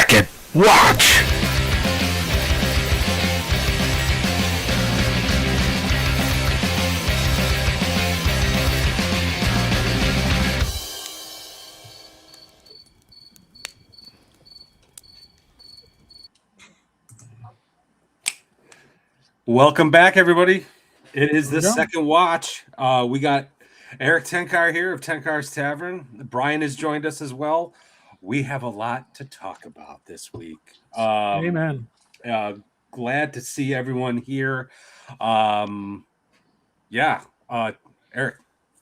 Second Watch. Welcome back, everybody. It is the Second Watch. We got Erik Tankar here of Tenkar's Tavern. Brian has joined us as well. We have a lot to talk about this week. Amen. Glad to see everyone here. Erik,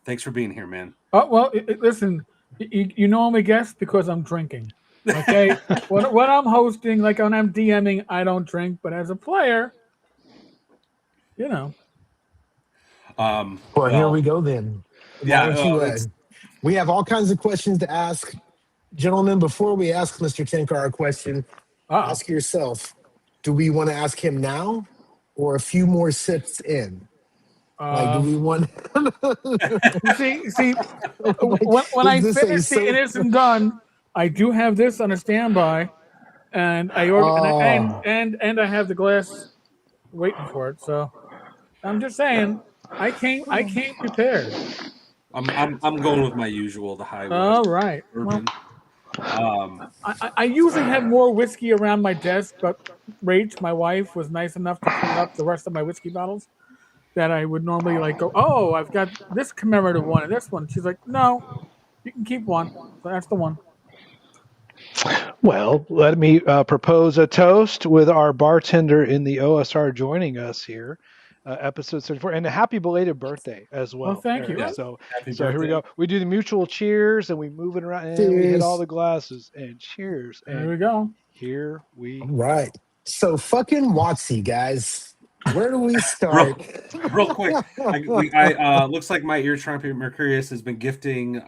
thanks for being here, man. Oh, well, listen, you know I'm a guest because I'm drinking. Okay? when I'm hosting, like when I'm DMing, I don't drink, but as a player, you know. Well, here we go then. We have all kinds of questions to ask. Gentlemen, before we ask Mr. Tenkar a question, ask yourself, do we want to ask him now or a few more sips in? Do we want... see, when I finish the It Isn't Done, I do have this on a standby, and I and I have the glass waiting for it, so I'm just saying, I came prepared. I'm going with my usual, the high. All right. Well, I usually have more whiskey around my desk, but Rach, my wife, was nice enough to clean up the rest of my whiskey bottles that I would normally go, oh, I've got this commemorative one and this one. She's like, no, you can keep one. So that's the one. Well, let me propose a toast with our bartender in the OSR joining us here. Episode 34, and a happy belated birthday as well. Well, thank you. Yeah. So here we go. We do the mutual cheers, and we move it around, and we hit all the glasses, and cheers. And there we go. Here we all right. So fucking Watsy, guys. Where do we start? real quick. I looks like my ear trumpet Mercurius has been gifting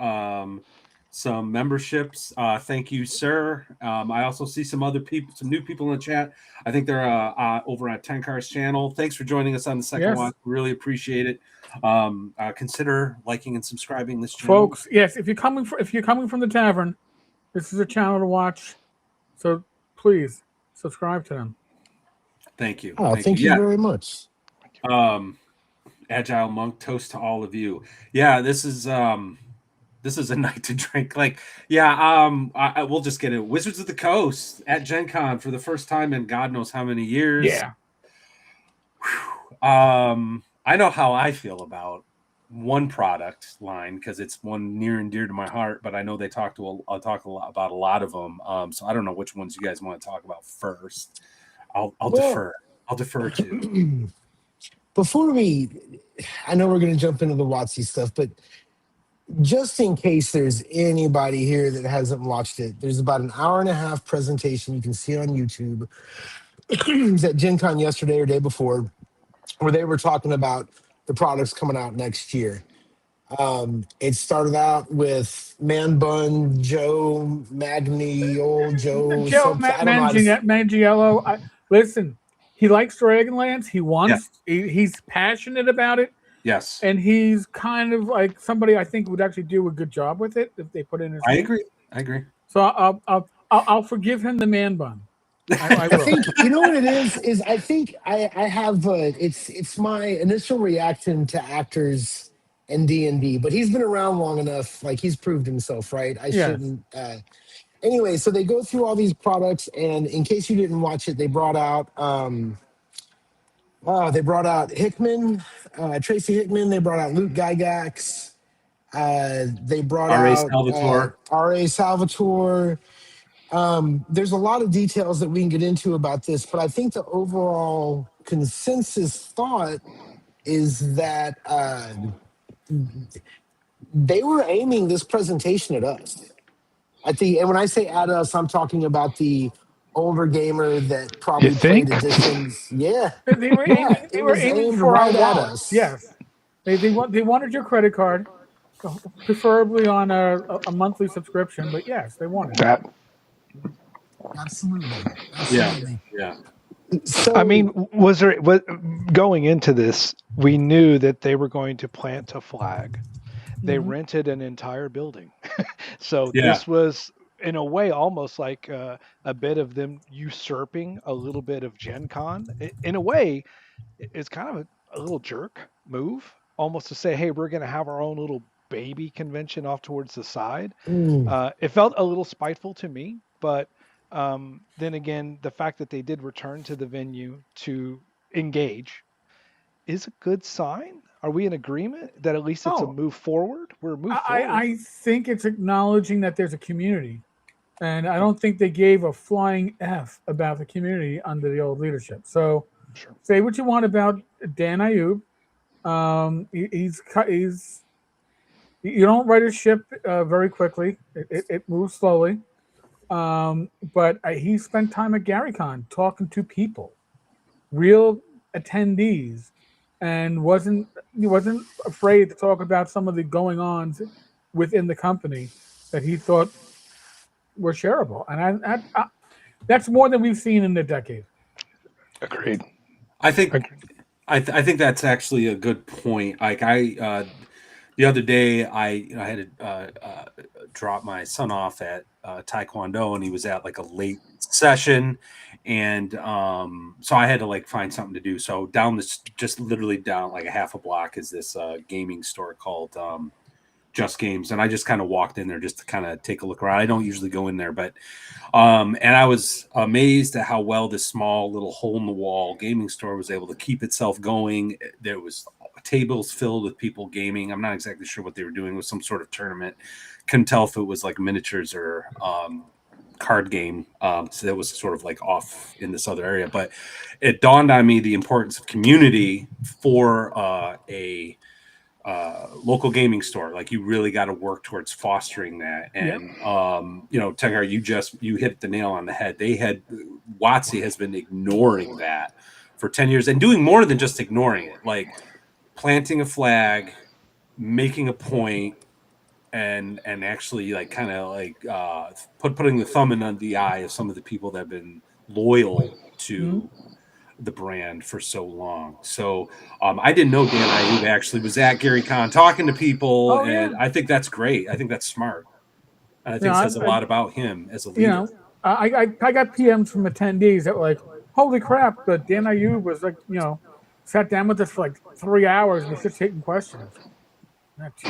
some memberships. Thank you, sir. I also see some other people, some new people in the chat. I think they're over at Tenkar's channel. Thanks for joining us on the Second Watch. Really appreciate it. Consider liking and subscribing this channel, folks. Yes, if you're coming from the Tavern, this is a channel to watch. So please subscribe to them. Thank you. Oh, thank you very much. Agile Monk, toast to all of you. Yeah, this is a night to drink. I we'll just get it. Wizards of the Coast at Gen Con for the first time in God knows how many years. Yeah. I know how I feel about one product line because it's one near and dear to my heart, but I know I'll talk a lot about a lot of them. So I don't know which ones you guys want to talk about first. I'll defer to. Before I know we're going to jump into the Watsy stuff, but just in case there's anybody here that hasn't watched it, there's about an hour and a half presentation you can see on YouTube. It was at Gen Con yesterday or day before, where they were talking about the products coming out next year. It started out with Man Bun, Joe Magni, old Joe. Mangiello. Listen, he likes Dragonlance. He wants. Yeah. He's passionate about it. Yes, and he's kind of like somebody I think would actually do a good job with it if they put in his. I agree. So I'll forgive him the Man Bun. I think you know what it is I think I have it's my initial reaction to actors and D&D, but he's been around long enough, like he's proved himself, right? Shouldn't anyway, so they go through all these products, and in case you didn't watch it, they brought out Hickman, Tracy Hickman, they brought out Luke Gygax, they brought out R.A. Salvatore. There's a lot of details that we can get into about this, but I think the overall consensus thought is that they were aiming this presentation at us. And when I say at us, I'm talking about the older gamer that probably played editions. Yeah, they were aiming for right at us. Yes, they wanted your credit card, preferably on a monthly subscription. But yes, they wanted that. Absolutely. Yeah. So, I mean, going into this, we knew that they were going to plant a flag. They rented an entire building. So this was in a way, almost like a bit of them usurping a little bit of Gen Con. In a way, it's kind of a little jerk move, almost to say, hey, we're going to have our own little baby convention off towards the side. It felt a little spiteful to me, but then again, the fact that they did return to the venue to engage is a good sign. Are we in agreement that at least it's a Oh, move forward? We're a move forward. I think it's acknowledging that there's a community. And I don't think they gave a flying F about the community under the old leadership. So Sure. say what you want about Dan Ayub. He's you don't right a ship very quickly. It moves slowly. But he spent time at GaryCon talking to people, real attendees, and he wasn't afraid to talk about some of the going ons within the company that he thought were shareable. And that's more than we've seen in a decade. Agreed. I think I think that's actually a good point. Like the other day, I had to drop my son off at Taekwondo, and he was at like a late session, and so I had to like find something to do. So down this, just literally down like a half a block, is this gaming store called Just Games, and I just kind of walked in there just to kind of take a look around. I don't usually go in there, but and I was amazed at how well this small little hole in the wall gaming store was able to keep itself going. There was tables filled with people gaming. I'm not exactly sure what they were doing. It was some sort of tournament. Couldn't tell if it was like miniatures or card game. So that was sort of like off in this other area, but it dawned on me the importance of community for a local gaming store. Like you really got to work towards fostering that. And Tenkar, you hit the nail on the head. WotC has been ignoring that for 10 years and doing more than just ignoring it, like planting a flag, making a point, and actually like kind of like putting the thumb in the eye of some of the people that have been loyal to the brand for so long. So I didn't know Dan Ayub actually was at GaryCon talking to people, and I think that's great. I think that's smart. And I think it says a lot about him as a leader. I got PMs from attendees that were like, "Holy crap!" But Dan Ayub was like, sat down with us for like 3 hours and was just taking questions. That's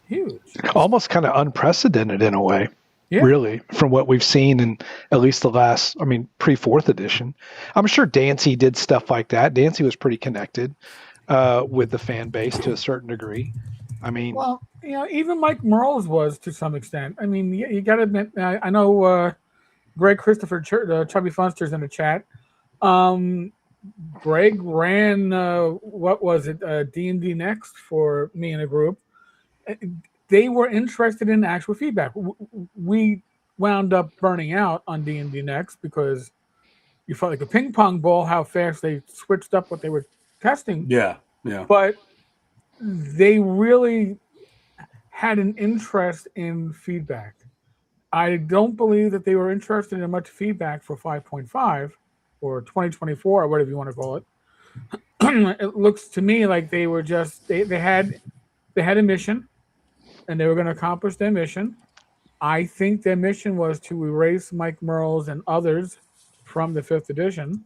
huge. Almost kind of unprecedented in a way. Really, from what we've seen in at least the last, pre-4th edition. I'm sure Dancy did stuff like that. Dancy was pretty connected with the fan base to a certain degree. Well, even Mike Merles was to some extent. You got to admit, I know Greg Christopher Chubby Funster's in the chat. Greg ran, what was it, D&D Next for me and a group. They were interested in actual feedback. We wound up burning out on D&D Next because you felt like a ping pong ball how fast they switched up what they were testing. Yeah. But they really had an interest in feedback. I don't believe that they were interested in much feedback for 5.5 or 2024 or whatever you want to call it. It looks to me like they were just they had a mission. And they were going to accomplish their mission. I think their mission was to erase Mike Merles and others from the 5th edition.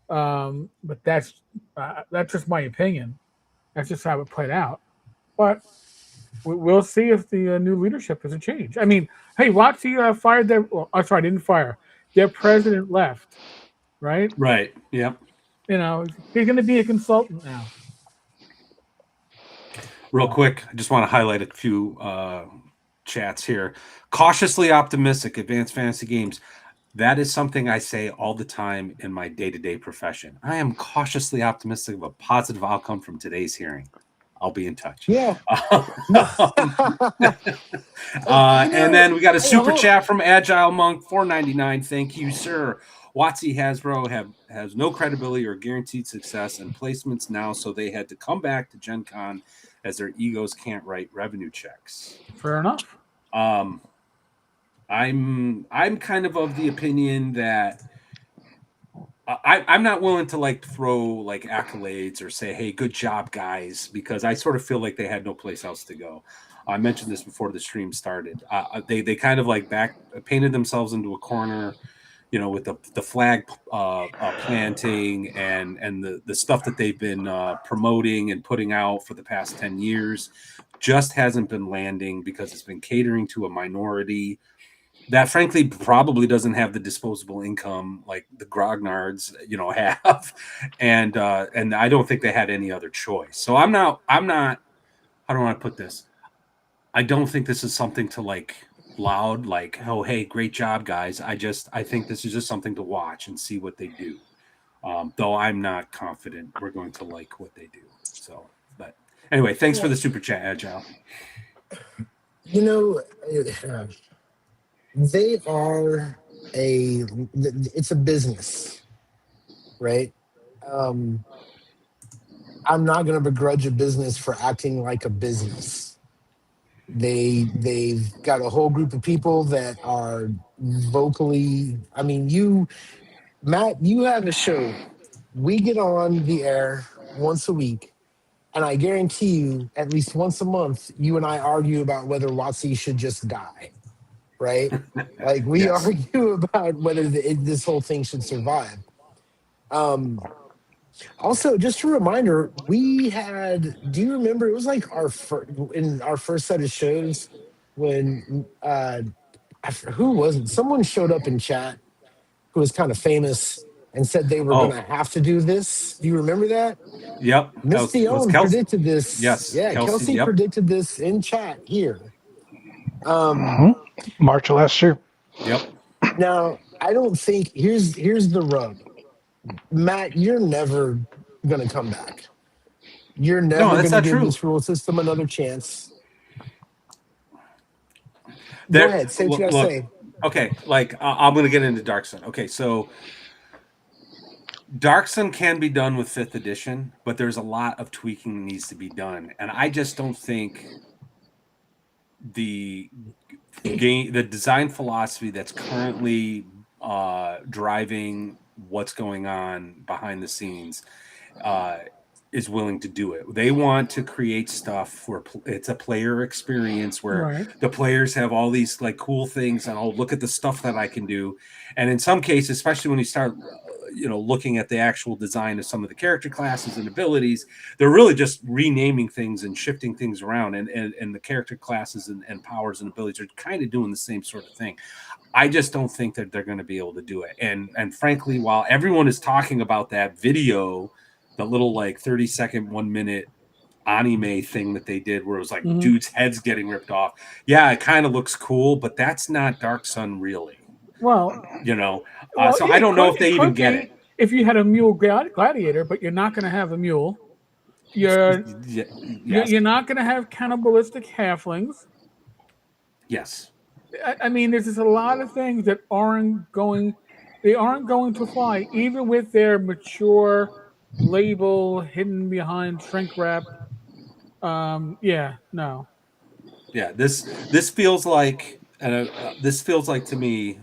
But that's just my opinion. That's just how it played out. But we'll see if the new leadership has a change. Hey, WotC fired their. Well, sorry, didn't fire. Their president left. Right. Right. Yep. He's going to be a consultant now. Real quick, I just want to highlight a few chats here. Cautiously optimistic, Advanced Fantasy Games. That is something I say all the time in my day-to-day profession. I am cautiously optimistic of a positive outcome from today's hearing. I'll be in touch. Yeah. And then we got a super chat from Agile Monk, $4.99. Thank you, sir. WotC Hasbro has no credibility or guaranteed success in placements now, so they had to come back to Gen Con as their egos can't write revenue checks. Fair enough. I'm kind of the opinion that I'm not willing to like throw like accolades or say, hey, good job, guys, because I sort of feel like they had no place else to go. I mentioned this before the stream started. They kind of like painted themselves into a corner, with the flag planting and the stuff that they've been promoting and putting out for the past 10 years just hasn't been landing because it's been catering to a minority that frankly probably doesn't have the disposable income like the grognards have, and I don't think they had any other choice. So I'm not how do I want to put this? I don't think this is something to like loud, like, oh, hey, great job, guys. I think this is just something to watch and see what they do. Though I'm not confident we're going to like what they do. So, but anyway, thanks for the super chat, Agile. They are it's a business, right? I'm not going to begrudge a business for acting like a business. They've got a whole group of people that are vocally. I mean, Matt, you have a show. We get on the air once a week, and I guarantee you, at least once a month, you and I argue about whether WotC should just die. Right? Like we Yes. argue about whether this whole thing should survive. Also, just a reminder, we had. Do you remember? It was like in our first set of shows when who was it? Someone showed up in chat who was kind of famous and said they were going to have to do this. Do you remember that? Yep. Miss Dion predicted this. Yes. Yeah, Kelsey predicted this in chat here. March of last year. Yep. Now, I don't think here's the rub. Matt, you're never gonna come back. You're never gonna give this rule system another chance. Go ahead, say what you gotta say. Okay, like I'm gonna get into Dark Sun. Okay, so Dark Sun can be done with 5th edition, but there's a lot of tweaking that needs to be done, and I just don't think the design philosophy that's currently driving what's going on behind the scenes is willing to do it. They want to create stuff where it's a player experience where the players have all these like cool things and look at the stuff that I can do. And in some cases, especially when you start looking at the actual design of some of the character classes and abilities, they're really just renaming things and shifting things around, and the character classes and powers and abilities are kind of doing the same sort of thing. I just don't think that they're going to be able to do it. And frankly, while everyone is talking about that video, the little like 30-second, 1 minute anime thing that they did where it was like dudes' heads getting ripped off. Yeah, it kind of looks cool, but that's not Dark Sun really. Well, so I don't know if they even get it. If you had a mule gladiator, but you're not going to have a mule. You're not going to have cannibalistic halflings. Yes. I mean, there's just a lot of things that aren't going to fly, even with their mature label hidden behind shrink wrap. No. Yeah, this feels like to me.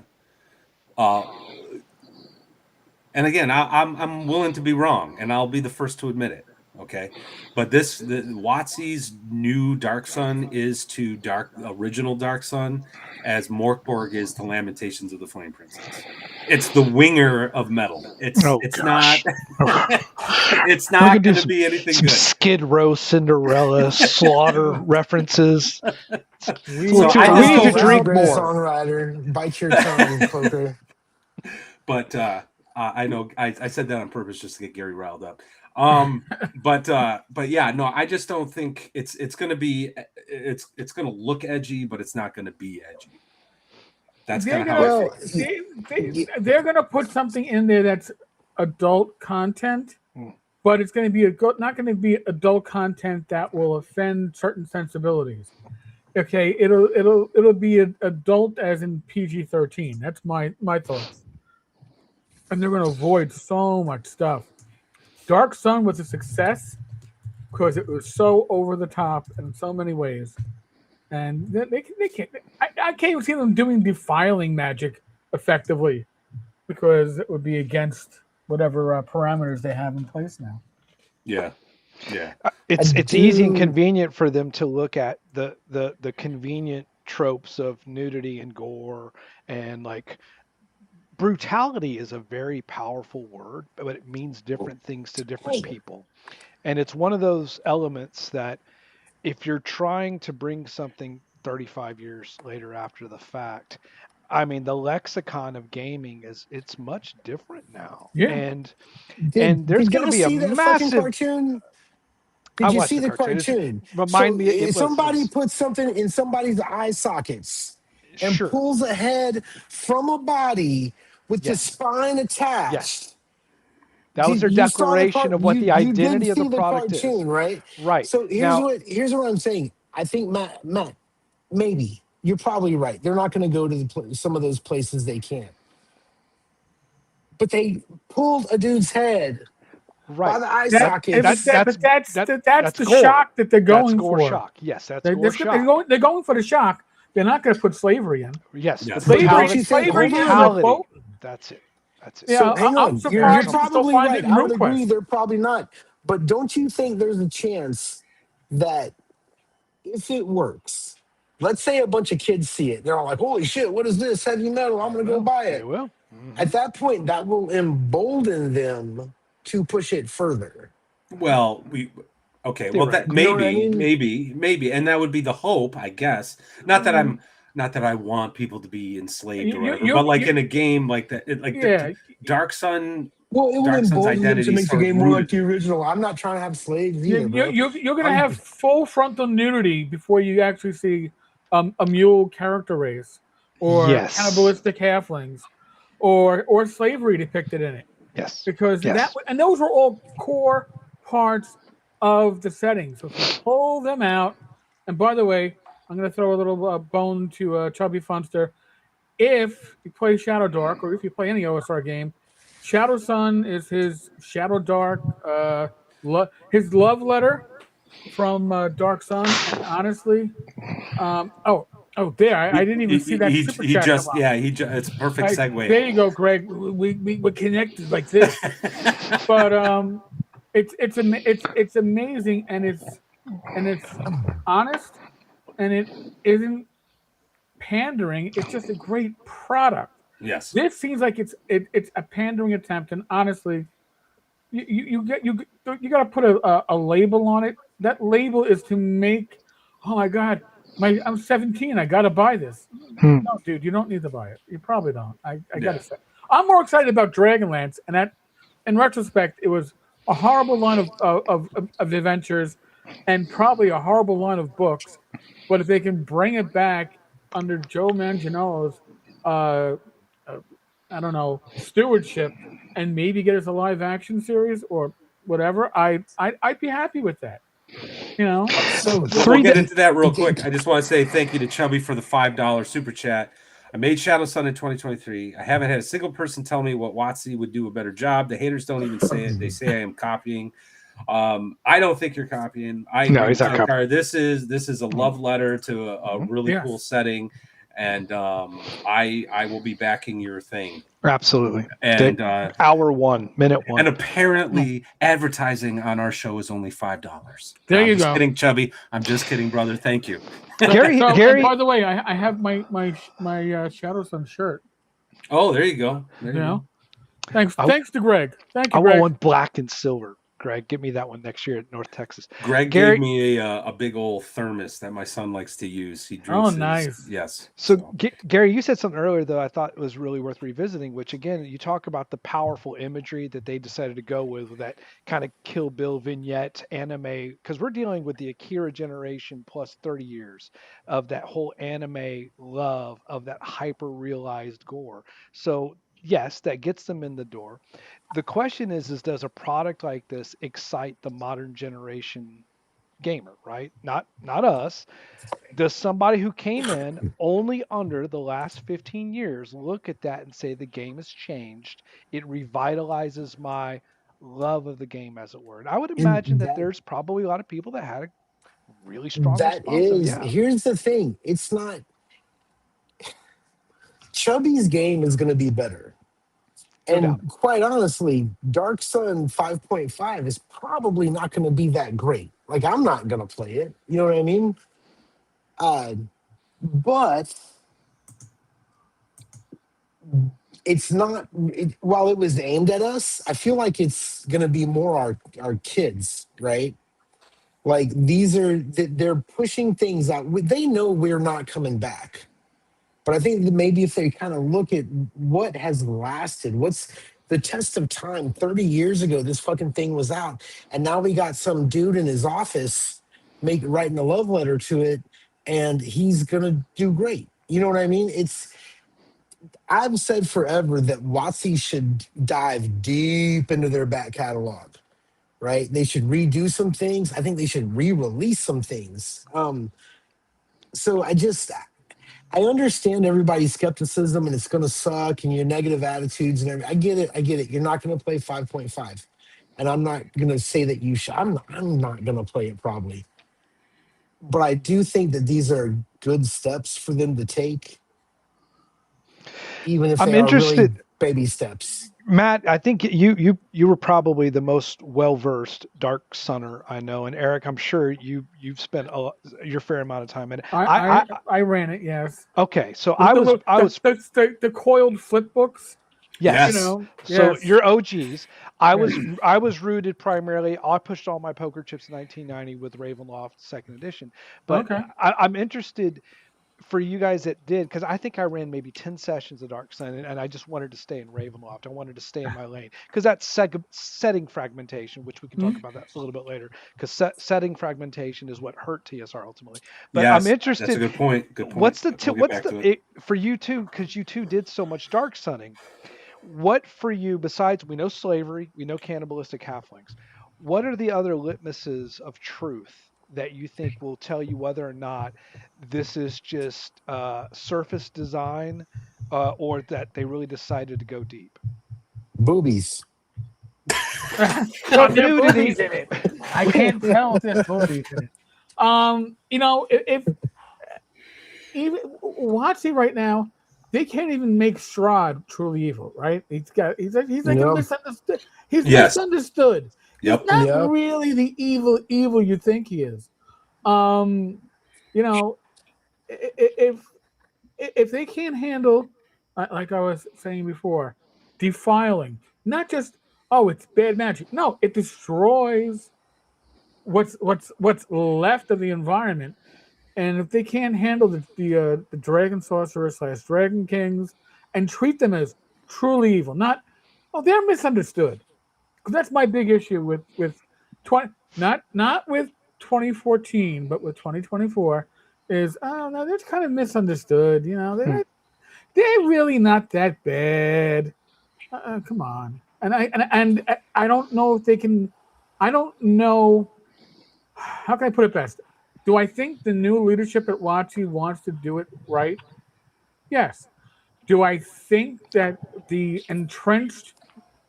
And again, I'm willing to be wrong, and I'll be the first to admit it. Okay, but the WotC's new Dark Sun is to original Dark Sun as Morkborg is to Lamentations of the Flame Princess. It's the winger of metal. It's not going to be anything good. Skid Row, Cinderella, Slaughter references. We need to drink more. Songwriter, bite your tongue, poker. But I know I said that on purpose just to get Gary riled up. But yeah, no, I just don't think it's going to be it's going to look edgy, but it's not going to be edgy. That's kind of how they're going to put something in there that's adult content, but it's going to be not going to be adult content that will offend certain sensibilities. Okay, it'll be adult as in PG-13. That's my thoughts. And they're going to avoid so much stuff. Dark Sun was a success because it was so over the top in so many ways, and they can't. I can't even see them doing defiling magic effectively because it would be against whatever parameters they have in place now. Yeah. Yeah. It's easy and convenient for them to look at the convenient tropes of nudity and gore, and like brutality is a very powerful word, but it means different things to different people. And it's one of those elements that if you're trying to bring something 35 years later after the fact, I mean, the lexicon of gaming is it's much different now. Yeah. And there's Did going to y'all be a see that fucking massive. cartoon? I Did you watched see the the cartoon. cartoon? Remind So me, it was somebody puts something in somebody's eye sockets and sure. pulls a head from a body with the Yes. spine attached. Yes. That was their You saw the declaration of what the you did identity of the see the product is. cartoon, right? Right. So Now, here's what I'm saying. I think Matt, maybe you're probably right. They're not going to go to some of those places they can't. But they pulled a dude's head by right. the eye That, sockets. that's the gore. shock that they're That's going gore for. shock. Yes, that's gore shock. They're going for the shock. They're not going to put slavery in. Yes, the Yes. But don't brutality. you think? The Slavery Hold is a on. brutality. quote. That's it. That's it. Yeah, So hang I'm on. You're surprised you still probably find it right. in I would agree. RuneQuest. They're probably not. But don't you think there's a chance that if it works, let's say a bunch of kids see it, they're all like, "Holy shit! What is this heavy metal? I'm They gonna go will. buy They it." will. At that point, that will embolden them to push it further. Well, well, that Theoretically. You know what I mean? maybe, and that would be the hope, I guess. Not that I want people to be enslaved or whatever, but like in a game like that, yeah, Dark Sun, Well, it will Dark Sun's embolden them to identity is make the sort of game more like rooted. the original. I'm not trying to have slaves either, bro. you're going to I'm have full frontal nudity before you actually see a mule character race or Yes. cannibalistic halflings or slavery depicted in it. Yes. Because Yes. and those were all core parts of the setting. So if you pull them out, and by the way, I'm going to throw a little bone to Chubby Funster. If you play Shadow Dark, or if you play any OSR game, Shadow Sun is his Shadow Dark, his love letter from Dark Sun. And honestly, there, I didn't even see that super He chat come just up. it's a perfect segue. There you go, Greg. We're connected like this. But it's amazing, and it's honest, and it isn't pandering. It's just a great product. Yes. This seems like it's a pandering attempt, and honestly, you got to put a label on it. That label is to make. Oh my God, I'm 17. I got to buy this. No, dude, you don't need to buy it. You probably don't. I gotta say, I'm more excited about Dragonlance, and that, in retrospect, it was a horrible line of adventures, and probably a horrible line of books. But if they can bring it back under Joe Manganiello's, uh, I don't know, stewardship, and maybe get us a live action series or whatever, I'd be happy with that. You know. so We'll get into that real quick. I just want to say thank you to Chubby for the $5 super chat. I made Shadow Sun in 2023. I haven't had a single person tell me what WotC would do a better job. The haters don't even say it. They say I am copying. I don't think you're copying. No, he's not copying. This is a love letter to a really cool setting, and I will be backing your thing. Absolutely. And hour 1, minute 1. And apparently, advertising on our show is only $5. There you I'm just go. kidding, Chubby. I'm just kidding, brother. Thank you. Gary. By the way, I have my Shadow Sun shirt. Oh, there you go. There you go. Thanks to Greg. Thank you, I Greg. want one black and silver. Greg, give me that one next year at North Texas. Greg gave me a big old thermos that my son likes to use. He drinks. Nice. Yes. So Gary, you said something earlier that I thought was really worth revisiting, which again, you talk about the powerful imagery that they decided to go with that kind of Kill Bill vignette anime, because we're dealing with the Akira generation plus 30 years of that whole anime love of that hyper realized gore. So yes, that gets them in the door. The question is does a product like this excite the modern generation gamer, right? Not us. Does somebody who came in only under the last 15 years look at that and say the game has changed? It revitalizes my love of the game, as it were. And I would imagine that there's probably a lot of people that had a really strong response. Here's the thing. It's not Chubby's game is going to be better. No doubt. And quite honestly, Dark Sun 5.5 is probably not going to be that great. Like, I'm not going to play it. You know what I mean? But it's not, while it was aimed at us, I feel like it's going to be more our kids, right? Like, they're pushing things out. They know we're not coming back. But I think that maybe if they kind of look at what has lasted, what's the test of time. 30 years ago, this fucking thing was out. And now we got some dude in his office writing a love letter to it, and he's going to do great. You know what I mean? I've said forever that WotC should dive deep into their back catalog, right? They should redo some things. I think they should re-release some things. So I understand everybody's skepticism and it's going to suck and your negative attitudes and everything. I get it. I get it. You're not going to play 5.5. And I'm not going to say that you should. I'm not going to play it probably. But I do think that these are good steps for them to take, even if I'm they are really interested, baby steps. Matt. I think you were probably the most well versed Dark Sunner I know, and Eric, I'm sure you've spent your fair amount of time in it. I ran it, yes. Okay, so I was the coiled flip books. Yes. You know, So yes. you're OGs. I was rooted primarily. I pushed all my poker chips in 1990 with Ravenloft Second Edition. But Okay. I'm interested for you guys that did, because I think I ran maybe 10 sessions of Dark Sun, and I just wanted to stay in Ravenloft. I wanted to stay in my lane because that's setting fragmentation, which we can talk about that a little bit later. Because setting fragmentation is what hurt TSR ultimately. But Yes, I'm interested. That's a good point. Good point. What's the We'll get back to it. for you two? Because you two did so much Dark Sunning. What for you, besides we know slavery, we know cannibalistic halflings, what are the other litmuses of truth that you think will tell you whether or not this is just surface design or that they really decided to go deep? Boobies. Well, there are boobies in it. I can't tell if there's boobies in it. You know, if even WotC right now, they can't even make Strahd truly evil, right? He's like a misunderstood. He's misunderstood. Yep. He's not really the evil you think he is. You know, if they can't handle, like I was saying before, defiling, not just it's bad magic. No, it destroys what's left of the environment. And if they can't handle the dragon sorcerers / dragon kings and treat them as truly evil, they're misunderstood. Because that's my big issue with 20, not with 2014, but with 2024 is no, they're kind of misunderstood. You know, they're really not that bad. Come on, and I don't know if they can. I don't know. How can I put it best? Do I think the new leadership at WotC wants to do it right? Yes. Do I think that the entrenched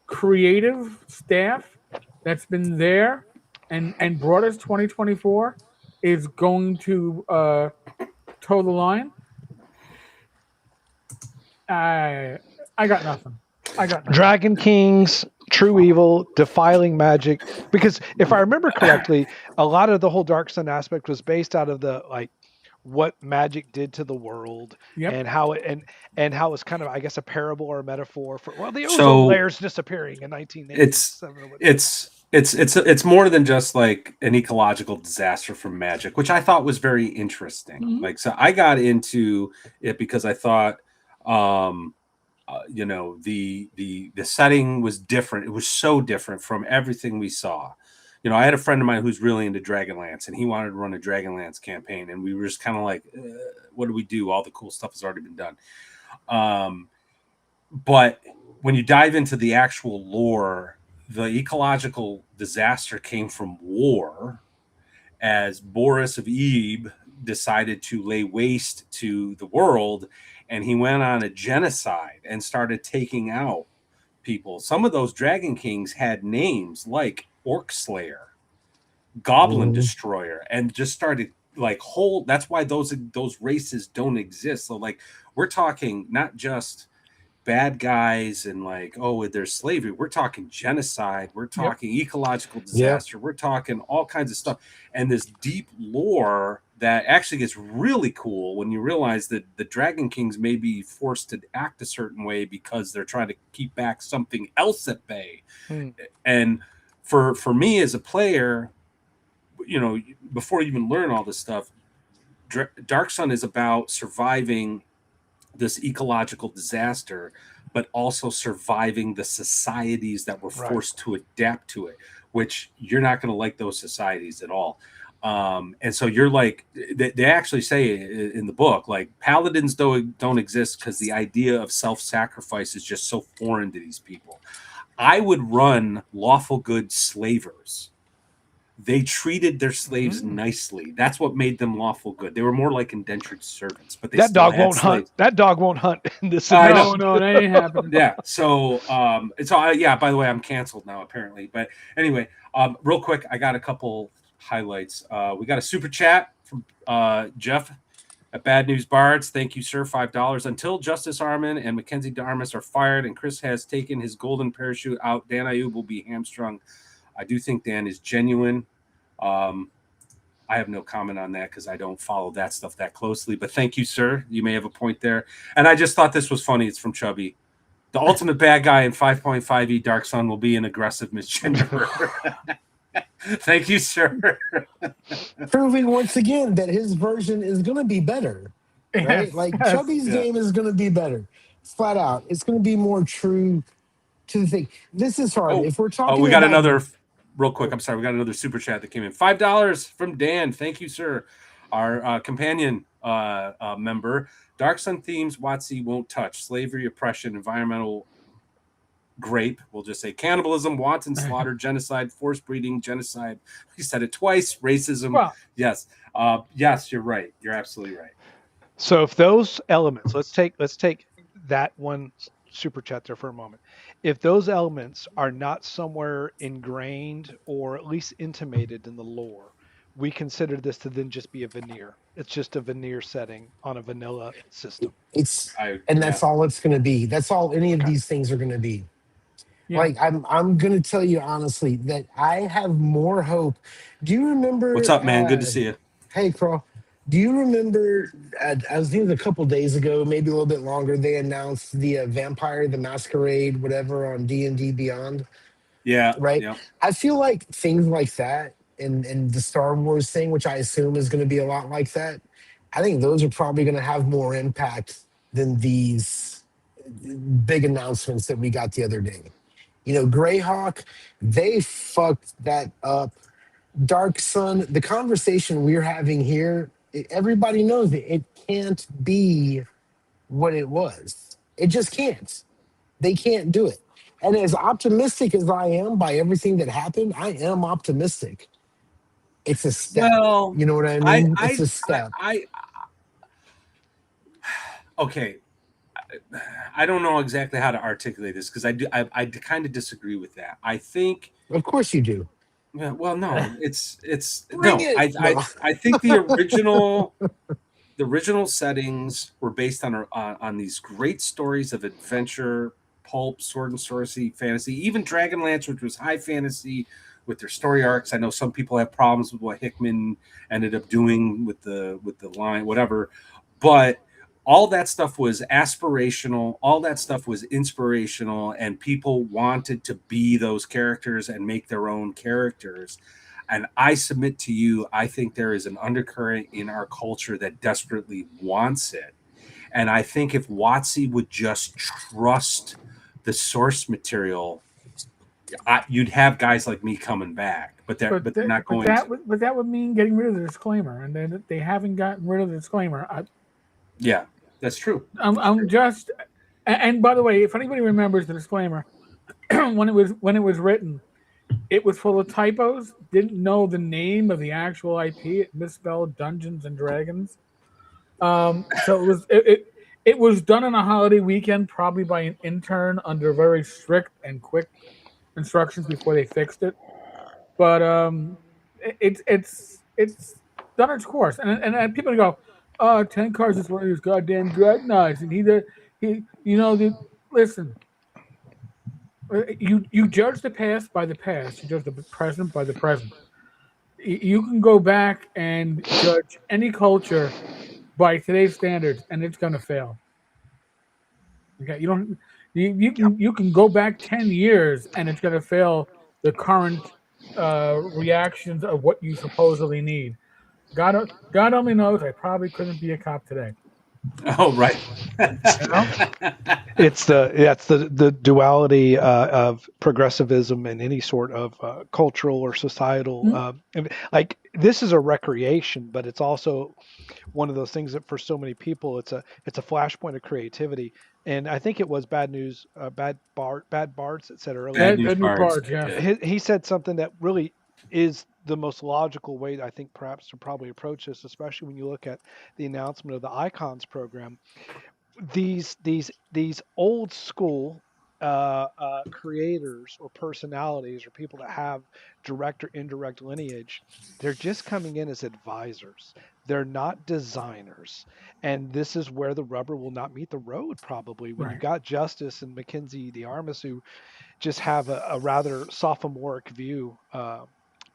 creative staff that's been there and brought us 2024 is going to toe the line? I got nothing. Dragon Kings, true evil, defiling magic. Because if I remember correctly, a lot of the whole Dark Sun aspect was based out of the what magic did to the world and how it and how it's kind of, I guess, a parable or a metaphor for the ozone layers disappearing in 1987. It's more than just like an ecological disaster from magic, which I thought was very interesting. Mm-hmm. Like, so I got into it because I thought you know, the setting was different. It was so different from everything we saw. You know, I had a friend of mine who's really into Dragonlance, and he wanted to run a Dragonlance campaign, and we were just kind of like, what do we do? All the cool stuff has already been done. But when you dive into the actual lore, the ecological disaster came from war, as Boris of Ebe decided to lay waste to the world, and he went on a genocide and started taking out people. Some of those Dragon Kings had names like Orc Slayer, Goblin Destroyer, and just started that's why those races don't exist. So like, we're talking not just bad guys and like, oh, there's slavery. We're talking genocide. We're talking ecological disaster. We're talking all kinds of stuff. And this deep lore that actually gets really cool when you realize that the Dragon Kings may be forced to act a certain way because they're trying to keep back something else at bay. And for me as a player, before you even learn all this stuff, Dark Sun is about surviving this ecological disaster, but also surviving the societies that were forced to adapt to it, which you're not going to like those societies at all. And so you're like, they actually say in the book, like paladins don't exist because the idea of self-sacrifice is just so foreign to these people. I would run lawful good slavers. They treated their slaves nicely. That's what made them lawful good. They were more like indentured servants, but that dog won't hunt. That dog won't hunt in this. No, that ain't happening. Yeah. So, yeah. By the way, I'm canceled now apparently. But anyway, real quick, I got a couple highlights. We got a super chat from Jeff at Bad News Bards. Thank you, sir. $5. Until Justice Armin and Mackenzie Darmus are fired and Chris has taken his golden parachute out, Dan Ayub will be hamstrung. I do think Dan is genuine. I have no comment on that because I don't follow that stuff that closely. But thank you, sir. You may have a point there. And I just thought this was funny. It's from Chubby. The ultimate bad guy in 5.5e Dark Sun will be an aggressive misgenderer. Thank you, sir. Proving once again that his version is going to be better. Right? Yes, Like yes. Chubby's game is going to be better. Flat out. It's going to be more true to the thing. This is hard. If we're talking we got about another real quick. I'm sorry. We got another super chat that came in. $5 from Dan. Thank you, sir. Our companion member. Dark Sun themes WotC won't touch. Slavery, oppression, environmental grape. We'll just say cannibalism, wanton slaughter, genocide, forced breeding, genocide. He said it twice. Racism. Well, yes. Yes, you're right. You're absolutely right. So if those elements, let's take that one super chat there for a moment. If those elements are not somewhere ingrained or at least intimated in the lore, we consider this to then just be a veneer. It's just a veneer setting on a vanilla system. That's all it's going to be. That's all any of these things are going to be. Yeah. Like I'm going to tell you honestly that I have more hope. Do you remember? What's up, man? Good to see you. Hey, Carl. Do you remember? I was thinking a couple days ago, maybe a little bit longer. They announced the Vampire the Masquerade, whatever, on D&D Beyond. Yeah. Right. Yeah. I feel like things like that, and the Star Wars thing, which I assume is going to be a lot like that. I think those are probably going to have more impact than these big announcements that we got the other day. Greyhawk, they fucked that up. Dark Sun, the conversation we're having here, everybody knows it can't be what it was. It just can't. They can't do it. And as optimistic as I am by everything that happened, I am optimistic. It's a step. Well, you know what I mean? It's a step. Okay. I don't know exactly how to articulate this because I kind of disagree with that. I think, of course you do. Yeah, well, no, it's Bring no. it. I think the original settings were based on these great stories of adventure, pulp, sword and sorcery, fantasy, even Dragonlance, which was high fantasy with their story arcs. I know some people have problems with what Hickman ended up doing with the line, whatever, but all that stuff was aspirational. All that stuff was inspirational, and people wanted to be those characters and make their own characters. And I submit to you, I think there is an undercurrent in our culture that desperately wants it. And I think if WotC would just trust the source material, you'd have guys like me coming back. But they're not going to. But that would mean getting rid of the disclaimer, and then they haven't gotten rid of the disclaimer. Yeah, that's true. I'm just, and by the way, if anybody remembers the disclaimer, when it was written, it was full of typos. Didn't know the name of the actual IP. It misspelled Dungeons and Dragons. So it was done on a holiday weekend, probably by an intern under very strict and quick instructions before they fixed it. But it's done its course, and people go, "Oh, Tenkar is one of these goddamn dreadnoughts," and he listen, you judge the past by the past. You judge the present by the present. You can go back and judge any culture by today's standards, and it's going to fail. Okay, you don't. You can go back 10 years, and it's going to fail the current reactions of what you supposedly need. God only knows. I probably couldn't be a cop today. Oh, right. You know? It's the duality of progressivism and any sort of cultural or societal like this is a recreation, but it's also one of those things that for so many people it's a flashpoint of creativity. And I think it was bad bards that said earlier. Bad Bad, news bad news bards. bards, yeah. Yeah. He said something that really is the most logical way, I think, perhaps to probably approach this, especially when you look at the announcement of the Icons program. These old school creators or personalities or people that have direct or indirect lineage, they're just coming in as advisors. They're not designers, and this is where the rubber will not meet the road. Probably when you Right. got Justice and Mackenzie the Armas, who just have a rather sophomoric view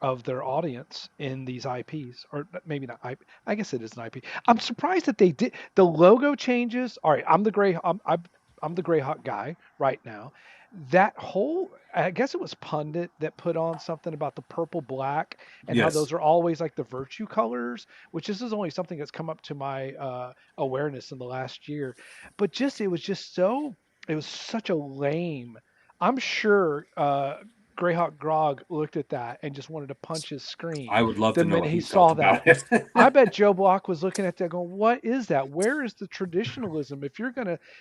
of their audience in these IPs, or maybe not IP. I guess it is an IP. I'm surprised that they did the logo changes. All right, I'm the gray. I'm the Greyhawk guy right now. That whole, I guess it was Pundit that put on something about the purple black and how Yes. those are always like the virtue colors, which this is only something that's come up to my awareness in the last year. But just it was such a lame. I'm sure Greyhawk Grog looked at that and just wanted to punch his screen I would love the to know minute what he he felt saw that. about it. I bet Joe Block was looking at that going, what is that? Where is the traditionalism?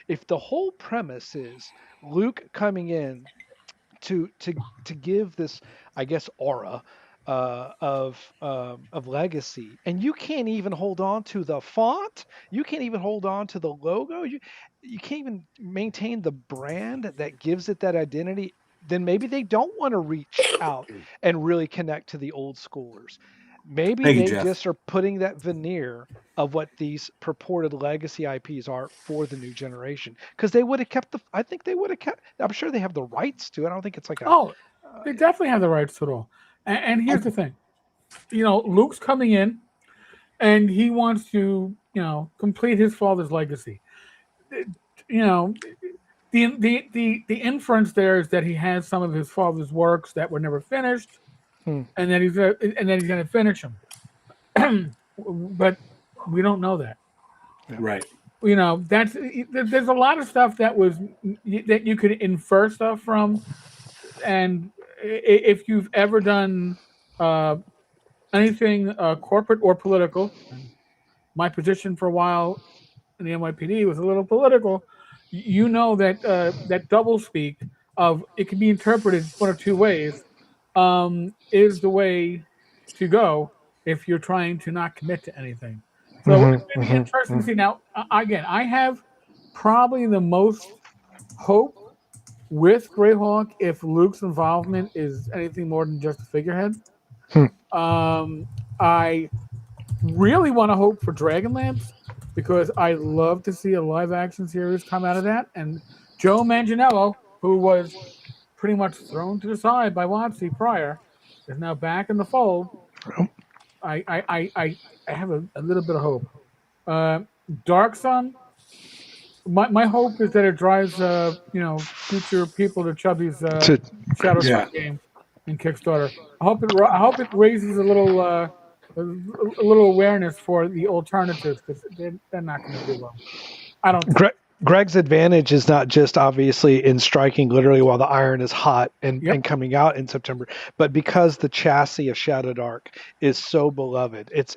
If the whole premise is Luke coming in to give this, I guess, aura of legacy, and you can't even hold on to the font, you can't even hold on to the logo, you can't even maintain the brand that gives it that identity, then maybe they don't want to reach out and really connect to the old schoolers. Maybe Thank you, they Jeff. just are putting that veneer of what these purported legacy IPs are for the new generation. Because they would have kept I think they would have kept, I'm sure they have the rights to it. I don't think it's like a, Oh, they definitely have the rights to it all. And I, here's the thing, Luke's coming in, and he wants to, complete his father's legacy. You know, the inference there is that he has some of his father's works that were never finished, hmm, and then he's going to finish them. But we don't know that. yeah. Right. There's a lot of stuff that you could infer stuff from, and if you've ever done uh, anything corporate or political, and my position for a while in the NYPD was a little political. You know that that double speak of it can be interpreted one of two ways is the way to go if you're trying to not commit to anything. So Hmm, it's going to be interesting hmm. to see. Now, again, I have probably the most hope with Greyhawk if Luke's involvement is anything more than just a figurehead. Hmm. I really want to hope for Dragonlance because I love to see a live action series come out of that. And Joe Manganiello, who was pretty much thrown to the side by WotC prior, is now back in the fold. I have a little bit of hope. Uh, Dark Sun. My hope is that it drives future people to Chubby's To Shadow Yeah. Strike game in Kickstarter. I hope it raises a little awareness for the alternatives because they're not going to do well. I don't think. Greg's advantage is not just obviously in striking literally while the iron is hot Yep. and coming out in September, but because the chassis of Shadow Dark is so beloved, it's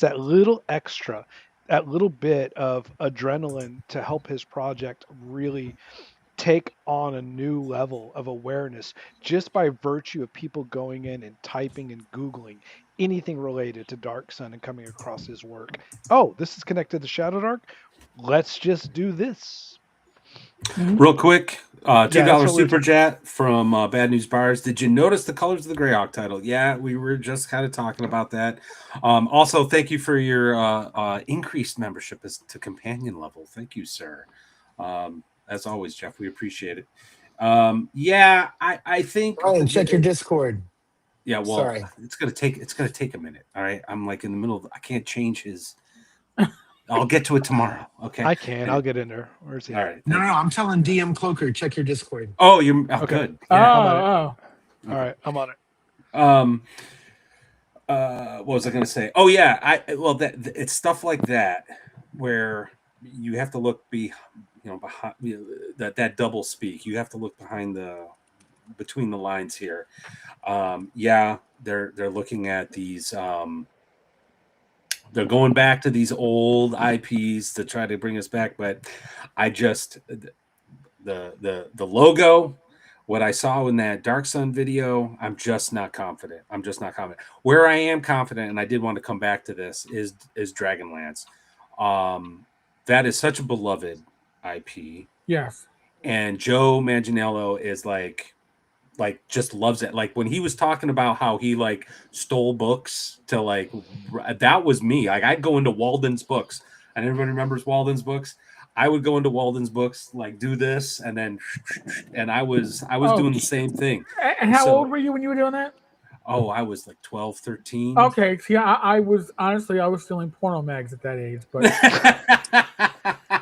that little extra, that little bit of adrenaline to help his project really take on a new level of awareness just by virtue of people going in and typing and Googling anything related to Dark Sun and coming across his work. Oh, this is connected to Shadow Dark. Let's just do this. Real quick, Yeah, that's $2 what we were super talking. chat from Bad News Bars. Did you notice the colors of the Greyhawk title? Yeah, we were just kind of talking about that. Also, thank you for your increased membership as to companion level. Thank you, sir. as always, Jeff. We appreciate it. I think Ryan, check your Discord. yeah, well, Sorry. it's gonna take a minute. All right, I'm like in the middle of. I can't change his. I'll get to it tomorrow. Okay, I can. I'll get in there. Where's he? All At? right. No, I'm telling DM Cloaker, check your Discord. Oh, you're Okay. good. Oh, Yeah. oh. All right, I'm on it. What was I going to say? Oh yeah, it's stuff like that where you have to look behind that double speak. You have to look between the lines here. They're looking at these. They're going back to these old IPs to try to bring us back, but I just the logo. What I saw in that Dark Sun video, I'm just not confident. Where I am confident, and I did want to come back to this, is Dragonlance. That is such a beloved IP. Yes. And Joe Manganiello is like just loves it. Like when he was talking about how he like stole books to that was me. Like I'd go into Walden's books, and everybody remembers Walden's books. I would go into Walden's books, like do this, and then, and I was doing the same thing. And how old were you when you were doing that? Oh, I was like 12, 13. Okay, see, I was honestly, I was stealing porno mags at that age, but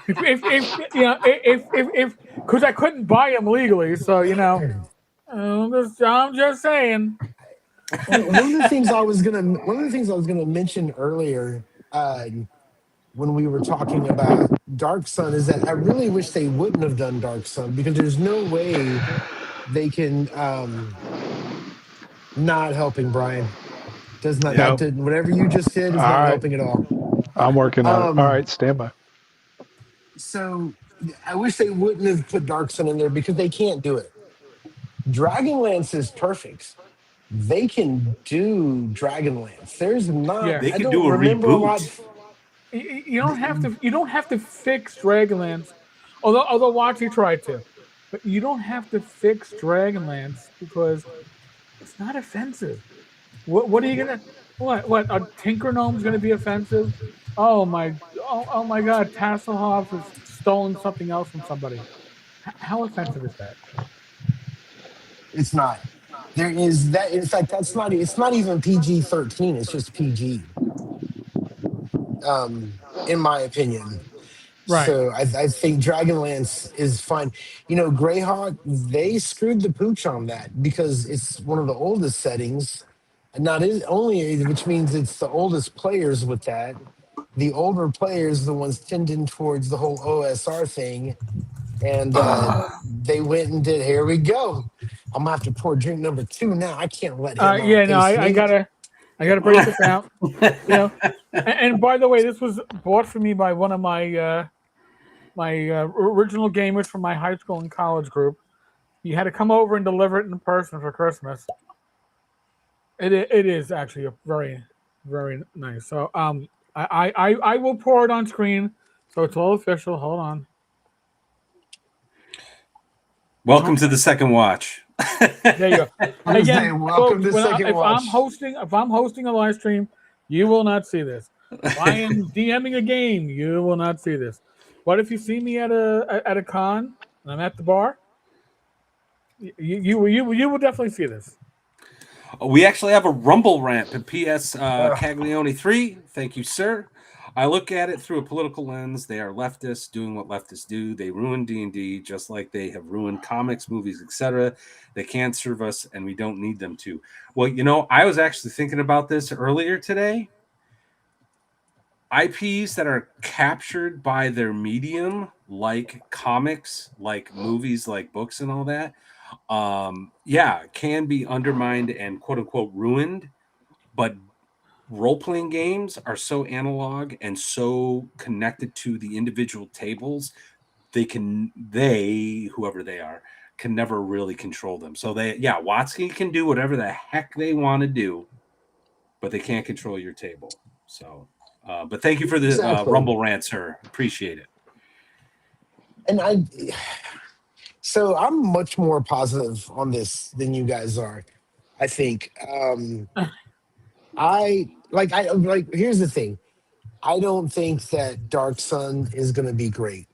if because I couldn't buy them legally, so I'm just saying. One of the things I was gonna mention earlier, when we were talking about Dark Sun, is that I really wish they wouldn't have done Dark Sun, because there's no way they can not helping Brian. Does not Yep. whatever you just did is All not right. helping at all. I'm working on it. All right, stand by. So I wish they wouldn't have put Dark Sun in there, because they can't do it. Dragonlance is perfect. They can do Dragonlance. There's not. Yeah. They I can don't do a remember reboot. a lot. You don't have to fix Dragonlance, although Watchy tried to, but you don't have to fix Dragonlance because it's not offensive. What are you gonna what a Tinker Gnome's gonna be offensive? Oh my God, Tasselhoff has stolen something else from somebody. How offensive is that? It's not. There is that. In fact, that's not. It's not even PG-13. It's just PG. In my opinion. Right. So I think Dragonlance is fine. Greyhawk, they screwed the pooch on that, because it's one of the oldest settings, and not only, which means it's the oldest players with that. The older players, the ones tending towards the whole OSR thing, and they went and did. Here we go. I'm gonna have to pour drink number 2 now. I can't let him. I gotta break this out. And by the way, this was bought for me by one of my original gamers from my high school and college group. He had to come over and deliver it in person for Christmas. It is actually a very, very nice. So I will pour it on screen, so it's all official. Hold on. Welcome to the second watch. There you go. Again, welcome to folks, second watch. if I'm hosting a live stream, you will not see this. If I am DMing a game, you will not see this. But if you see me at a con and I'm at the bar, you will definitely see this. We actually have a Rumble rant at PS Caglione 3. Thank you, sir. I look at it through a political lens. They are leftists doing what leftists do. They ruin D&D just like they have ruined comics, movies, etc. They can't serve us, and we don't need them to. Well, I was actually thinking about this earlier today. IPs that are captured by their medium, like comics, like movies, like books and all that, can be undermined and quote unquote ruined, but role-playing games are so analog and so connected to the individual tables, whoever they are, can never really control them. So Watsky can do whatever the heck they want to do, but they can't control your table. So but thank you for the Exactly. Rumble rant, sir. Appreciate it. And so I'm much more positive on this than you guys are, I think. Here's the thing. I don't think that Dark Sun is going to be great.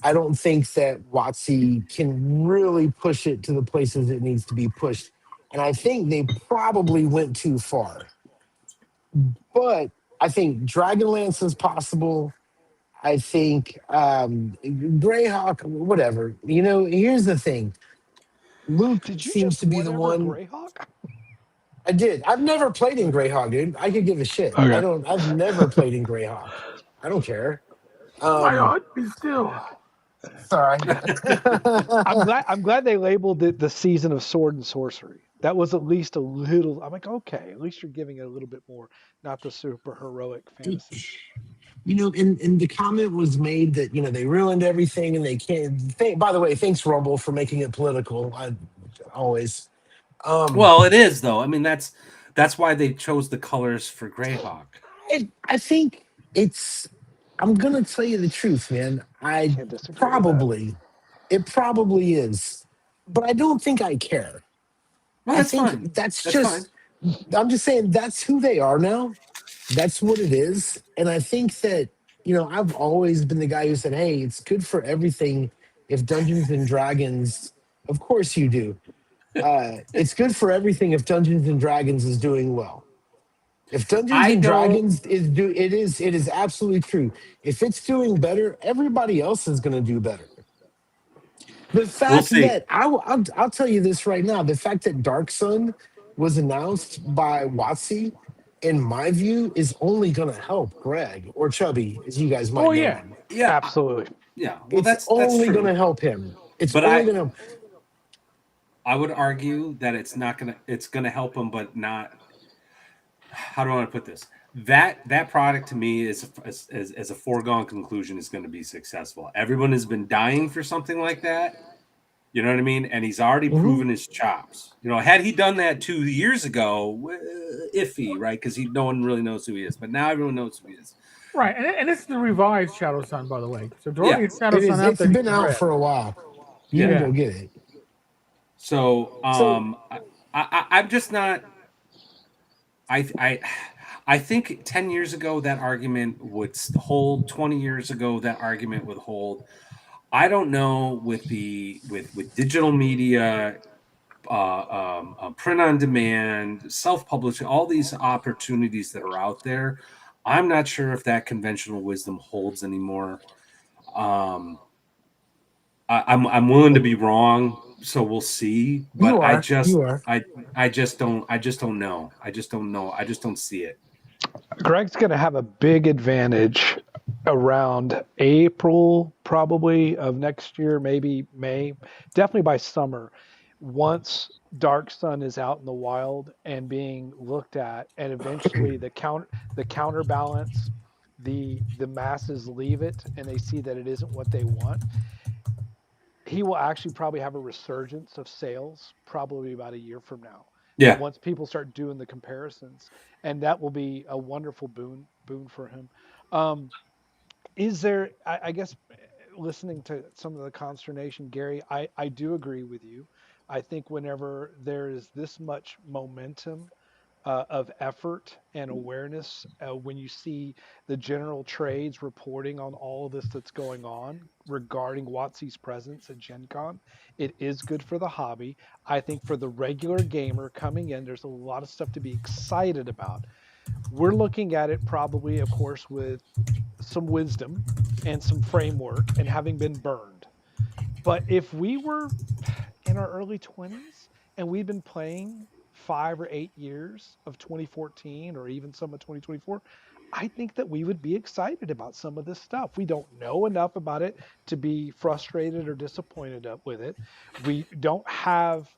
I don't think that WotC can really push it to the places it needs to be pushed. And I think they probably went too far. But I think Dragonlance is possible. I think Greyhawk, whatever. Here's the thing. Luke Did you seems just to be the whatever one. Greyhawk? I did. I've never played in Okay. Greyhawk, dude. I could give a shit. Okay. I've never played in Greyhawk. I don't care. My heart be still. Sorry. I'm glad they labeled it the season of sword and sorcery. That was at least a little. I'm like, okay, at least you're giving it a little bit more, not the super heroic fantasy. And the comment was made that they ruined everything and they can't. By the way, thanks Rumble for making it political. I always. Well, it is though. I mean, that's why they chose the colors for Greyhawk. I think it's. I'm gonna tell you the truth, man. Can't disagree with that. It probably is, but I don't think I care. Well, I that's think fine. that's That's fine. just. I'm just saying that's who they are now. That's what it is, and I think that I've always been the guy who said, "Hey, it's good for everything." If Dungeons and Dragons, of course you do. It's good for everything if Dungeons and Dragons is doing well. If Dungeons I and don't. Dragons it is absolutely true. If it's doing better, everybody else is going to do better. The We'll fact see. that I'll tell you this right now, the fact that Dark Sun was announced by WotC, in my view, is only going to help Greg or Chubby, as you guys might Oh know yeah. him. Yeah, Absolutely. yeah. Well, It's that's only going true. to help him. It's But only going to. I would argue that it's gonna help him, but not. How do I want to put this? That product to me is as a foregone conclusion is going to be successful. Everyone has been dying for something like that. You know what I mean? And he's already Mhm. proven his chops. Had he done that 2 years ago, iffy, right? Because no one really knows who he is. But now everyone knows who he is. Right, and it's the revised Shadow Sun, by the way. So there Yeah, already a Shadow It Sun is. out It's that you been can out grab. for a while. You yeah. can Yeah. go get it. So So I'm just not. I think 10 years ago that argument would hold. 20 years ago that argument would hold. I don't know with with digital media, print on demand, self publishing, all these opportunities that are out there. I'm not sure if that conventional wisdom holds anymore. Um, I'm willing to be wrong, so we'll see. But you are. You are. I just don't know. I just don't know. I just don't see it. Greg's going to have a big advantage around April, probably of next year, maybe May, definitely by summer. Once Dark Sun is out in the wild and being looked at, and eventually the counterbalance, the masses leave it and they see that it isn't what they want. He will actually probably have a resurgence of sales probably about a year from now. Yeah. Once people start doing the comparisons, and that will be a wonderful boon for him. Um, is there? I guess listening to some of the consternation, Gary, I do agree with you. I think whenever there is this much momentum of effort and awareness, when you see the general trades reporting on all of this that's going on regarding WotC's presence at Gen Con, it is good for the hobby. I think for the regular gamer coming in, there's a lot of stuff to be excited about. We're looking at it probably, of course, with some wisdom and some framework and having been burned. But if we were in our early 20s and we've been playing 5 or 8 years of 2014 or even some of 2024, I think that we would be excited about some of this stuff. We don't know enough about it to be frustrated or disappointed with it. We don't have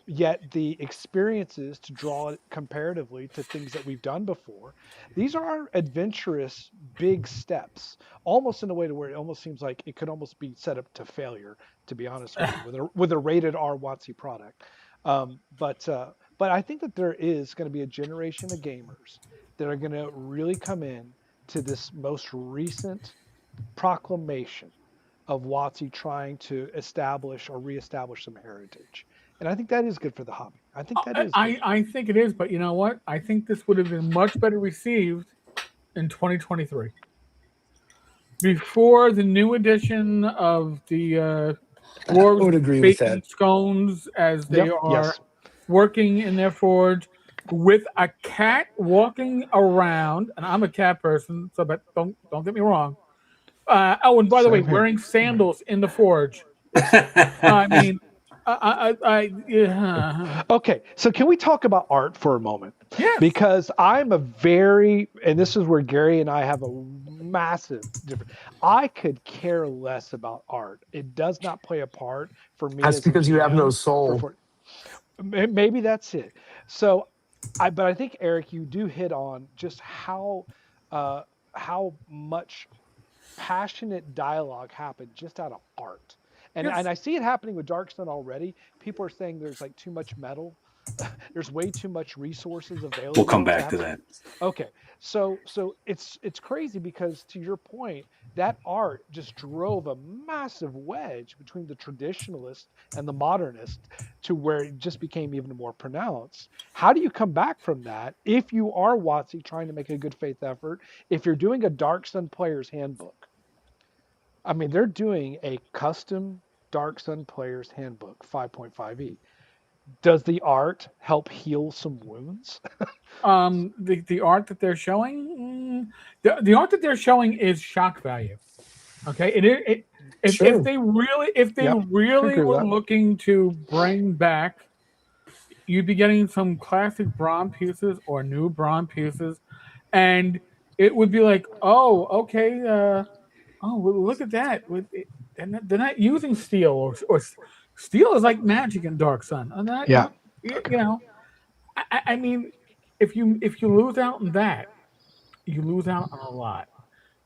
yet the experiences to draw it comparatively to things that we've done before. These are adventurous big steps, almost in a way to where it almost seems like it could almost be set up to failure, to be honest with you, with a rated R WotC product. But I think that there is going to be a generation of gamers that are going to really come in to this most recent proclamation of WotC trying to establish or reestablish some heritage. And I think that is good for the hobby. I think that is good. I think it is, but you know what? I think this would have been much better received in 2023. before the new edition of the I dwarves would agree with baking that. scones as they Yep. are Yes. working in their forge with a cat walking around, and I'm a cat person, so but don't get me wrong. Oh, and by the way, Same here. wearing sandals in the forge. I mean, yeah. Okay, so can we talk about art for a moment? Yes, Because I'm a very, and this is where Gary and I have a massive difference. I could care less about art. It does not play a part for me That's as a because you have no GM. soul. Maybe that's it. So, but I think Eric, you do hit on just uh, how much passionate dialogue happened just out of art. And yes. I see it happening with Dark Sun already. People are saying there's like too much metal. There's way too much resources We'll come available to back have to a that. okay. So it's crazy because to your point, that art just drove a massive wedge between the traditionalist and the modernist to where it just became even more pronounced. How do you come back from that if you are WotC trying to make a good faith effort, if you're doing a Dark Sun player's handbook? I mean, they're doing a custom Dark Sun Player's Handbook 5.5e. Does the art help heal some wounds? The art that they're showing, the art that they're showing is shock value. Okay, if Sure. they really Yep, I agree with were that. looking to bring back, you'd be getting some classic bronze pieces or new bronze pieces, and it would be like, oh, okay, oh, well, look at that. They're not using steel or steel is like magic in Dark Sun. And that Yeah. you know, I mean, if you lose out on that, you lose out on a lot.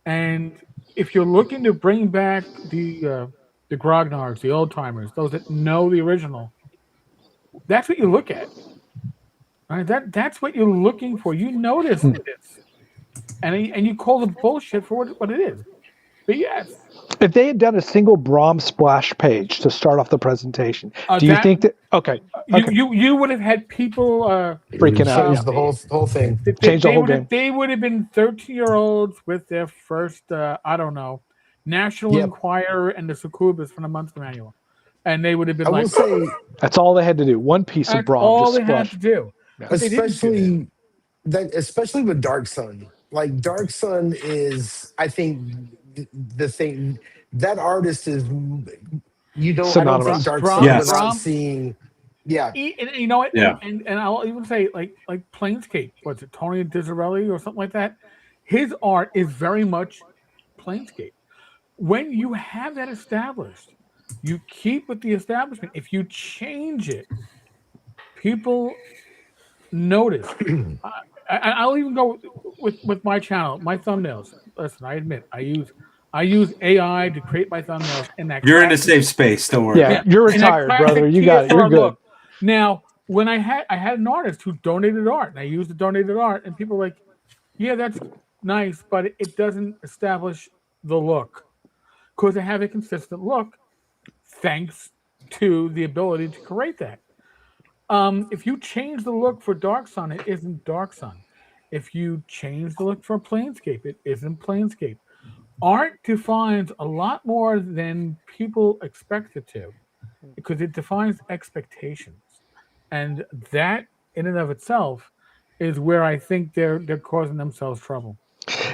And if you're looking to bring back the grognards, the old timers, those that know the original, that's what you look at. Right? That's what you're looking for. You notice this, and you call the bullshit for what it is. But yes, If they had done a single Brahm splash page to start off the presentation, do you that think that? Okay, okay, you would have had people. It would have freaking out. Yeah, changed the whole thing. change the whole game. They would have been 13-year-olds with their first I don't know, National Yep. Enquirer and the Succubus from the Munster Manual, and they would have been I will like, say, That's all they had to do. One piece of that's Brahm all just they had to splash. do, Yeah. but they didn't do that. especially with Dark Sun. Like Dark Sun is, I think, the thing that artist is. You don't. I don't think Synonymous. Dark Sun Brom, Yes. without Brom, seeing. Yeah. and you know what? Yeah. And I'll even say like Planescape. What's it, Tony Disarelli or something like that? His art is very much Planescape. When you have that established, you keep with the establishment. If you change it, people notice. I'll even go with my channel, my thumbnails. Listen, I admit I use AI to create my thumbnails in that You're in a classic, safe space. Don't worry Yeah, about yeah, it. you're in that retired, brother. classic You got it. You're TSR good. look. Now, when I had an artist who donated art, and I used the donated art, and people were like, yeah, that's nice, but it doesn't establish the look because I have a consistent look thanks to the ability to create that. If you change the look for Dark Sun, it isn't Dark Sun. If you change the look for Planescape, it isn't Planescape. Art defines a lot more than people expect it to because it defines expectations. And that in and of itself is where I think they're causing themselves trouble.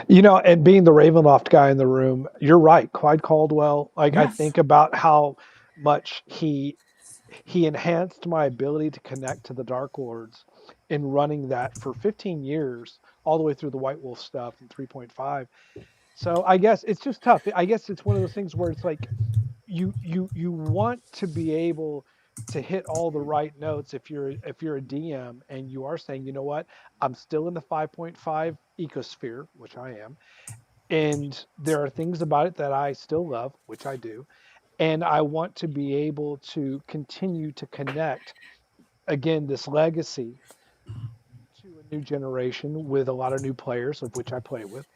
You know, and being the Ravenloft guy in the room, you're right. Clyde Caldwell. Like I Yes. think about how much he enhanced my ability to connect to the Dark Lords in running that for 15 years, all the way through the White Wolf stuff and 3.5. So I guess it's just tough. I guess it's one of those things where it's like you want to be able to hit all the right notes if you're a DM and you are saying, you know what, I'm still in the 5.5 ecosphere, which I am, and there are things about it that I still love, which I do, and I want to be able to continue to connect again this legacy to a new generation with a lot of new players of which I play with.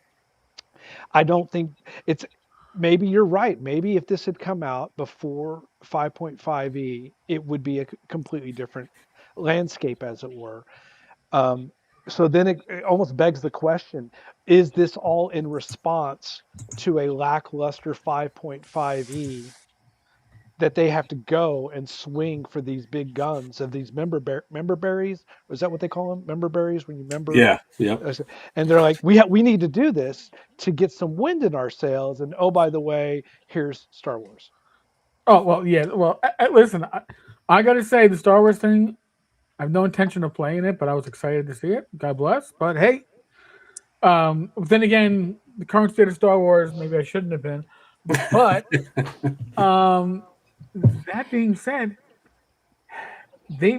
I don't think it's maybe you're right. Maybe if this had come out before 5.5e, it would be a completely different landscape, as it were. Um, So then it almost begs the question: is this all in response to a lackluster 5.5e that they have to go and swing for these big guns of these member berries? Or is that what they call them? Member berries when you member. Yeah. Yep. And they're like, we need to do this to get some wind in our sails. And oh, by the way, here's Star Wars. Oh well, yeah. Well, listen, I got to say the Star Wars thing. I have no intention of playing it, but I was excited to see it. God bless. But hey, then again, the current state of Star Wars, maybe I shouldn't have been. But um, that being said, they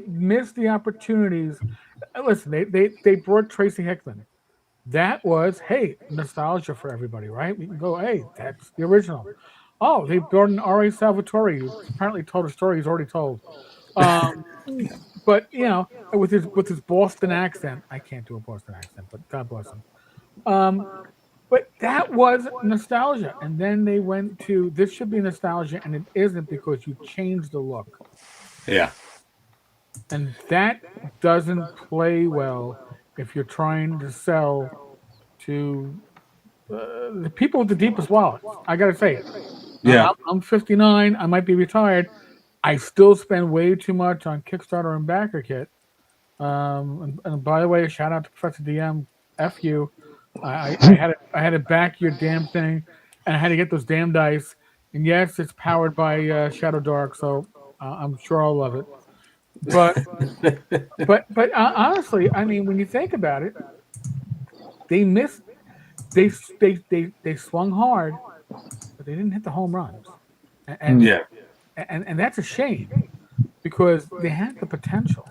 missed the opportunities. Listen, they brought Tracy Hickman. That was hey nostalgia for everybody, right? We can go, hey, that's the original. Oh, they brought in R.A. Salvatore, who apparently told a story he's already told. Um, but with his Boston accent, I can't do a Boston accent, but God bless him. Um, but that was nostalgia, and then they went to this should be nostalgia, and it isn't because you changed the look, Yeah. and that doesn't play well if you're trying to sell to the people with the deepest wallets. I gotta say it. Yeah. I'm 59. I might be retired. I still spend way too much on Kickstarter and BackerKit. And by the way, shout out to Professor DM. F you. I had to back your damn thing, and I had to get those damn dice. And yes, it's powered by Shadow Dark, so I'm sure I'll love it. But honestly, I mean, when you think about it, they missed. They swung hard, but they didn't hit the home runs, and Yeah. and that's a shame because they had the potential.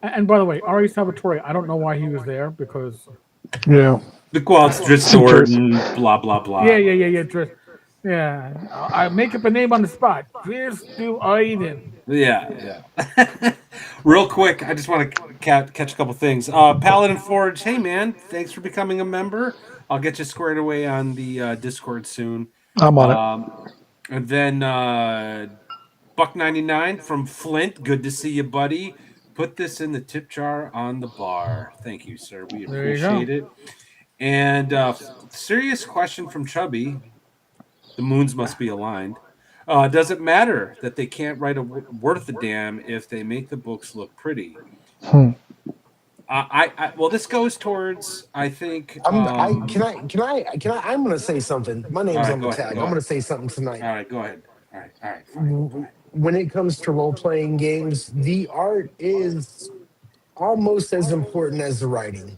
And by the way, Ari Salvatore, I don't know why he was there because Yeah. The quotes Driscord and blah blah blah. yeah. I make up a name on the spot. Chris do Aiden. Yeah. Real quick, I just want to catch a couple things. Paladin Forge, hey man, thanks for becoming a member. I'll get you squared away on the Discord soon. I'm on it. And then Buck99 from Flint, good to see you, buddy. Put this in the tip jar on the bar. Thank you, sir. We There you go. appreciate it. And serious question from Chubby. The moons must be aligned. Does it matter that they can't write a worth a damn if they make the books look pretty? Well, this goes towards I think. I'm gonna say something. My name's on the Go ahead. tag. I'm gonna say something tonight. All right, go ahead. All right, fine. Go ahead. When it comes to role playing games, the art is almost as important as the writing,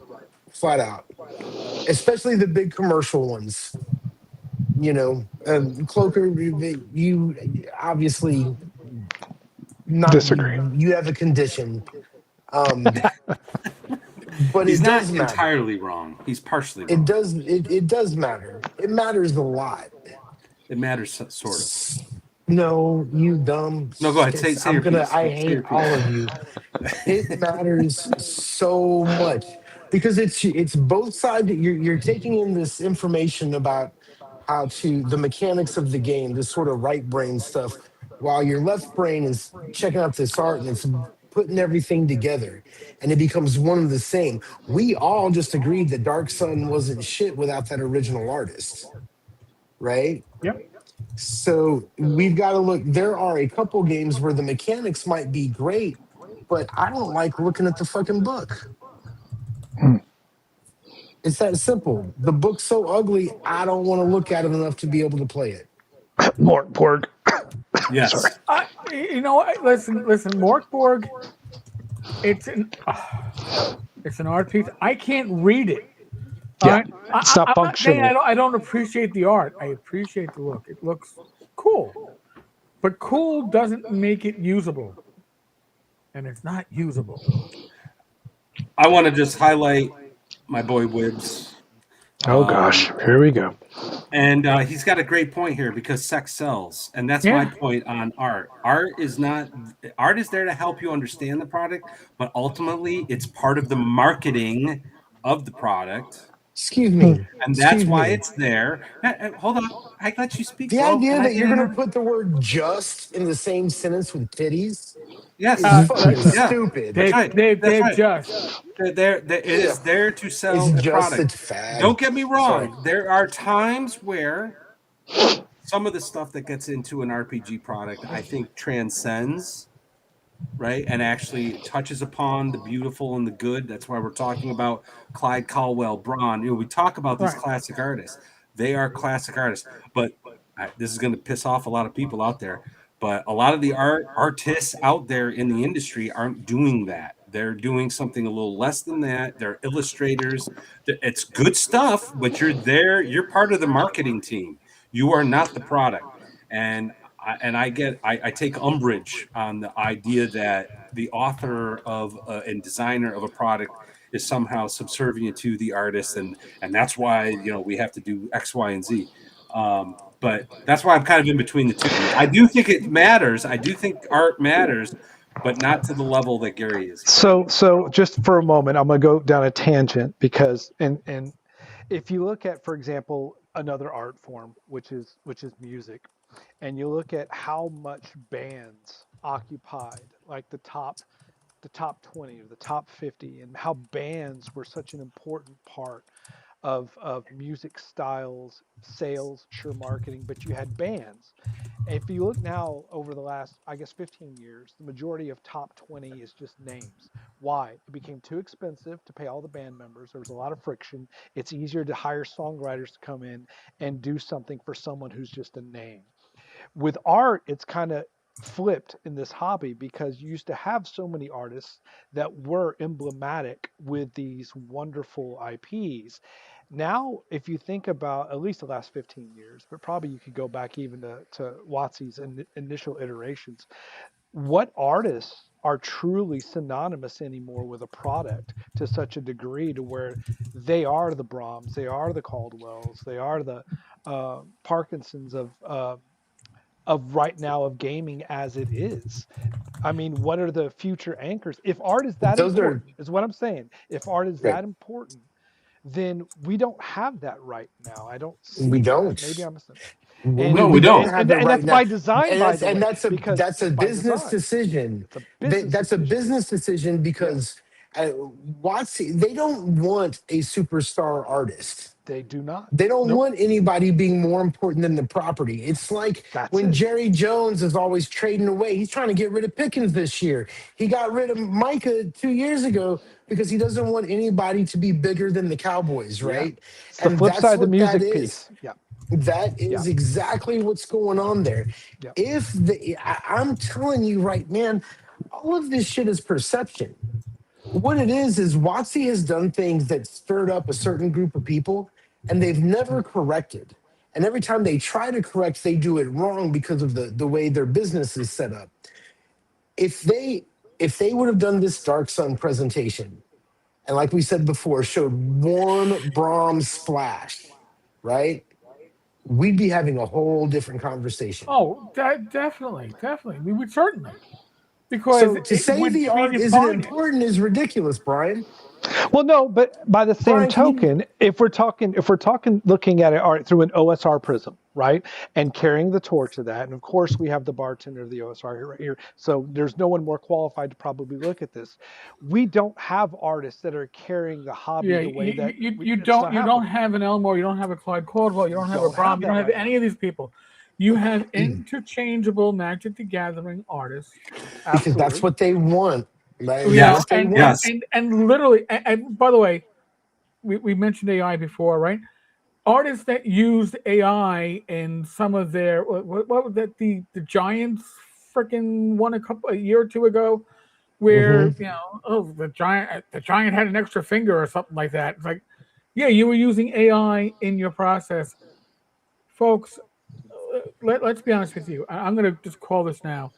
flat out. Especially the big commercial ones. Cloaker, you obviously not Disagree. you have a condition, but He's it not does matter. entirely wrong. He's partially wrong. It does matter. It matters a lot. It matters sort of. No, you dumb. No, go ahead. Say your piece. I Say hate your piece. all of you. It matters so much because it's both sides. You're taking in this information about how to the mechanics of the game, this sort of right brain stuff, while your left brain is checking out this art and it's putting everything together, and it becomes one and the same. We all just agreed that Dark Sun wasn't shit without that original artist, right? Yep. So we've got to look. There are a couple games where the mechanics might be great, but I don't like looking at the fucking book. It's that simple. The book's so ugly, I don't want to look at it enough to be able to play it. More pork. Yes. Sorry. Listen, Morkborg. It's an art piece. I can't read it. Yeah, it's not functional. I don't appreciate the art. I appreciate the look. It looks cool, but cool doesn't make it usable, and it's not usable. I want to just highlight my boy Wibbs. Oh gosh, here we go. And he's got a great point here because sex sells, and that's my point on art. Art is there to help you understand the product, but ultimately it's part of the marketing of the product. Excuse me. and that's Excuse why me. it's there. Hold on, I let you speak, The bro. idea And that you're going to put the word just in the same sentence with titties yes, is fucking yeah, stupid. that's right. That's right. Just It is there to It's sell a just a product. fag. Don't get me Sorry. wrong. There are times where some of the stuff that gets into an RPG product, I think, transcends, right, and actually touches upon the beautiful and the good. That's why we're talking about Clyde Caldwell Braun. We talk about these right. classic artists. They are classic artists, but this is going to piss off a lot of people out there. But a lot of the artists out there in the industry aren't doing that. They're doing something a little less than that. They're illustrators. It's good stuff, but you're there. You're part of the marketing team. You are not the product. And I take umbrage on the idea that the author of and designer of a product is somehow subservient to the artist, and that's why we have to do X, Y, and Z. But that's why I'm kind of in between the two. I do think it matters. I do think art matters, but not to the level that Gary is. So just for a moment, I'm going to go down a tangent because and if you look at, for example, another art form, which is music, and you look at how much bands occupied like the top 20 or the top 50, and how bands were such an important part of music styles, sales, sure, marketing, but you had bands. If you look now over the last, I guess, 15 years, the majority of top 20 is just names. Why? It became too expensive to pay all the band members. There was a lot of friction. It's easier to hire songwriters to come in and do something for someone who's just a name. With art, it's kind of flipped in this hobby because you used to have so many artists that were emblematic with these wonderful IPs. Now, if you think about at least the last 15 years, but probably you could go back even to Watsy's initial iterations, what artists are truly synonymous anymore with a product to such a degree to where they are the Brahms, they are the Caldwells, they are the Parkinsons of right now of gaming as it is. I mean, what are the future anchors? If art is that Those are important, is what I'm saying. If art is great. that important, then we don't have that right now. I don't We see that. don't. Maybe I'm missing. And No, We we don't don't. have it and right that's now, by design, by the and way, because that's a it's by business design. decision. It's a business That's a decision. business decision Yeah, because Watsy, they don't want a superstar artist. they do not. They don't Nope. want anybody being more important than the property. It's like That's when it. Jerry Jones is always trading away. He's trying to get rid of Pickens this year. He got rid of Micah 2 years ago because he doesn't want anybody to be bigger than the Cowboys, Yeah. right? It's the And flip side that's of the what that music is. piece. Yeah. That Yeah. is exactly what's going on there. Yeah. I'm telling you right, man, all of this shit is perception. What it is Watsy has done things that stirred up a certain group of people and they've never corrected. And every time they try to correct, they do it wrong because of the way their business is set up. If they would have done this Dark Sun presentation, and like we said before, showed one Brahms splash, right? We'd be having a whole different conversation. Oh, definitely. We would certainly because So to it say would the be art isn't defining. important is ridiculous, Brian. Well, no, but by the same Brian, can you? token, if we're talking, looking at it art through an OSR prism, right, and carrying the torch of that, and of course we have the bartender of the OSR here, right here. So there's no one more qualified to probably look at this. We don't have artists that are carrying the hobby Yeah, the way that it's don't not happening. have an Elmore, you don't have a Clyde Caldwell, you We don't have a don't have Brom, you that don't have right any now. of these people. You have interchangeable Magic the Gathering artists. Because that's Absolutely. what they want. That is Yes, what they want. yes. And literally, and by the way, we mentioned AI before, right? Artists that used AI in some of their what was that the Giants freaking won a year or two ago, where Hmm. the giant had an extra finger or something like that. It's like, yeah, you were using AI in your process, folks. Let's be honest with you. I'm going to just call this now.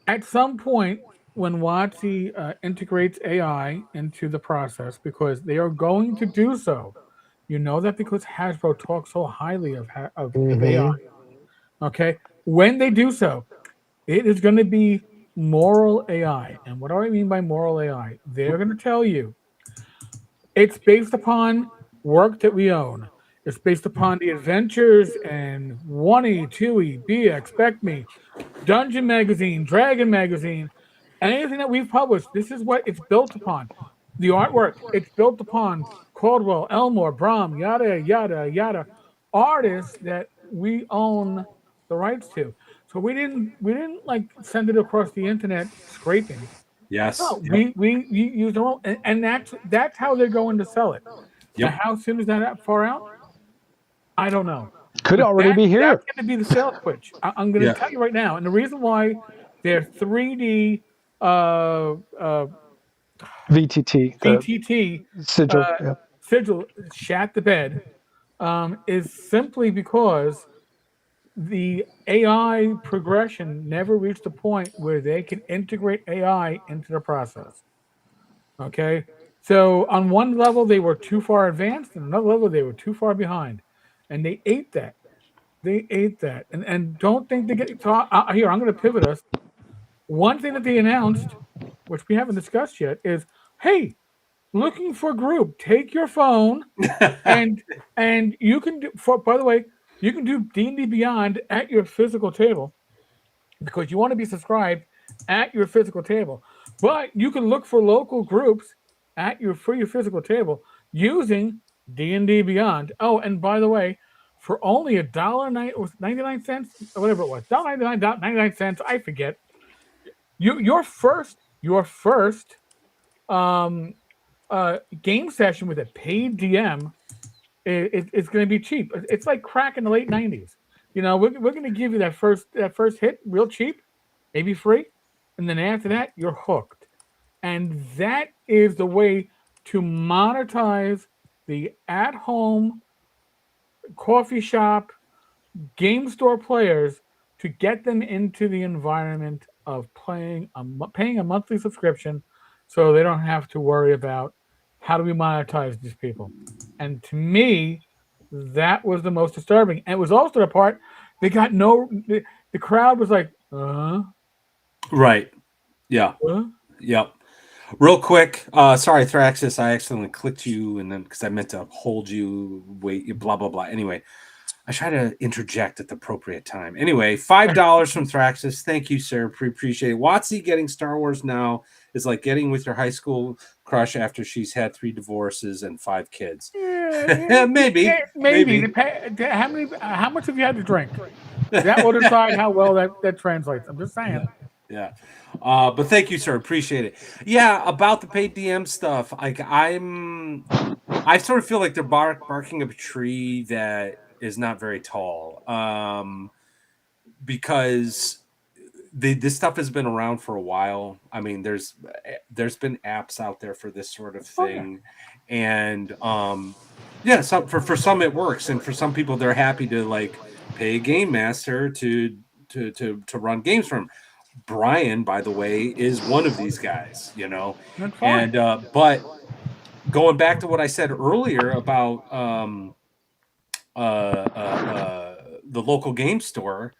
At some point, when WotC integrates AI into the process, because they are going to do so, you know that because Hasbro talks so highly of AI. Hmm. Okay, when they do so, it is going to be moral AI. And what do I mean by moral AI? They're going to tell you it's based upon work that we own is based upon the adventures and 1E, 2E, BX, Expect Me, Dungeon Magazine, Dragon Magazine, anything that we've published, this is what it's built upon. The artwork, it's built upon Caldwell, Elmore, Brom, yada, yada, yada, artists that we own the rights to. So we didn't like send it across the internet scraping. Yes. No, we use our own, and that's how they're going to sell it. Now, Yep. how soon is that far out? I don't know. Could But already be here. that's going to be the sales pitch. I'm going to Yeah. tell you right now, and the reason why they're 3D VTT, the VTT sigil. Yeah. sigil shat the bed is simply because the AI progression never reached a point where they can integrate AI into the process. Okay, so on one level they were too far advanced, and another level they were too far behind, and they ate that. They ate that, and don't think they get. So here, I'm going to pivot us. One thing that they announced, which we haven't discussed yet, is hey, looking for group. Take your phone and you can do. By the way, you can do D&D Beyond at your physical table because you want to be subscribed at your physical table. But you can look for local groups for your physical table using D&D Beyond. Oh, and by the way, for only $1.99 or whatever it was, $1.99, I forget. Your first um game session with a paid DM it's going to be cheap. It's like crack in the late 90s. You know, we're going to give you that first hit real cheap, maybe free, and then after that you're hooked. And that is the way to monetize the at-home coffee shop game store players to get them into the environment of paying a monthly subscription so they don't have to worry about how do we monetize these people. And to me, that was the most disturbing. And it was also the part they got the crowd was like, Right. Yeah. Yep. Real quick, sorry, Thraxis, I accidentally clicked you, and then because I meant to hold you, wait, blah blah blah. Anyway, I try to interject at the appropriate time. Anyway, $5 from Thraxis. Thank you, sir. Appreciate it. Watsy getting Star Wars now is like getting with your high school crush after she's had 3 divorces and 5 kids. Maybe. How much have you had to drink? That will decide how well that translates. I'm just saying. Yeah. But thank you, sir. Appreciate it. Yeah, about the paid DM stuff. Like I sort of feel like they're barking up a tree that is not very tall. Because this stuff has been around for a while. I mean, there's been apps out there for this sort of thing, and yeah, for some it works, and for some people they're happy to like pay a game master to run games for them. Brian, by the way, is one of these guys, you know, and but going back to what I said earlier about the local game store.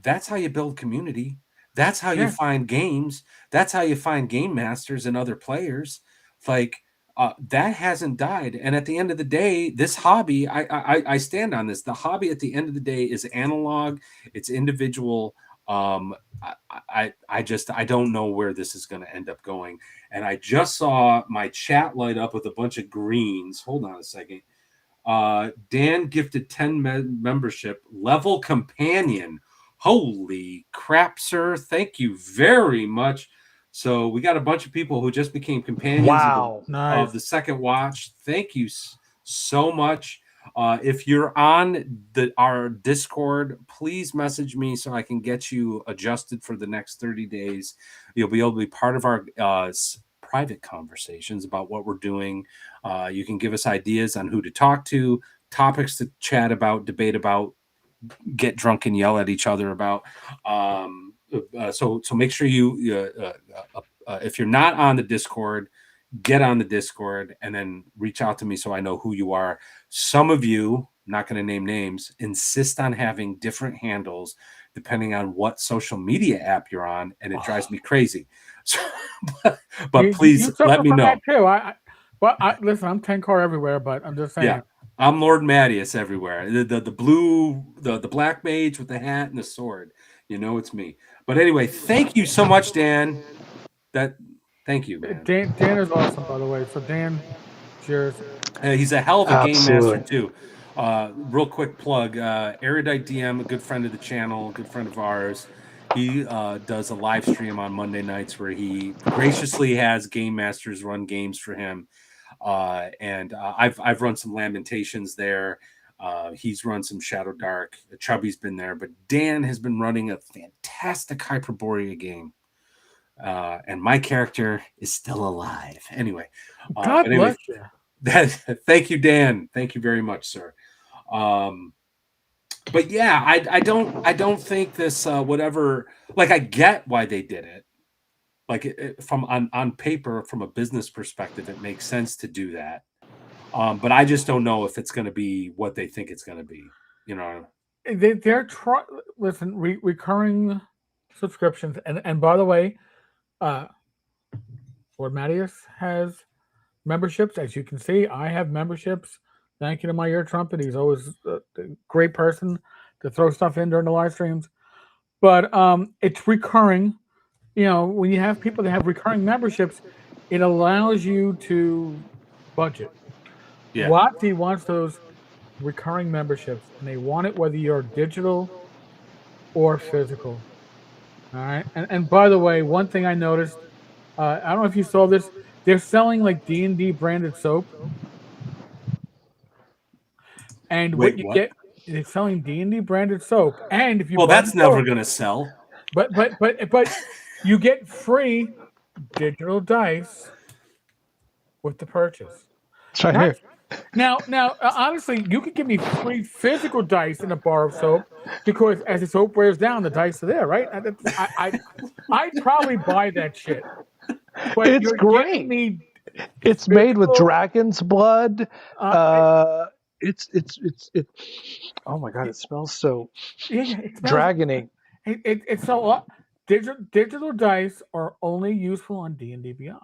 That's how you build community. That's how you find games. That's how you find game masters and other players. Like that hasn't died. And at the end of the day, this hobby, I stand on this. The hobby at the end of the day is analog. It's individual. I don't know where this is going to end up going. And I just saw my chat light up with a bunch of greens. Hold on a second. Dan gifted 10 membership level companion. Holy crap, sir. Thank you very much. So we got a bunch of people who just became companions of the second watch. Thank you so much. If you're on our Discord, please message me so I can get you adjusted for the next 30 days. You'll be able to be part of our private conversations about what we're doing. You can give us ideas on who to talk to, topics to chat about, debate about, get drunk and yell at each other about. So make sure you, if you're not on the Discord, get on the Discord and then reach out to me so I know who you are. Some of you, I'm not going to name names, insist on having different handles depending on what social media app you're on, and it drives me crazy. So, but please let me know. Too. But listen, I'm Tenkar everywhere, but I'm just saying. Yeah, I'm Lord Mattius everywhere. The blue, the black mage with the hat and the sword. You know it's me. But anyway, thank you so much, Dan. Thank you, man. Dan is awesome, by the way. So Dan, cheers. He's a hell of a game Absolutely. master too. Real quick plug: Erudite DM, a good friend of the channel, a good friend of ours. He does a live stream on Monday nights where he graciously has game masters run games for him. And I've run some Lamentations there. He's run some Shadow Dark. Chubby's been there, but Dan has been running a fantastic Hyperborea game. And my character is still alive. Anyway, God bless you. Thank you, Dan. Thank you very much, sir. But yeah, I don't think this whatever. Like, I get why they did it. Like, from on paper, from a business perspective, it makes sense to do that. But I just don't know if it's going to be what they think it's going to be. You know, they're listen, recurring subscriptions, and by the way, Lord Mattius has memberships. As you can see, I have memberships. Thank you to my ear trumpet. He's always a great person to throw stuff in during the live streams. But it's recurring. You know, when you have people that have recurring memberships, it allows you to budget. yeah. WotC wants those recurring memberships, and they want it whether you're digital or physical. All right. And by the way, one thing I noticed, I don't know if you saw this, they're selling like D&D branded soap. And Wait, what you what? get, they're selling D&D branded soap. And if you Well, buy that's the never soap, going to sell. But you get free digital dice with the purchase. It's right here. Now, honestly, you could give me free physical dice in a bar of soap because as the soap wears down, the dice are there, right? I'd probably buy that shit. But It's you're great. giving me It's made with physical- dragon's blood. It's oh my god, it smells so it smells- dragony. It's so digital dice are only useful on D&D Beyond.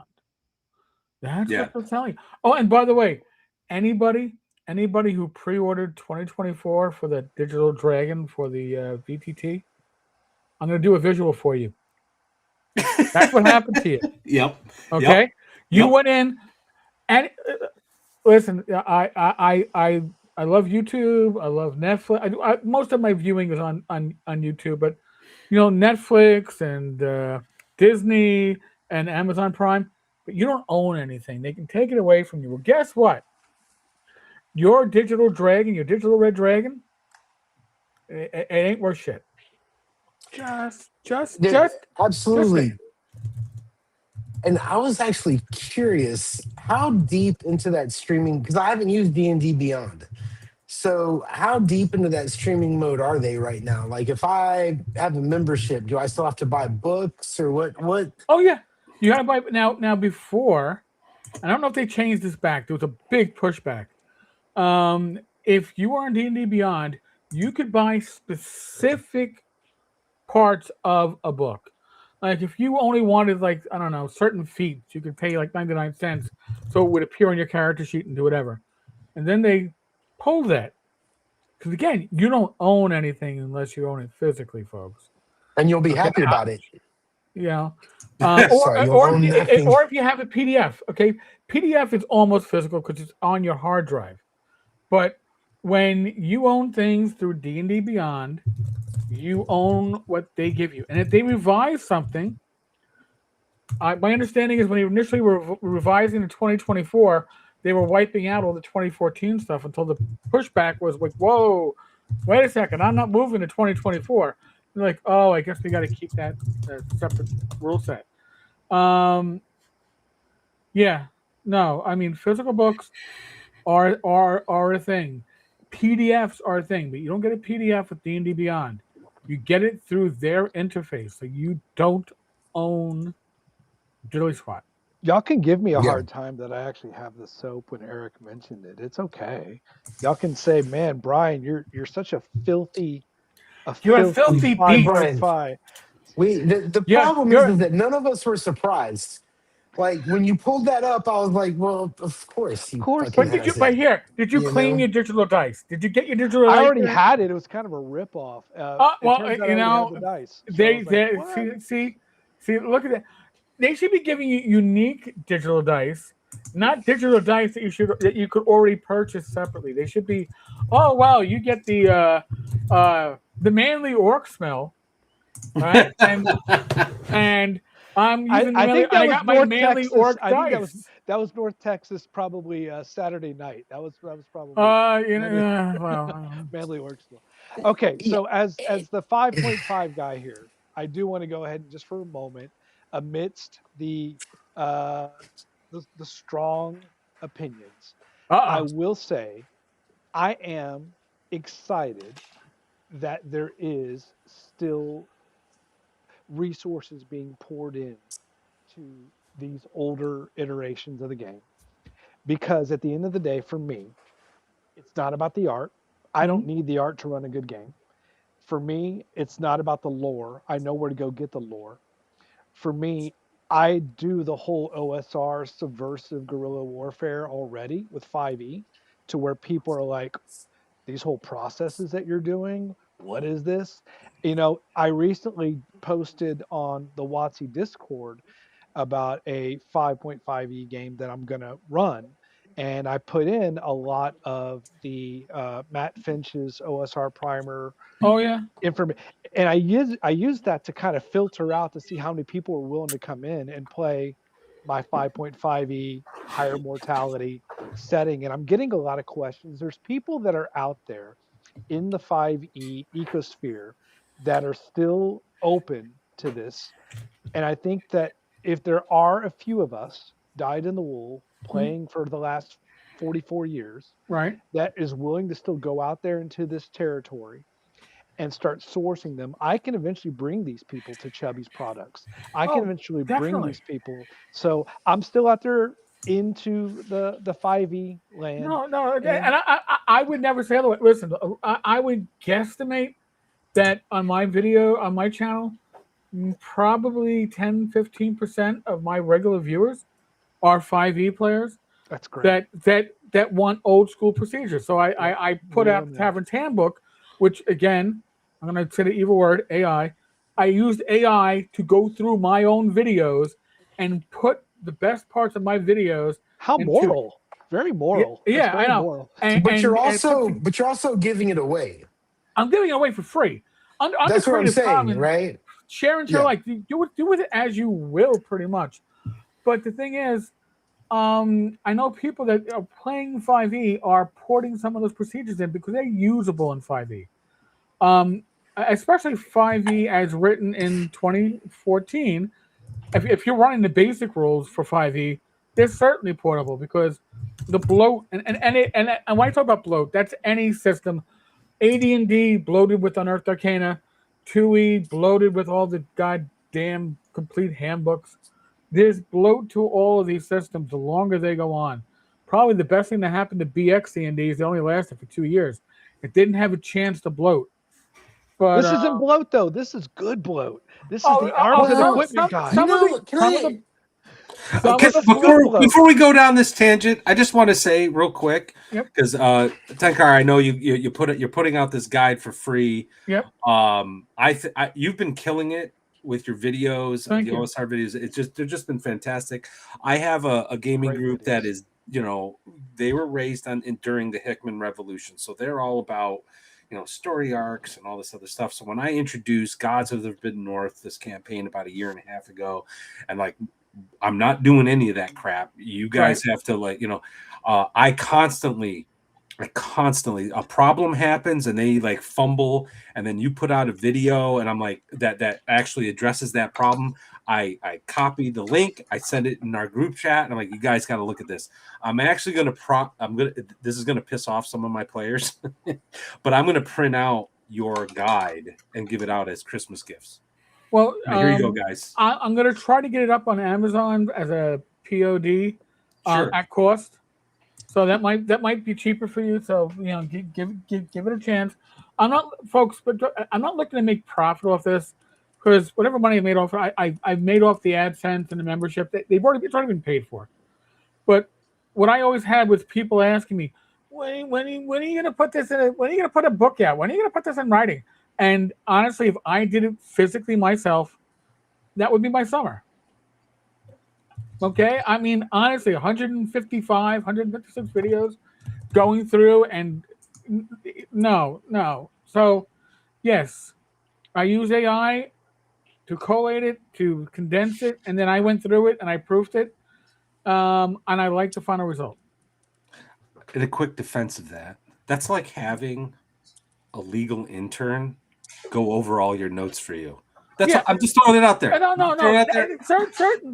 That's what they're telling you. Oh, and by the way, anybody who pre-ordered 2024 for the digital dragon for the VTT, I'm going to do a visual for you. That's what happened to you. Yep. Okay, Yep. you Yep. went in, and listen, I love YouTube. I love Netflix. Most of my viewing is on YouTube, but you know, Netflix and Disney and Amazon Prime. But you don't own anything. They can take it away from you. Well, guess what? Your digital dragon, your digital red dragon, it ain't worth shit. Just Absolutely. Just And I was actually curious how deep into that streaming, because I haven't used D&D Beyond. So how deep into that streaming mode are they right now? Like, if I have a membership, do I still have to buy books or what? Oh yeah, you gotta buy now. Before, I don't know if they changed this back. There was a big pushback. If you are on D&D Beyond, you could buy specific parts of a book. Like if you only wanted, like, I don't know, certain feats, you could pay like 99 cents so it would appear on your character sheet and do whatever. And then they pulled that. Because again, you don't own anything unless you own it physically, folks. And you'll be happy about it. You know? Sorry, you'll own nothing. Or if you have a PDF, okay? PDF is almost physical because it's on your hard drive. But when you own things through D&D Beyond, you own what they give you. And if they revise something, my understanding is when they initially were revising in 2024, they were wiping out all the 2014 stuff until the pushback was like, whoa, wait a second, I'm not moving to 2024. They're like, oh, I guess we got to keep that separate rule set. Yeah, no, I mean, physical books are a thing. PDFs are a thing, but you don't get a PDF with D&D Beyond. You get it through their interface, so you don't own diddly squat. Y'all can give me a hard time that I actually have the soap when Eric mentioned it. It's okay. Y'all can say, man, Brian, you're such a filthy beast. Brian. The problem is that none of us were surprised Like when you pulled that up, I was like, well, of course he course fucking he But has did you? has it. But it. here, did you You claim know? your digital dice? Did you get your digital I dice? already had it. It was kind of a rip off. It Well, turns out I you already had know, the dice. So I they was like, they what? see. Look at that. They should be giving you unique digital dice, not digital dice that you could already purchase separately. They should be, oh wow, you get the manly orc smell, right? And I'm using the I manly, think and that I was got my North manly Texas. orc I think dice. that was North Texas probably Saturday night. That was probably You manly know, well, manly Orksville. Okay, Yeah. so as the 5.5 guy here, I do want to go ahead and just for a moment, amidst uh the strong opinions, I uh-uh. will say I am excited that there is still resources being poured in to these older iterations of the game, because at the end of the day, for me, it's not about the art. I don't Mhm. need the art to run a good game. For me, it's not about the lore. I know where to go get the lore. For me, I do the whole OSR subversive guerrilla warfare already with 5e, to where people are like, these whole processes that you're doing, what is this? I recently posted on the WotC Discord about a 5.5e game that I'm going to run. And I put in a lot of the Matt Finch's OSR primer Oh yeah, information, and I use that to kind of filter out to see how many people are willing to come in and play my 5.5e higher mortality setting. And I'm getting a lot of questions. There's people that are out there in the 5e ecosphere that are still open to this, and I think that if there are a few of us dyed in the wool Mhm. playing for the last 44 years Right. that is willing to still go out there into this territory and start sourcing them, I can eventually bring these people to Chubby's products. I can Oh, eventually bring definitely. these people. So I'm still out there into the 5e land. No, and And I would never say otherwise. Listen, I would guesstimate that on my video on my channel, probably 10-15% of my regular viewers are 5e players that's great. that want old school procedures. So Yep. I put Reel out them the in. Tavern's Handbook, which again, I'm going to say the evil word AI. I used AI to go through my own videos and put the best parts of my videos How into. moral. Very Yeah, moral. That's yeah, I very know. moral. And put But you're also giving it away. I'm giving it away for free. Under That's what I'm Creative saying, Commons, right? share and share Yeah. like do with it as you will, pretty much. But the thing is, I know people that are playing 5e are porting some of those procedures in because they're usable in 5e. Um, Especially 5e as written in 2014. If you're running the basic rules for 5e, they're certainly portable because the bloat and when I talk about bloat, that's any system. AD&D bloated with Unearthed Arcana, 2E bloated with all the goddamn complete handbooks. There's bloat to all of these systems the longer they go on. Probably the best thing that happened to BX D&D is they only lasted for 2 years. It didn't have a chance to bloat. But This isn't bloat though. This is good bloat. This is oh, the arms and Well, equipment you guide. know, can I? some Okay, of the Good before bloat. before we go down this tangent, I just want to say real quick yep, because Tenkar, I know you're putting out this guide for free. yep. You've been killing it with your videos, Thank the you. OSR videos. They've just been fantastic. I have a gaming Great group that videos. is, they were raised during the Hickman Revolution, so they're all about story arcs and all this other stuff. So when I introduced Gods of the Forbidden North, this campaign about a year and a half ago, and like I'm not doing any of that crap. You guys Right. have to I constantly a problem happens and they like fumble and then you put out a video and I'm like that actually addresses that problem. I copy the link, I send it in our group chat, and I'm like, you guys got to look at this. I'm actually going to this is going to piss off some of my players, but I'm going to print out your guide and give it out as Christmas gifts. Well, Here you go, guys. I'm going to try to get it up on Amazon as a POD Sure. at cost. So that might be cheaper for you. So give it a chance. I'm not, folks, but I'm not looking to make profit off this. because whatever money I made off, I've made off the AdSense and the membership. It's already been paid for. But what I always had was people asking me, when are you going to put this in? When are you going to put a book out? When are you going to put this in writing? And honestly, if I did it physically myself, that would be my summer. Okay, I mean, honestly, 155, 156 videos going through, and no. So, yes, I use AI to collate it, to condense it, and then I went through it and I proofed it, and I like the final result. In a quick defense of that, that's like having a legal intern go over all your notes for you. That's I'm just throwing it out there. No.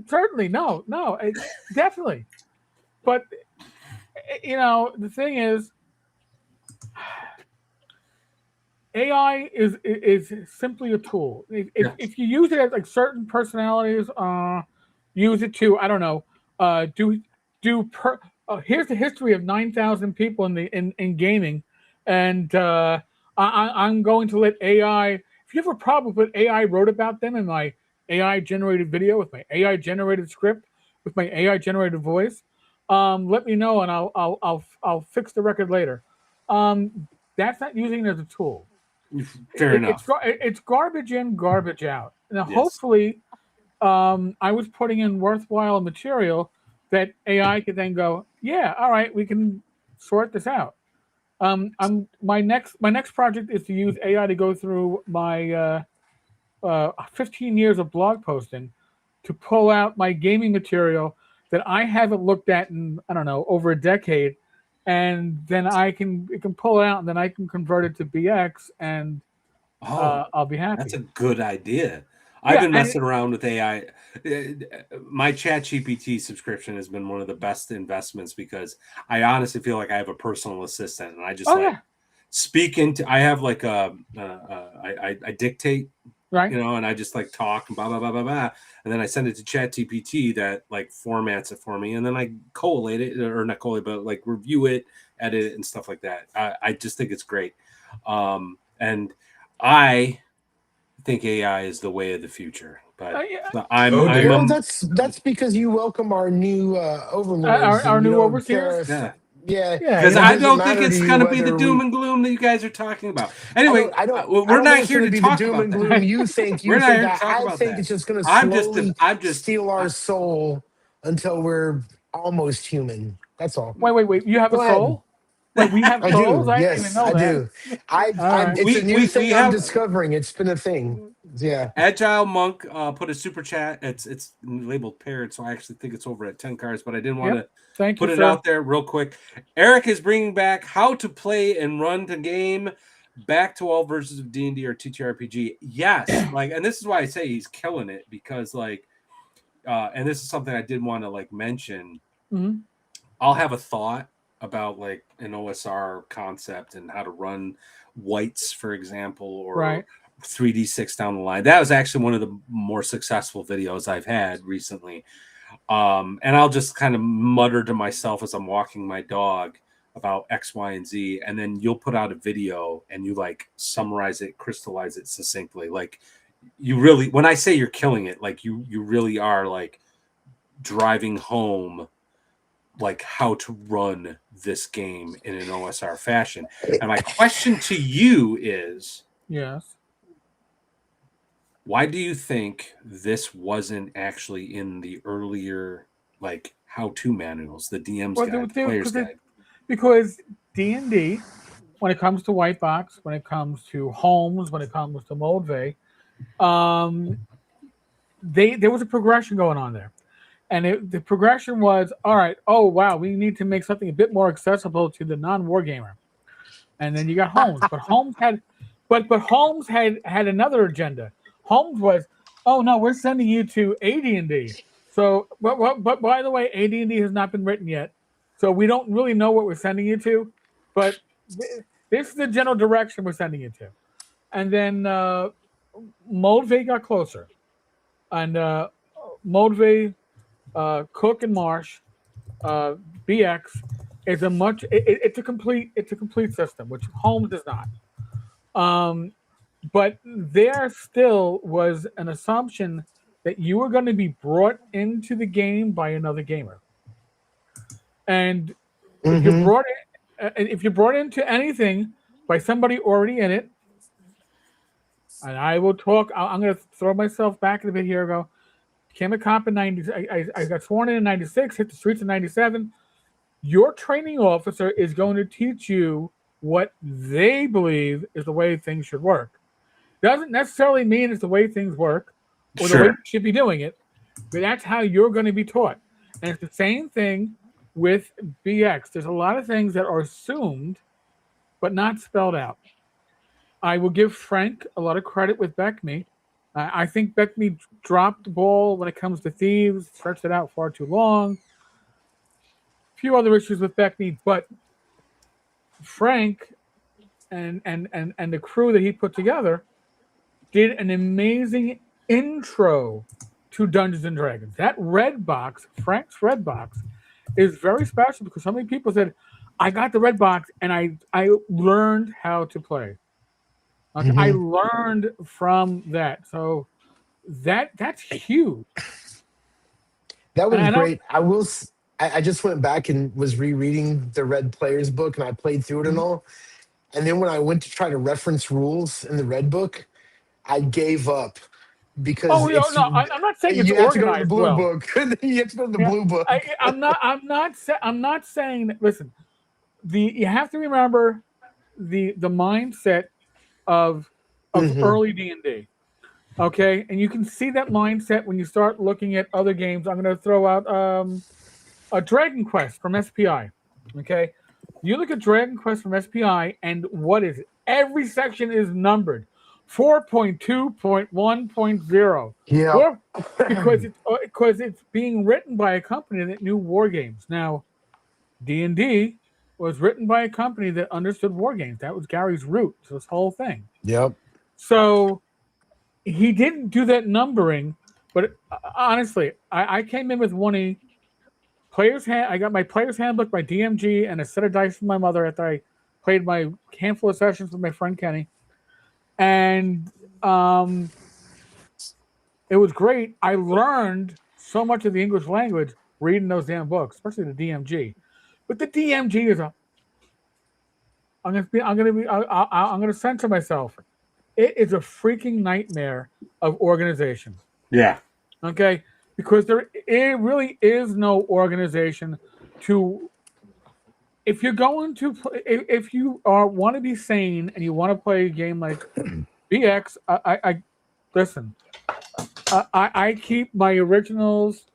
Certainly, no, definitely. But the thing is, AI is simply a tool. If you use it as like certain personalities, use it to, I don't know, here's the history of 9,000 people in gaming, and I'm going to let AI. If you have a problem with what AI wrote about them in my AI generated video, with my AI generated script, with my AI generated voice, let me know and I'll fix the record later. That's not using it as a tool. Fair enough. It's garbage in, garbage out. Now, Yes. hopefully, I was putting in worthwhile material that AI could then go, yeah, all right, we can sort this out. My next project is to use AI to go through my 15 years of blog posting to pull out my gaming material that I haven't looked at in, I don't know, over a decade. And then it can pull it out, and then I can convert it to BX, and I'll be happy. That's a good idea. I've been messing around with AI. My ChatGPT subscription has been one of the best investments because I honestly feel like I have a personal assistant, and I just speak into. I have like I dictate, right? And I just like talk and blah blah blah blah blah, and then I send it to ChatGPT that like formats it for me, and then I collate it, or not collate, but like review it, edit it, and stuff like that. I just think it's great, and I think AI is the way of the future, but that's because you welcome our new overlords, our new overseers. Yeah, because I don't think it's going to be the doom and gloom that you guys are talking about. Anyway, we're not here to talk about doom and gloom. You think I think it's just going to slowly steal our soul until we're almost human. That's all. Wait. You have a soul? Wait, we have souls? I didn't even know that. It's a new thing I'm discovering. It's been a thing. Yeah. Agile Monk put a super chat. It's labeled paired, so I actually think it's over at Tenkar, but I didn't want to put it out there real quick. Eric is bringing back how to play and run the game back to all versions of D&D or TTRPG. Yes, and this is why I say he's killing it, because and this is something I did want to mention. Mm-hmm. I'll have a thought about an OSR concept and how to run whites, for example, or 3D6 down the line. That was actually one of the more successful videos I've had recently. And I'll just kind of mutter to myself as I'm walking my dog about X, Y, and Z. And then you'll put out a video and you summarize it, crystallize it succinctly. You really, when I say you're killing it, you really are driving home how to run this game in an OSR fashion. And my question to you is, yes, why do you think this wasn't actually in the earlier how-to manuals, the DM's guide, the player's guide? Because D&D, when it comes to white box, when it comes to homes, when it comes to Moldvay, there was a progression going on there. And the progression was, all right, oh, wow, we need to make something a bit more accessible to the non-war gamer. And then you got Holmes. But Holmes had another agenda. Holmes was, oh, no, we're sending you to AD&D. So, but by the way, AD&D has not been written yet. So we don't really know what we're sending you to. But this is the general direction we're sending you to. And then Moldvay got closer. And Moldvay... Cook and Marsh, BX is it's a complete system, which Holmes does not. But there still was an assumption that you were going to be brought into the game by another gamer. And if you're Mm-hmm. brought into anything by somebody already in it, and I will talk, I'm going to throw myself back a bit here. Ago, became a cop in '90. I got sworn in '96. Hit the streets in '97. Your training officer is going to teach you what they believe is the way things should work. Doesn't necessarily mean it's the way things work or the way you Sure. should be doing it, but that's how you're going to be taught. And it's the same thing with BX. There's a lot of things that are assumed but not spelled out. I will give Frank a lot of credit with Beckme. I think Beckme dropped the ball when it comes to thieves, stretched it out far too long. A few other issues with Beckme, but Frank and the crew that he put together did an amazing intro to Dungeons and Dragons. That red box, Frank's red box, is very special because so many people said, I got the red box and I learned how to play. Okay, I Mm-hmm. learned from that. So that's huge. That And was I don't great. I just went back and was rereading the Red Players book, and I played through it and all. And then when I went to try to reference rules in the Red book, I gave up because oh no, it's no, I'm not saying it's you have to go to the organized blue well. book. You have to go to the Yeah, blue book. I'm not saying that. Listen, you have to remember the mindset of Hmm. early D&D. Okay, and you can see that mindset when you start looking at other games. I'm going to throw out a Dragon Quest from SPI. Okay, you look at Dragon Quest from SPI, and what is it? Every section is numbered 4.2.1.0. Yeah. Well, because it's being written by a company that knew war games. Now, D&D was written by a company that understood war games. That was Gary's root to this whole thing. Yep. So he didn't do that numbering, but honestly, I came in with I got my player's handbook, my DMG, and a set of dice from my mother after I played my handful of sessions with my friend Kenny, and it was great. I learned so much of the English language reading those damn books, especially the DMG. But the DMG is I'm gonna censor myself. It is a freaking nightmare of organization. Yeah. Okay, because it really is no organization to. If you're going to if you want to be sane and you want to play a game like BX, I listen. I keep my originals,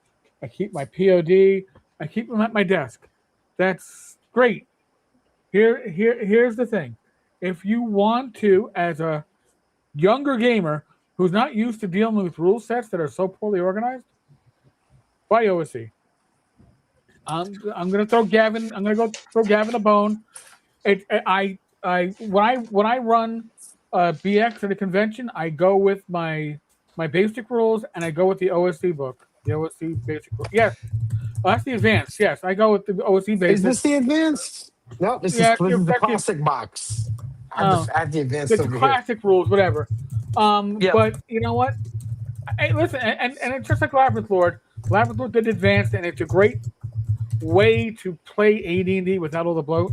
I keep my POD, I keep them at my desk. That's great. Here's the thing. If you want to, as a younger gamer who's not used to dealing with rule sets that are so poorly organized, buy OSC. I'm gonna throw Gavin. I'm gonna go throw Gavin a bone. When I run BX at a convention, I go with my basic rules and I go with the OSC book. The OSC basic rules. Yes, that's the advanced. Yes, I go with the OSC Is basic. this the advanced? No, Yeah, this is the that's the classic box. oh, I have the advanced it's over here. classic rules, whatever. Yep. But you know what? Hey, listen, and it's just like Labyrinth Lord. Labyrinth Lord did advanced, and it's a great way to play AD&D without all the bloat.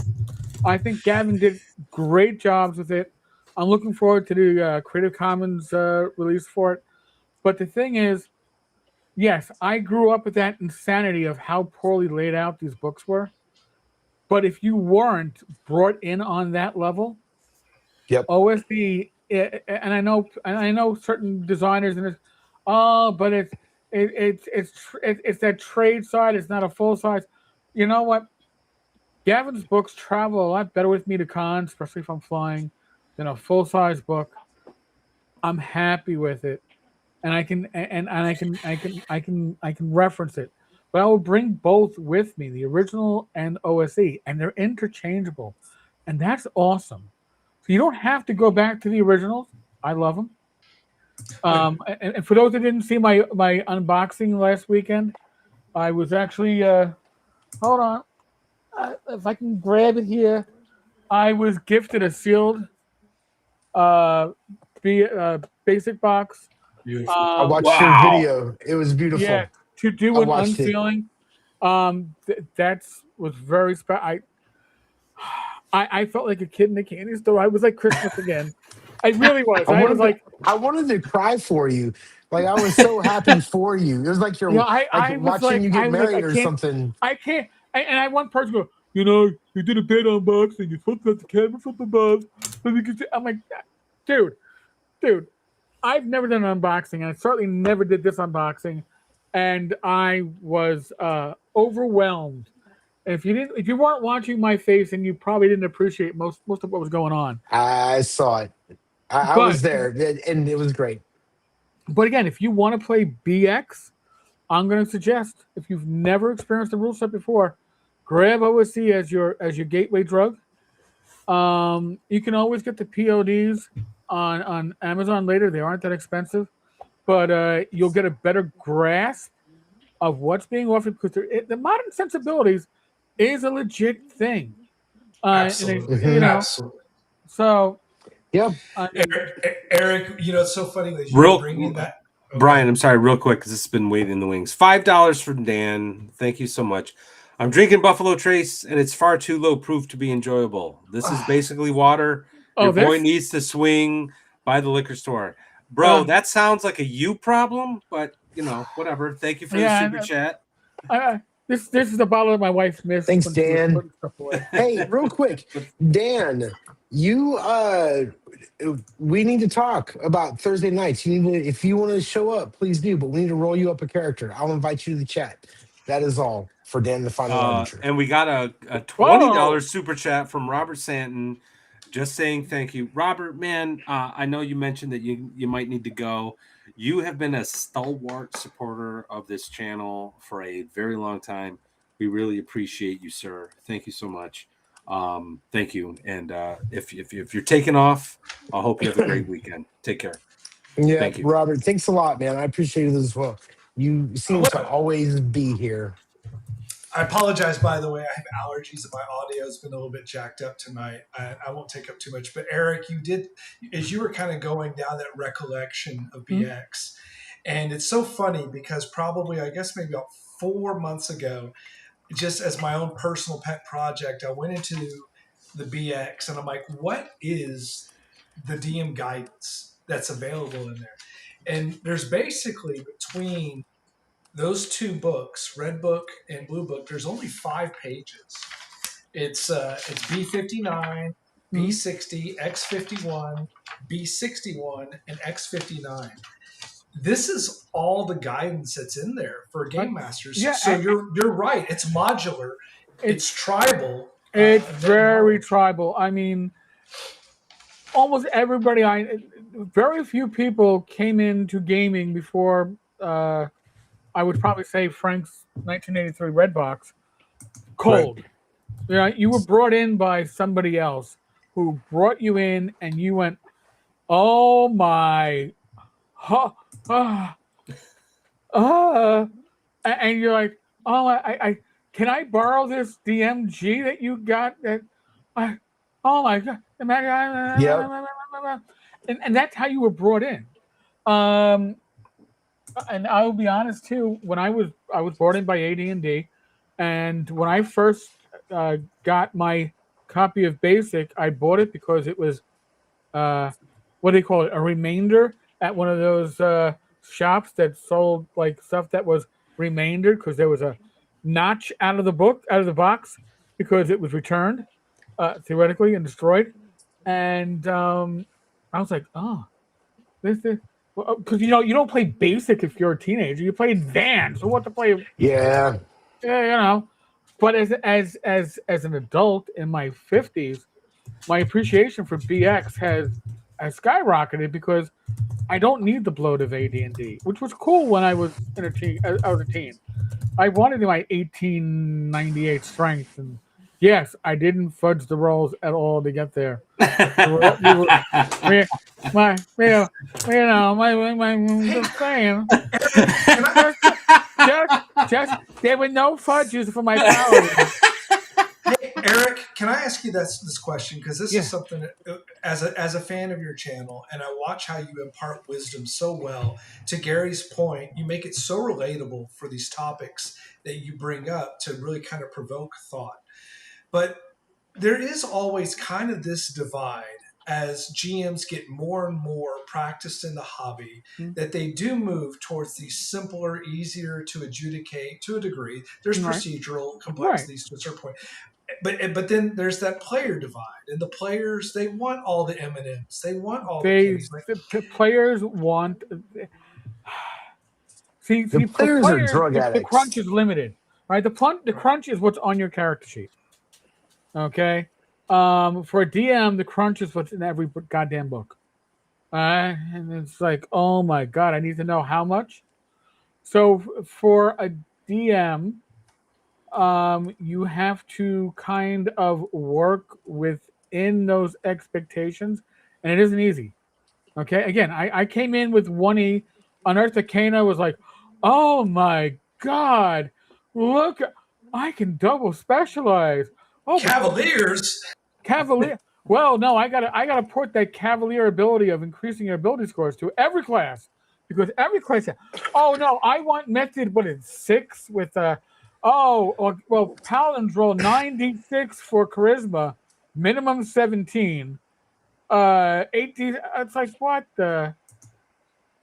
I think Gavin did great jobs with it. I'm looking forward to the Creative Commons release for it. But the thing is, yes, I grew up with that insanity of how poorly laid out these books were. But if you weren't brought in on that level, Yep. OSD, and I know certain designers and it's, oh, but it's that trade side. It's not a full size. You know what? Gavin's books travel a lot better with me to cons, especially if I'm flying, than a full size book. I'm happy with it, and I can reference it. But I will bring both with me, the original and OSE, and they're interchangeable, and that's awesome. So you don't have to go back to the originals. I love them. And for those that didn't see my unboxing last weekend, I was actually hold on. If I can grab it here, I was gifted a sealed basic box. Beautiful. I watched your video. It was beautiful. Yeah, to do I an watched it. unsealing, was very special. I felt like a kid in a candy store. I was like Christmas again. I really was. I wanted to cry for you. Like I was so happy for you. It was like you're I was watching like, you get I was married like, or something. I can't. And I had one person go, you did a bit unboxing. You're supposed to have the camera from above. I'm like, dude, I've never done an unboxing, and I certainly never did this unboxing, and I was overwhelmed. And if you weren't watching my face, and you probably didn't appreciate most of what was going on. I saw it. I was there, and it was great. But again, if you want to play BX, I'm going to suggest, if you've never experienced the rule set before, grab OSC as your gateway drug. You can always get the PODs on Amazon later. They aren't that expensive, but you'll get a better grasp of what's being offered, because the modern sensibilities is a legit thing. Absolutely. Absolutely. So, yeah. Eric, it's so funny that you're bringing that. Okay. Brian, I'm sorry, real quick, because this has been waiting in the wings. $5 from Dan. Thank you so much. I'm drinking Buffalo Trace, and it's far too low proof to be enjoyable. This is basically water. Your boy needs to swing by the liquor store. Bro, that sounds like a you problem, but, whatever. Thank you for the super chat. This is the bottle that my wife missed. Thanks, Dan. Hey, real quick, Dan, we need to talk about Thursday nights. If you want to show up, please do. But we need to roll you up a character. I'll invite you to the chat. That is all for Dan the Final Arbiter. And we got a $20 super chat from Robert Santon, just saying thank you, Robert. Man, I know you mentioned that you might need to go. You have been a stalwart supporter of this channel for a very long time. We really appreciate you, sir. Thank you so much. Thank you. And if you're taking off, I hope you have a great weekend. Take care. Yeah, thank you. Robert, thanks a lot, man. I appreciate it as well. You seem to always be here. I apologize, by the way. I have allergies and my audio has been a little bit jacked up tonight. I won't take up too much. But Eric, you did, as you were kind of going down that recollection of BX, and it's so funny because probably, I guess maybe about 4 months ago, just as my own personal pet project, I went into the BX and I'm like, what is the DM guidance that's available in there? And there's basically between those two books, Red Book and Blue Book, there's only 5 pages. It's B59, B60, X51, B61, and X59. This is all the guidance that's in there for game masters. Yeah, so you're right. It's modular. It's tribal. It's very tribal. I mean, almost everybody very few people came into gaming before I would probably say Frank's 1983 Red Box cold. Right. You were brought in by somebody else who brought you in, and you went, "Oh my, and you're like, oh, I can I borrow this DMG that you got? Oh my god, and that's how you were brought in. And I will be honest too. When I was brought in by AD&D, and when I first got my copy of Basic, I bought it because it was what do they call it? A remainder at one of those shops that sold like stuff that was remaindered, because there was a notch out of the box because it was returned theoretically and destroyed. And I was like, oh, this is. Because you don't play Basic if you're a teenager. You play Advanced. So what to play? Yeah. But as an adult in my 50s, my appreciation for BX has skyrocketed, because I don't need the bloat of AD&D, which was cool when I was a teen. I wanted my 1898 strength, and yes, I didn't fudge the rolls at all to get there. Just there were no fudges for my power. Hey, Eric, can I ask you this question? Because this is something that, as a fan of your channel, and I watch how you impart wisdom so well. To Gary's point, you make it so relatable for these topics that you bring up to really kind of provoke thought. But there is always kind of this divide as GMs get more and more practiced in the hobby, that they do move towards these simpler, easier to adjudicate to a degree. There's procedural complexities to a certain point. But then there's that player divide, and the players, they want all the M&Ms, they want all the candies. The players want. See, The for players are players, drug the crunch addicts. is limited, right? The crunch is what's on your character sheet. Okay, for a DM, the crunch is what's in every goddamn book. And it's like, oh my god, I need to know how much. So for a DM, you have to kind of work within those expectations, and it isn't easy. Okay, again, I came in with 1E. Unearthed Arcana was like, oh my god, look, I can double specialize. Oh, Cavaliers. Cavalier. Well, no, I gotta port that Cavalier ability of increasing your ability scores to every class, because every class. Oh no, I want method, but it's 6 with well, paladins roll 9d6 for charisma, minimum 17. 18. It's like, what the?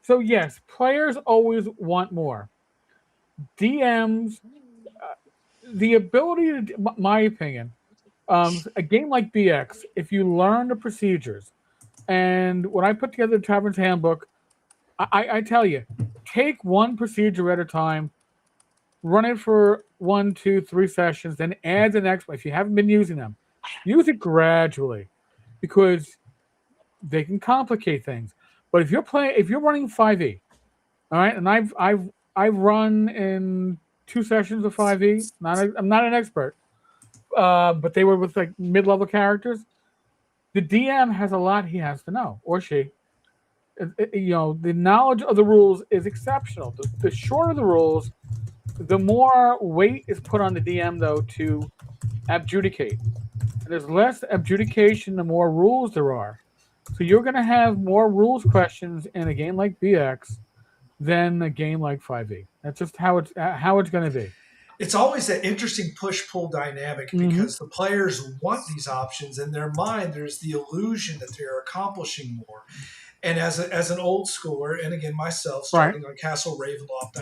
So yes, players always want more. DMs, the ability to, my opinion, a game like BX, if you learn the procedures, and when I put together the Tavern's Handbook, I tell you, take one procedure at a time, run it for 1, 2, 3 sessions, then add the next one. If you haven't been using them, use it gradually, because they can complicate things. But if you're running 5e, all right, and I've run in 2 sessions of 5e. I'm not an expert, but they were with like mid-level characters. The DM has a lot he has to know, or she. The knowledge of the rules is exceptional. The shorter the rules, the more weight is put on the DM, though, to adjudicate. And there's less adjudication, the more rules there are. So you're going to have more rules questions in a game like BX than a game like 5e. That's just how it's going to be. It's always that interesting push-pull dynamic, because the players want these options. In their mind, there's the illusion that they're accomplishing more. And as an old schooler, and again myself, starting on Castle Ravenloft,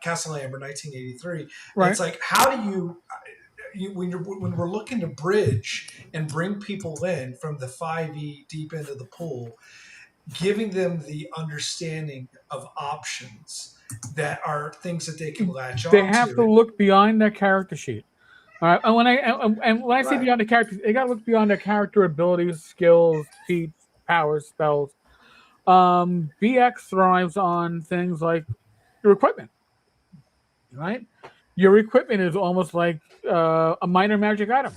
Castle Amber, 1983, it's like, how do you when we're looking to bridge and bring people in from the 5e deep into the pool, giving them the understanding of options that are things that they can latch on to. They have to look beyond their character sheet. All right. And when I say beyond the character, they got to look beyond their character abilities, skills, feats, powers, spells. BX thrives on things like your equipment, right? Your equipment is almost like a minor magic item.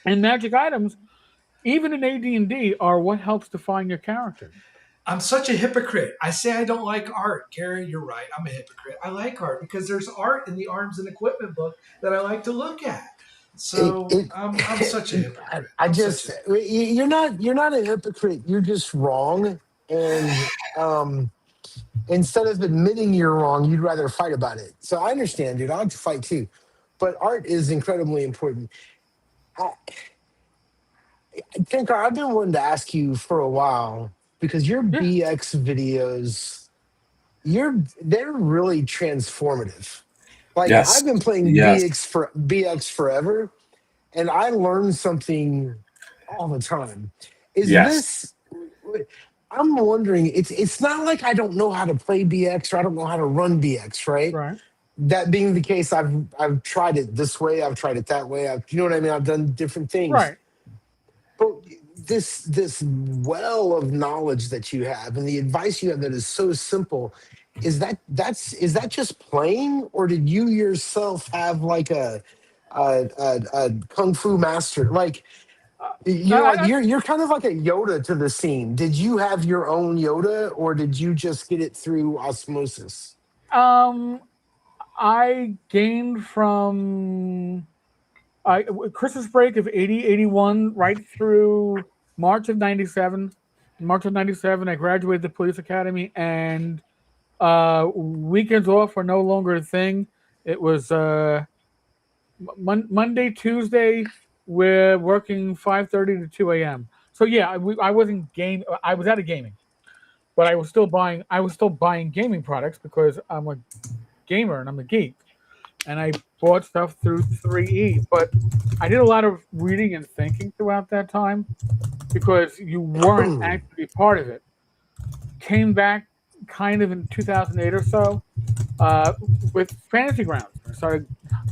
And magic items, even in AD&D, are what helps define your character. I'm such a hypocrite. I say I don't like art. Gary, you're right. I'm a hypocrite. I like art because there's art in the Arms and Equipment book that I like to look at. So I'm such a hypocrite. You're not a hypocrite. You're just wrong. And instead of admitting you're wrong, you'd rather fight about it. So I understand, dude. I like to fight too. But art is incredibly important. Tenkar, I've been wanting to ask you for a while, because your BX videos, they're really transformative. Like, I've been playing BX forever, and I learn something all the time. I'm wondering, it's not like I don't know how to play BX or I don't know how to run BX, right? Right. That being the case, I've tried it this way, I've tried it that way. You know what I mean? I've done different things. Right. But this well of knowledge that you have and the advice you have that is so simple, is that just playing, or did you yourself have like a kung fu master? Like, you're kind of like a Yoda to the scene. Did you have your own Yoda, or did you just get it through osmosis? I gained from Christmas break of 80, 81, right through March of 97. March of 97, I graduated the police academy, and weekends off were no longer a thing. It was Monday, Tuesday, we're working 5:30 to 2 a.m. So yeah, I wasn't game. I was out of gaming, but I was still buying. I was still buying gaming products because I'm a gamer and I'm a geek, and I bought stuff through 3E. But I did a lot of reading and thinking throughout that time because you weren't actively part of it. Came back kind of in 2008 or so with Fantasy Grounds. I started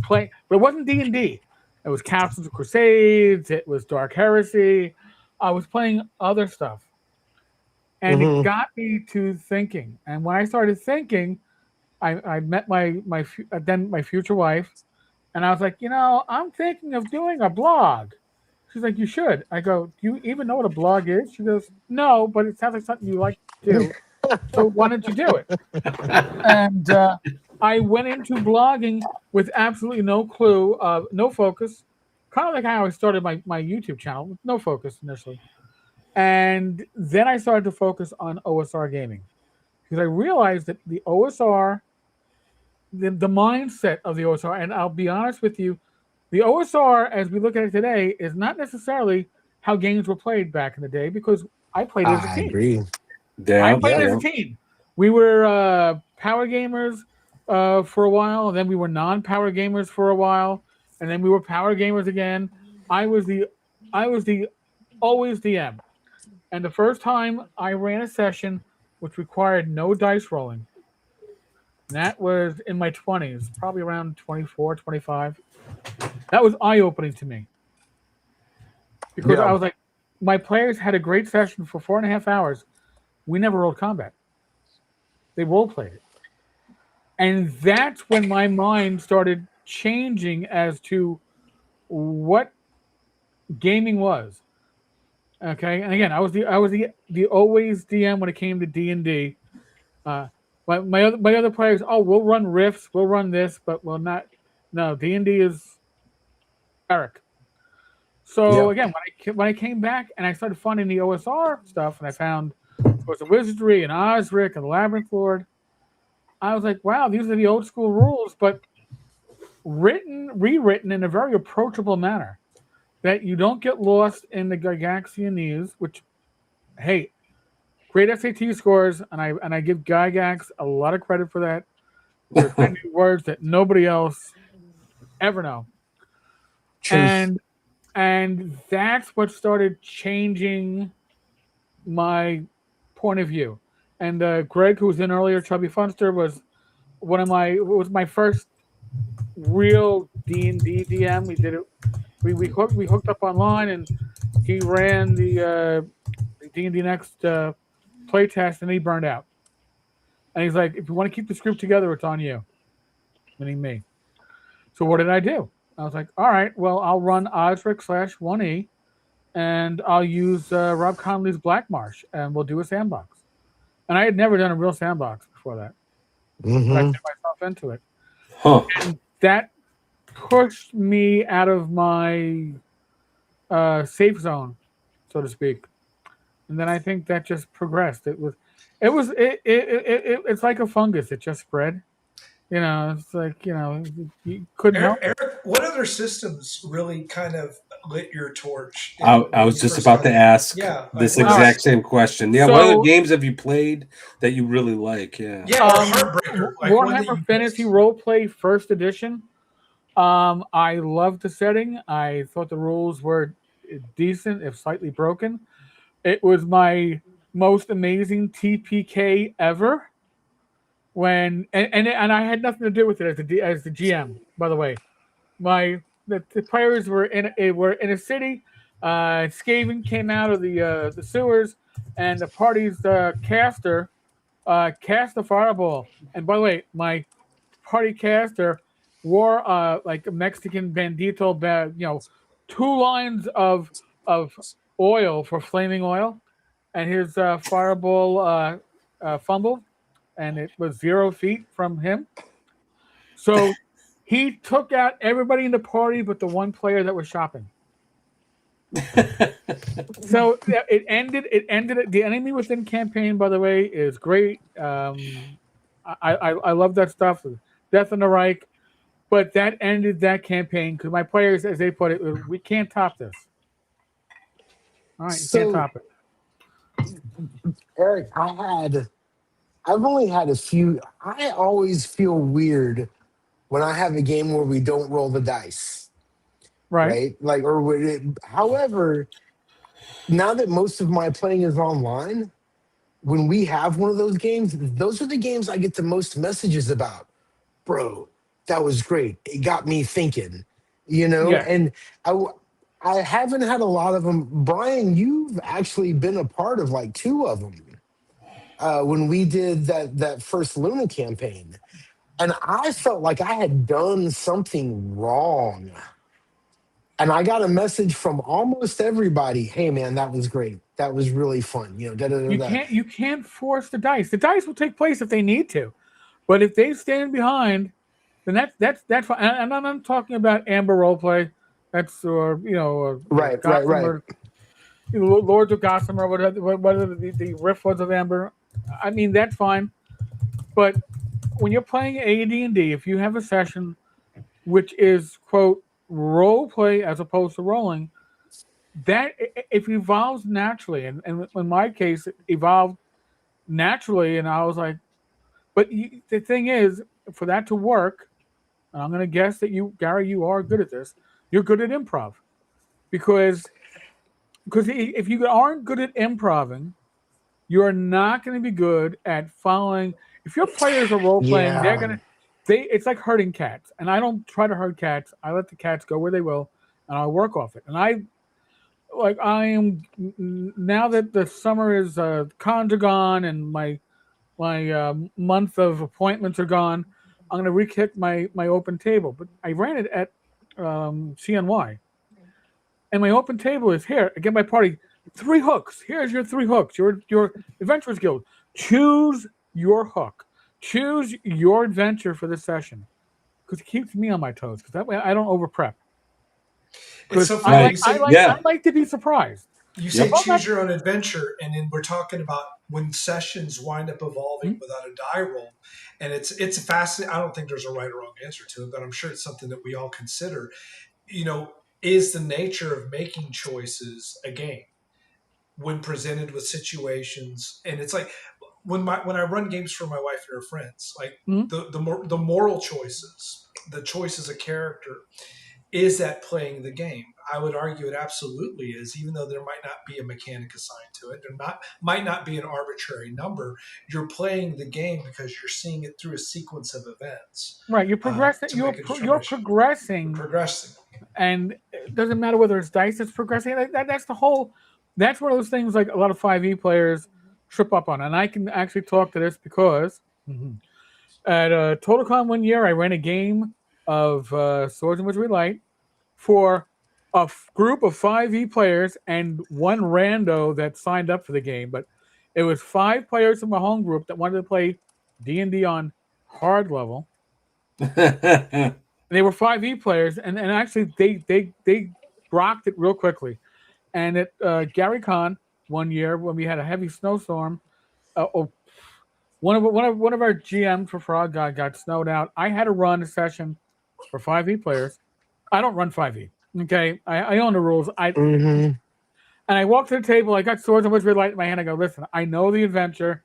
playing, but it wasn't D&D. It was Castles of Crusades. It was Dark Heresy. I was playing other stuff, and it got me to thinking. And when I started thinking, I met my future wife, and I was like, I'm thinking of doing a blog. She's like, you should. I go, do you even know what a blog is? She goes, no, but it sounds like something you like to do. So why don't you do it? And I went into blogging with absolutely no clue, no focus, kind of like how I started my YouTube channel with no focus initially. And then I started to focus on OSR gaming because I realized that the OSR, the mindset of the OSR, and I'll be honest with you, the OSR as we look at it today is not necessarily how games were played back in the day because I played as a team. I agree. I played as a team. We were power gamers for a while, and then we were non-power gamers for a while, and then we were power gamers again. I was the always DM. And the first time I ran a session which required no dice rolling, that was in my 20s, probably around 24, 25. That was eye-opening to me. Because I was like, my players had a great session for 4.5 hours. We never rolled combat. They role-played it. And that's when my mind started changing as to what gaming was. Okay, and again, I was the always DM when it came to D&D. My other players, we'll run riffs, we'll run this, but we'll not. No, D&D is Eric. So again, when I came back and I started finding the OSR stuff, and I found was the Wizardry and Osric and the Labyrinth Lord, I was like, wow, these are the old school rules, but rewritten in a very approachable manner. That you don't get lost in the Gygaxianese, which, hey, great SAT scores, and I give Gygax a lot of credit for that. There's many words that nobody else ever know. Truth. And that's what started changing my point of view. And Greg, who was in earlier, Chubby Funster, was my first real D&D DM. We did it. We hooked up online, and he ran the D&D Next playtest, and he burned out. And he's like, if you want to keep this group together, it's on you, meaning me. So what did I do? I was like, all right, well, I'll run Osric /1E, and I'll use Rob Conley's Black Marsh, and we'll do a sandbox. And I had never done a real sandbox before that. But I threw myself into it. And that pushed me out of my safe zone, so to speak. And then I think that just progressed. It's like a fungus. It just spread. It's like, you couldn't help. Eric, what other systems really kind of lit your torch? I was just about to ask this exact same question. Yeah, what other games have you played that you really like? Yeah, Heartbreaker. Warhammer Fantasy Roleplay First Edition. I loved the setting. I thought the rules were decent, if slightly broken. It was my most amazing TPK ever. And I had nothing to do with it as the GM. By the way, the players were in a city. Skaven came out of the sewers, and the party's caster cast a fireball. And by the way, my party caster wore like a Mexican bandito, 2 lines of oil for flaming oil, and his fireball fumbled, and it was 0 feet from him. So He took out everybody in the party but the one player that was shopping. So it ended. It ended. The enemy within campaign, by the way, is great. I love that stuff. Death in the Reich, but that ended that campaign because my players, as they put it, we can't top this. All right, you can't So, top it. Eric, I've only had a few. I always feel weird when I have a game where we don't roll the dice, Right? right? Like, or would it, however, now that most of my playing is online, when we have one of those games, those are the games I get the most messages about. Bro, that was great. It got me thinking, Yeah. and I haven't had a lot of them. Brian, you've actually been a part of like two of them when we did that first Luna campaign. And I felt like I had done something wrong. And I got a message from almost everybody. Hey man, that was great. That was really fun. Da da da da. You can't force the dice. The dice will take place if they need to, but if they stand behind, then that's fine. And I'm talking about Amber roleplay. That's or Right, right, right. Gossamer, Lords of Gossamer, whatever the riff was of Amber. I mean that's fine, but when you're playing AD&D, if you have a session which is quote role play as opposed to rolling, that it evolves naturally, and in my case, it evolved naturally, and I was like, but the thing is, for that to work, and I'm going to guess that you, Gary, you are good at this. You're good at improv because if you aren't good at improving, you are not going to be good at following. If your players are role playing, they're Yeah. gonna it's like herding cats, and I don't try to herd cats. I let the cats go where they will, and I work off it. And I am now that the summer is cons are gone and my month of appointments are gone. I'm going to re-kick my open table, but I ran it at CNY, and my open table is here. Again, my party 3 hooks. Here's your 3 hooks. Your Adventurers Guild. Choose your hook. Choose your adventure for this session because it keeps me on my toes. Because that way I don't over prep. It's Because so funny. I like to be surprised. You say Well, choose your own adventure, and then we're talking about when sessions wind up evolving without a die roll, and it's a fascinating. I don't think there's a right or wrong answer to it, but I'm sure it's something that we all consider. Is the nature of making choices a game when presented with situations, and it's like when I run games for my wife and her friends, like the moral choices, the choices of character. Is that playing the game? I would argue it absolutely is, even though there might not be a mechanic assigned to it. Might not be an arbitrary number. You're playing the game because you're seeing it through a sequence of events. Right, you're progressing. You're progressing. Progressing. And it doesn't matter whether it's dice that's progressing. That's the whole. That's one of those things like a lot of 5e players trip up on. And I can actually talk to this because at TotalCon one year, I ran a game of Swords and Wizardry Light for a group of 5e players and one rando that signed up for the game. But it was 5 players from my home group that wanted to play D&D on hard level. They were 5e players, and actually they rocked it real quickly. And at Gary Con one year when we had a heavy snowstorm, one of our GMs for Frog God got snowed out. I had to run a session for 5e players. I don't run 5e. Okay, I own the rules. And I walked to the table. I got Swords and Wizardry Light in my hand. I go, listen, I know the adventure,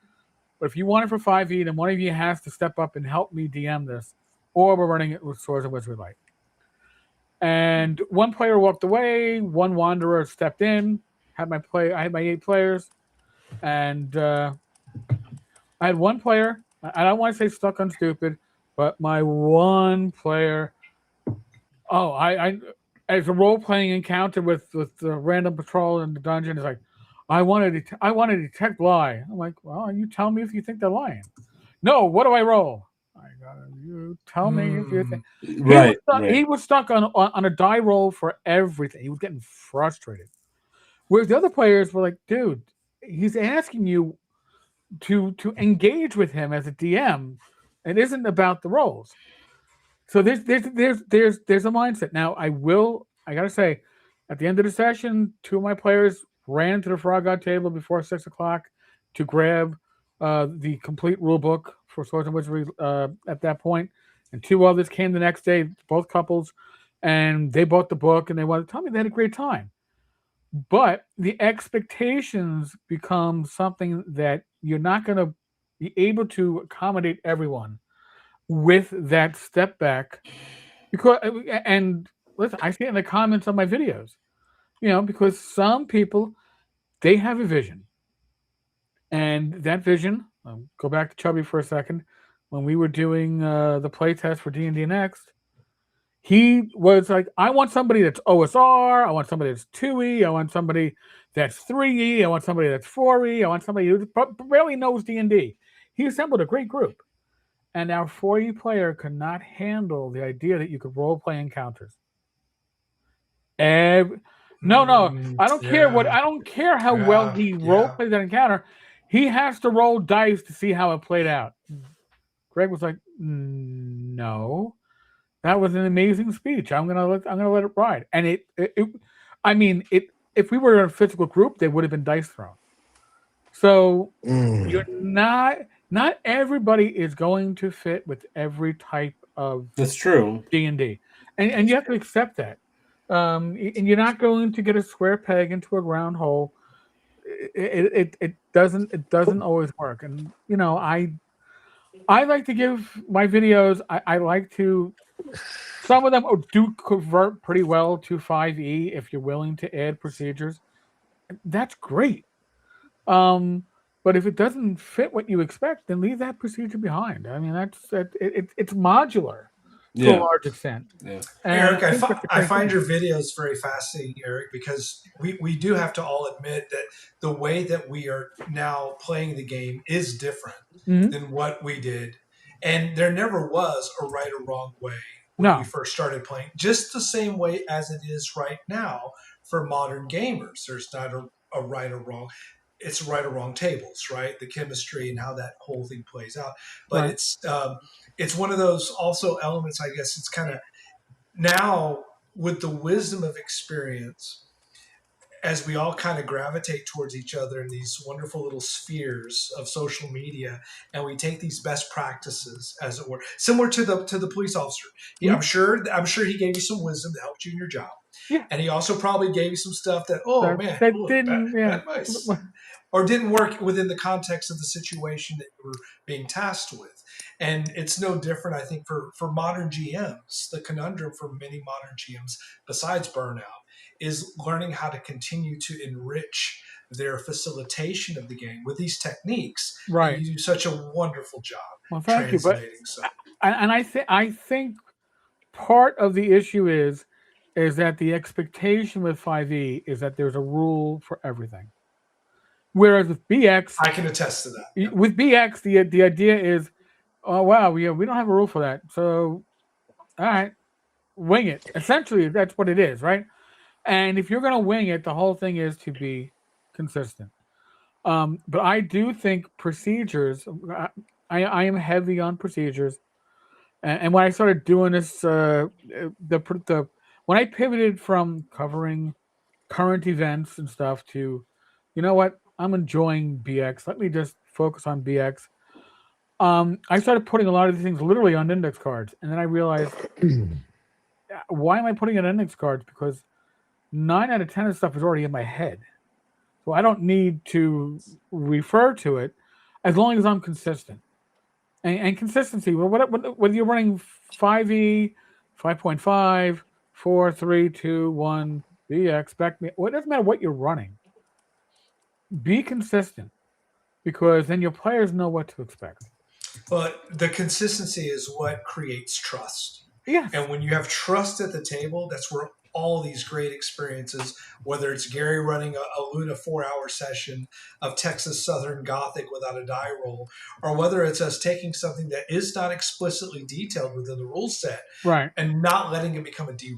but if you want it for 5e, then one of you has to step up and help me DM this, or we're running it with Swords and Wizardry Light. And one player walked away. One wanderer stepped in. I had my 8 players, and I had one player. I don't want to say stuck on stupid, but my one player. Oh, I as a role playing encounter with the random patrol in the dungeon is like, I want to detect lie. I'm like, well, you tell me if you think they're lying. No, what do I roll? You tell me if you think. He was stuck on a die roll for everything. He was getting frustrated. Whereas the other players were like, dude, he's asking you to engage with him as a DM. It isn't about the rolls. So there's a mindset. Now I gotta say, at the end of the session, 2 of my players ran to the Frog God table before 6 o'clock to grab the complete rule book for Swords and Wizardry at that point, and 2 others came the next day, both couples, and they bought the book and they wanted to tell me they had a great time. But the expectations become something that you're not going to be able to accommodate everyone with that step back, because and listen, I see it in the comments on my videos, because some people, they have a vision, and that vision, go back to Chubby for a second, when we were doing the play test for D&D Next, he was like, I want somebody that's OSR, I want somebody that's 2E, I want somebody that's 3E, I want somebody that's 4E, I want somebody who barely knows D&D. He assembled a great group. And our 4E player could not handle the idea that you could role play encounters. No, I don't care I don't care how well he role played that encounter. He has to roll dice to see how it played out. Greg was like, no, that was an amazing speech. I'm gonna let it ride. And if we were in a physical group, there would have been dice thrown. So you're not everybody is going to fit with every type of That's true. D&D, and you have to accept that. And you're not going to get a square peg into a round hole. It doesn't always work. And I like to give my videos. I like to. Some of them do convert pretty well to 5e if you're willing to add procedures. That's great. But if it doesn't fit what you expect, then leave that procedure behind. I mean, it's modular to a large extent. Yeah. Eric, I find your videos very fascinating, Eric, because we do have to all admit that the way that we are now playing the game is different than what we did. And there never was a right or wrong way when we first started playing, just the same way as it is right now for modern gamers. There's not a right or wrong. It's right or wrong tables, right? The chemistry and how that whole thing plays out. But it's one of those also elements, I guess. It's kind of now with the wisdom of experience, as we all kind of gravitate towards each other in these wonderful little spheres of social media, and we take these best practices, as it were, similar to the police officer. Yeah, I'm sure he gave you some wisdom that helped you in your job. Yeah. And he also probably gave you some stuff that, bad advice. Or didn't work within the context of the situation that you were being tasked with. And it's no different, I think, for modern GMs. The conundrum for many modern GMs, besides burnout, is learning how to continue to enrich their facilitation of the game with these techniques. Right. And you do such a wonderful job. Well, thank you. But, and I think part of the issue is that the expectation with 5e is that there's a rule for everything. Whereas with BX, I can attest to that. Yep. With BX, the idea is, oh wow, we don't have a rule for that. So, all right, wing it. Essentially, that's what it is, right? And if you're going to wing it, the whole thing is to be consistent. But I do think procedures. I am heavy on procedures, and when I started doing this, when I pivoted from covering current events and stuff to, you know what, I'm enjoying BX. Let me just focus on BX. I started putting a lot of these things literally on index cards, and then I realized, why am I putting it on index cards? Because 9 out of 10 of stuff is already in my head, so I don't need to refer to it as long as I'm consistent. And consistency. Well, whether you're running 5e, 5.5, 4, 3, 2, 1, BX, it doesn't matter what you're running. Be consistent, because then your players know what to expect. But the consistency is what creates trust. Yeah. And when you have trust at the table, that's where all these great experiences, whether it's Gary running a Luna 4-hour session of Texas Southern Gothic without a die roll, or whether it's us taking something that is not explicitly detailed within the rule set, right, and not letting it become a derailer.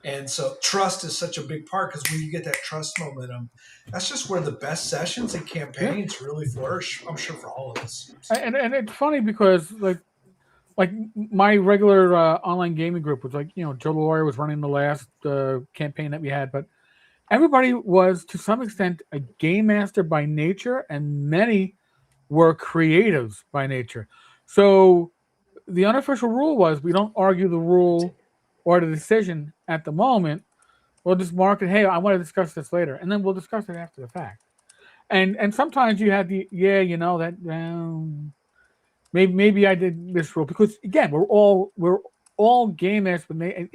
And so trust is such a big part, because when you get that trust momentum, that's just where the best sessions and campaigns really flourish, I'm sure, for all of us. And it's funny because, like, like my regular online gaming group was like, Joe Lawyer was running the last campaign that we had, but everybody was to some extent a game master by nature, and many were creatives by nature. So the unofficial rule was we don't argue the rule or the decision at the moment. We'll just mark it. Hey, I want to discuss this later, and then we'll discuss it after the fact. And sometimes you had that maybe I did this rule because again we're all game masters. And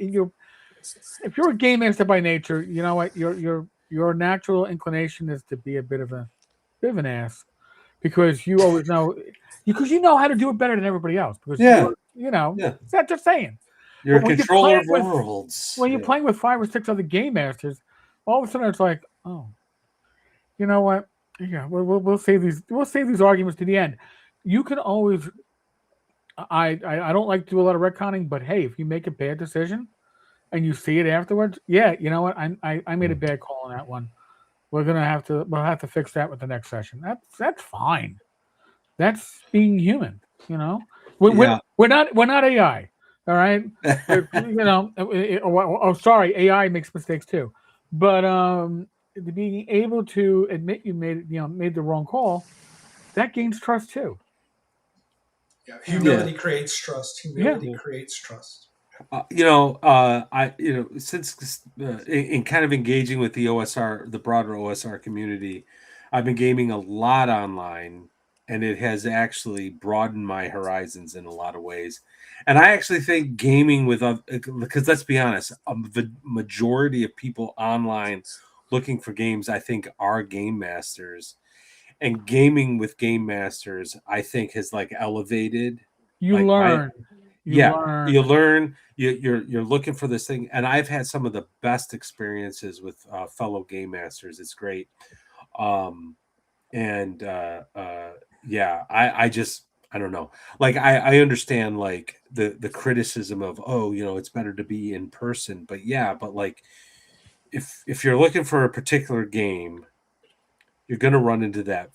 if you're a game master by nature, you know what your natural inclination is to be a bit of an ass because you always know because you know how to do it better than everybody else because it's not just saying. You're a But when you're controller of playing worlds. when you're playing with 5 or 6 other game masters, all of a sudden it's like, oh, you know what? Yeah, we'll save these arguments to the end. You can always. I don't like to do a lot of retconning, but hey, if you make a bad decision and you see it afterwards, yeah, you know what? I made a bad call on that one. We'll have to fix that with the next session. That's fine. That's being human. We're not AI. All right. Sorry, AI makes mistakes too, but being able to admit you made the wrong call, that gains trust too. Yeah, humility creates trust. Humility creates trust. Since in kind of engaging with the OSR, the broader OSR community, I've been gaming a lot online, and it has actually broadened my horizons in a lot of ways. And I actually think gaming with because let's be honest, the majority of people online looking for games, I think, are game masters, and gaming with game masters, I think, has like elevated. You like learn. You learn. You're looking for this thing, and I've had some of the best experiences with fellow game masters. It's great. I don't know. Like I understand like the criticism of it's better to be in person, but like if you're looking for a particular game, you're going to run into that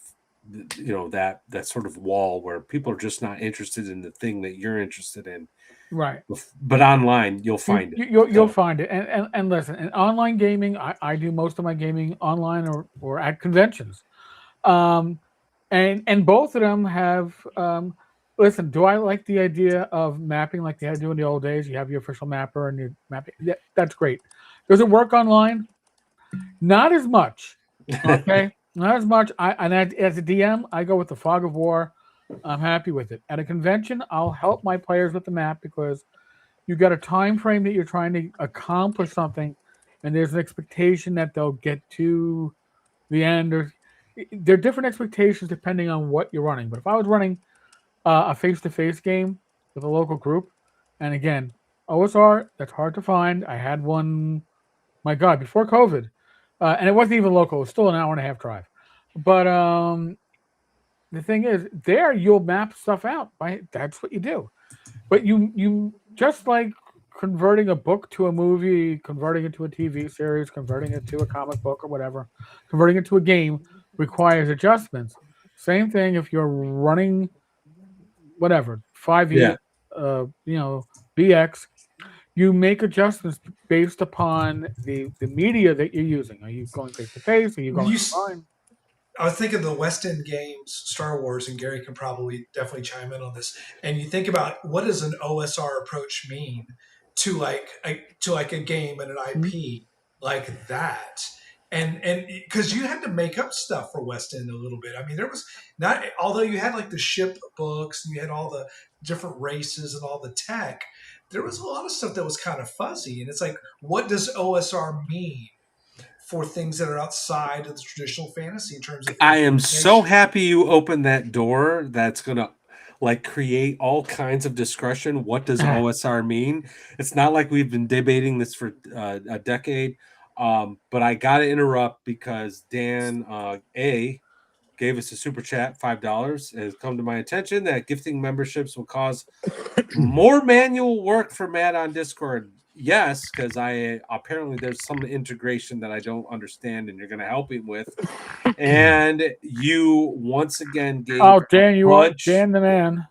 that sort of wall where people are just not interested in the thing that you're interested in. Right. But online, you'll find it. You'll find it. And listen, in online gaming, I do most of my gaming online or at conventions. And both of them have listen, do I like the idea of mapping like they had to do in the old days? You have your official mapper and you map it. Yeah, that's great. Does it work online? Not as much. Okay. Not as much. As a DM, I go with the fog of war. I'm happy with it. At a convention, I'll help my players with the map because you got a time frame that you're trying to accomplish something, and there's an expectation that they'll get to the end. Or there are different expectations depending on what you're running. But if I was running a face-to-face game with a local group, and again, OSR, that's hard to find. I had one, my God, before COVID. And it wasn't even local. It was still an hour and a half drive. But the thing is, there you'll map stuff out. That's what you do. But you just like converting a book to a movie, converting it to a TV series, converting it to a comic book or whatever, converting it to a game requires adjustments. Same thing if you're running whatever 5e, BX. You make adjustments based upon the media that you're using. Are you going face to face? Are you going online? I was thinking the West End games, Star Wars, and Gary can probably definitely chime in on this. And you think about what does an OSR approach mean to a game and an IP like that, and because you had to make up stuff for West End a little bit. I mean, there was not, although you had like the ship books and you had all the different races and all the tech, there was a lot of stuff that was kind of fuzzy. And it's like, what does OSR mean for things that are outside of the traditional fantasy in terms of I am so happy you opened that door. That's going to like create all kinds of discussion. What does OSR mean? It's not like we've been debating this for a decade. But I got to interrupt because Dan gave us a super chat, $5. It has come to my attention that gifting memberships will cause more manual work for Matt on Discord. Yes, because apparently there's some integration that I don't understand, and you're going to help him with. And you once again gave Dan, Dan the man.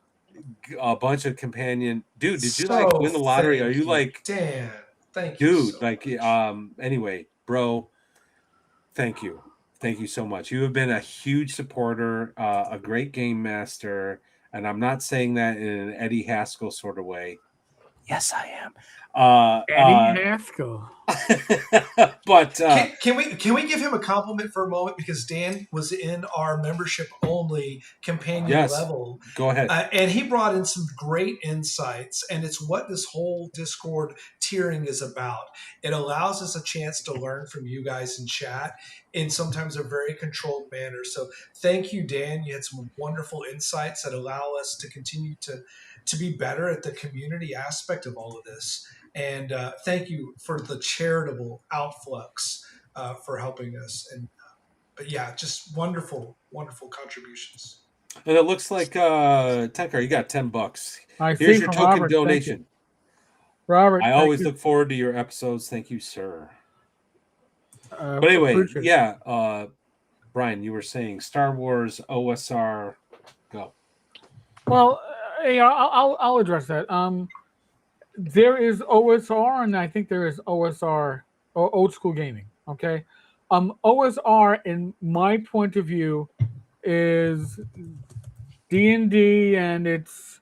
a bunch of companion. Dude, did you So like win the lottery? Are thank you like, Dan? Thank you, dude? so Like, much. anyway, bro. Thank you. Thank you so much. You have been a huge supporter, a great game master, and I'm not saying that in an Eddie Haskell sort of way. Yes, I am. Eddie Haskell. But Can we give him a compliment for a moment, because Dan was in our membership only companion yes, level, go ahead. and he brought in some great insights, and it's what this whole Discord tiering is about. It allows us a chance to learn from you guys in chat in sometimes a very controlled manner. So thank you, Dan. You had some wonderful insights that allow us to continue to be better at the community aspect of all of this. And thank you for the charitable outflux for helping us. And but yeah, just wonderful, wonderful contributions. And it looks like Tenkar, you got $10. I see Here's your from token Robert. Thank you. donation. Robert, I thank always you. look forward to your episodes. Thank you, sir. But anyway, Appreciate it. yeah, Brian, you were saying Star Wars OSR. Go. Well, yeah, I'll address that. There is OSR, and I think there is OSR, or old school gaming. Okay, OSR, in my point of view, is D&D and its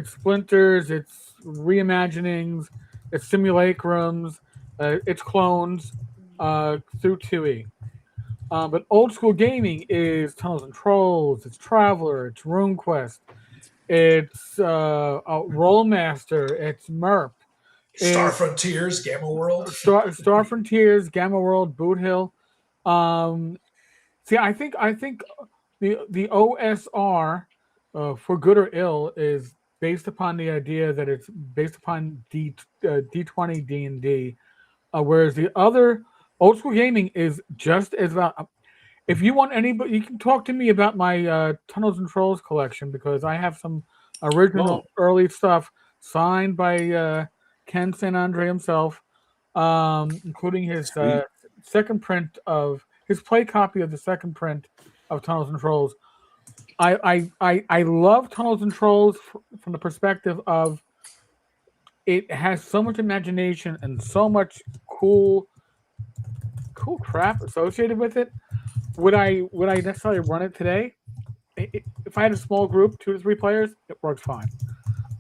splinters, its reimaginings, its simulacrums, its clones through 2E. But old school gaming is Tunnels and Trolls, it's Traveler, it's RuneQuest, it's Rollmaster, it's MERP, Star it's Frontiers, Gamma World. Star Frontiers, Gamma World, Boot Hill. See, I think the OSR, for good or ill, is based upon the idea that it's based upon D20 D&D, whereas the other old school gaming is just as about. If you want anybody, you can talk to me about my Tunnels and Trolls collection, because I have some original early stuff signed by Ken St. Andre himself, including his second print of his play copy of the second print of Tunnels and Trolls. I love Tunnels and Trolls from the perspective of it has so much imagination and so much cool crap associated with it. Would I necessarily run it today? If I had a small group, 2 to 3 players, it works fine.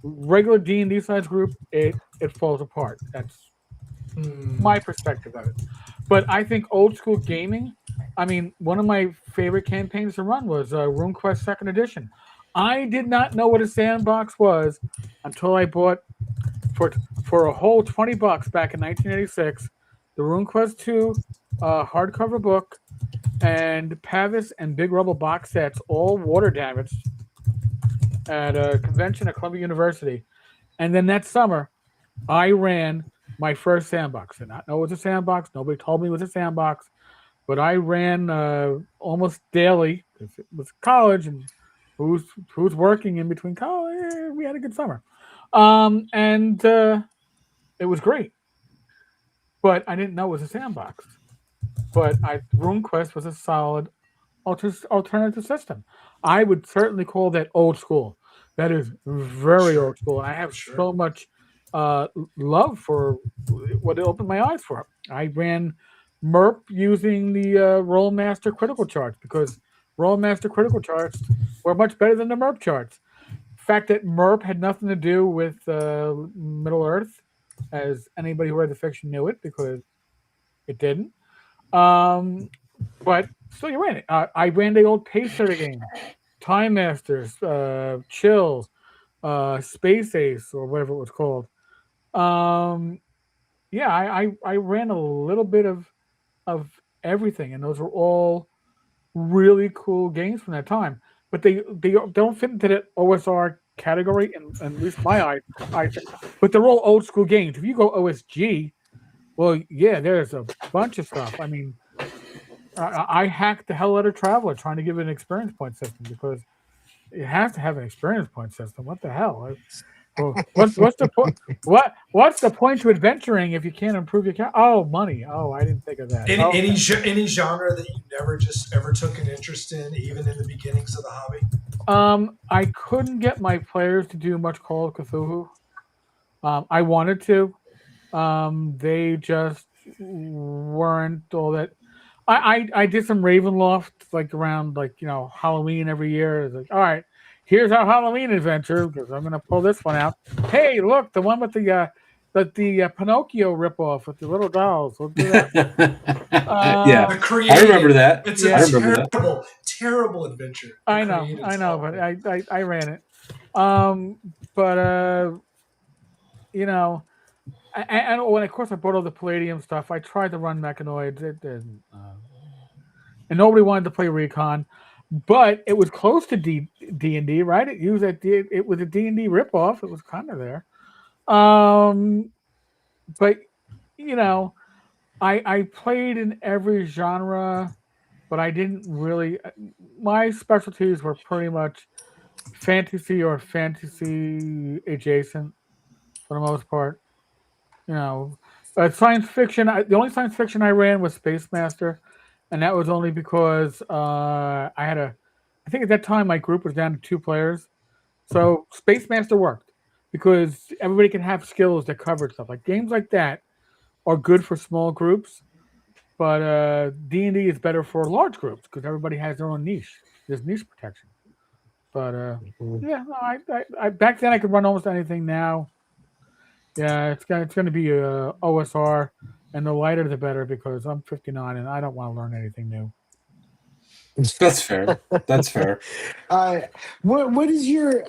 Regular D&D size group, it falls apart. That's my perspective of it. But I think old school gaming, I mean, one of my favorite campaigns to run was RuneQuest Second Edition. I did not know what a sandbox was until I bought for a whole $20 back in 1986 the RuneQuest 2 hardcover book and Pavis and Big Rubble box sets, all water damaged, at a convention at Columbia University. And then that summer, I ran my first sandbox. I did not know it was a sandbox. Nobody told me it was a sandbox. But I ran almost daily, because it was college, and who's working in between college? We had a good summer. And it was great. But I didn't know it was a sandbox. But RuneQuest was a solid alternative system. I would certainly call that old school. That is very old school. And I have so much love for what it opened my eyes for. I ran MERP using the Rollmaster critical charts, because Rollmaster critical charts were much better than the MERP charts. The fact that MERP had nothing to do with Middle Earth, as anybody who read the fiction knew it, because it didn't. But still, you ran it. I ran the old Pacer game, Time Masters, Chill, Space Ace, or whatever it was called. Yeah, I ran a little bit of everything, and those were all really cool games from that time. But they don't fit into the OSR category, in at least my eyes. But they're all old school games. If you go OSG, well, yeah, there's a bunch of stuff. I mean, I hacked the hell out of Traveler trying to give it an experience point system, because it has to have an experience point system. What the hell? Well, what's the point? What's the point to adventuring if you can't improve your character? Oh, money. Oh, I didn't think of that. Any Oh, any any genre that you never just ever took an interest in, even in the beginnings of the hobby? I couldn't get my players to do much Call of Cthulhu. I wanted to. They just weren't all that. I did some Ravenloft like around Halloween every year. It's like, all right, here's our Halloween adventure because I'm gonna pull this one out. Hey, look, the one with the Pinocchio ripoff with the little dolls. We'll do that. Yeah, The I creative. remember that. It's Yeah. a I remember that. terrible adventure. The I know, creative's but awful. I ran it. But you know, and when of course I bought all the Palladium stuff, I tried to run Mechanoids. It didn't, and nobody wanted to play Recon, but it was close to D and D, right? It used that it was a D&D ripoff. It was kind of there. But you know, I played in every genre, but I didn't really. My specialties were pretty much fantasy or fantasy adjacent for the most part. You know, science fiction. The only science fiction I ran was Space Master, and that was only because I had a. I think at that time my group was down to 2 players, so Space Master worked because everybody can have skills that cover stuff. Like games like that are good for small groups, but D&D is better for large groups because everybody has their own niche. There's niche protection. But yeah, no, I back then I could run almost anything. Now, yeah, it's gonna be OSR, and the lighter the better because I'm 59 and I don't want to learn anything new. That's fair. That's fair. What is your?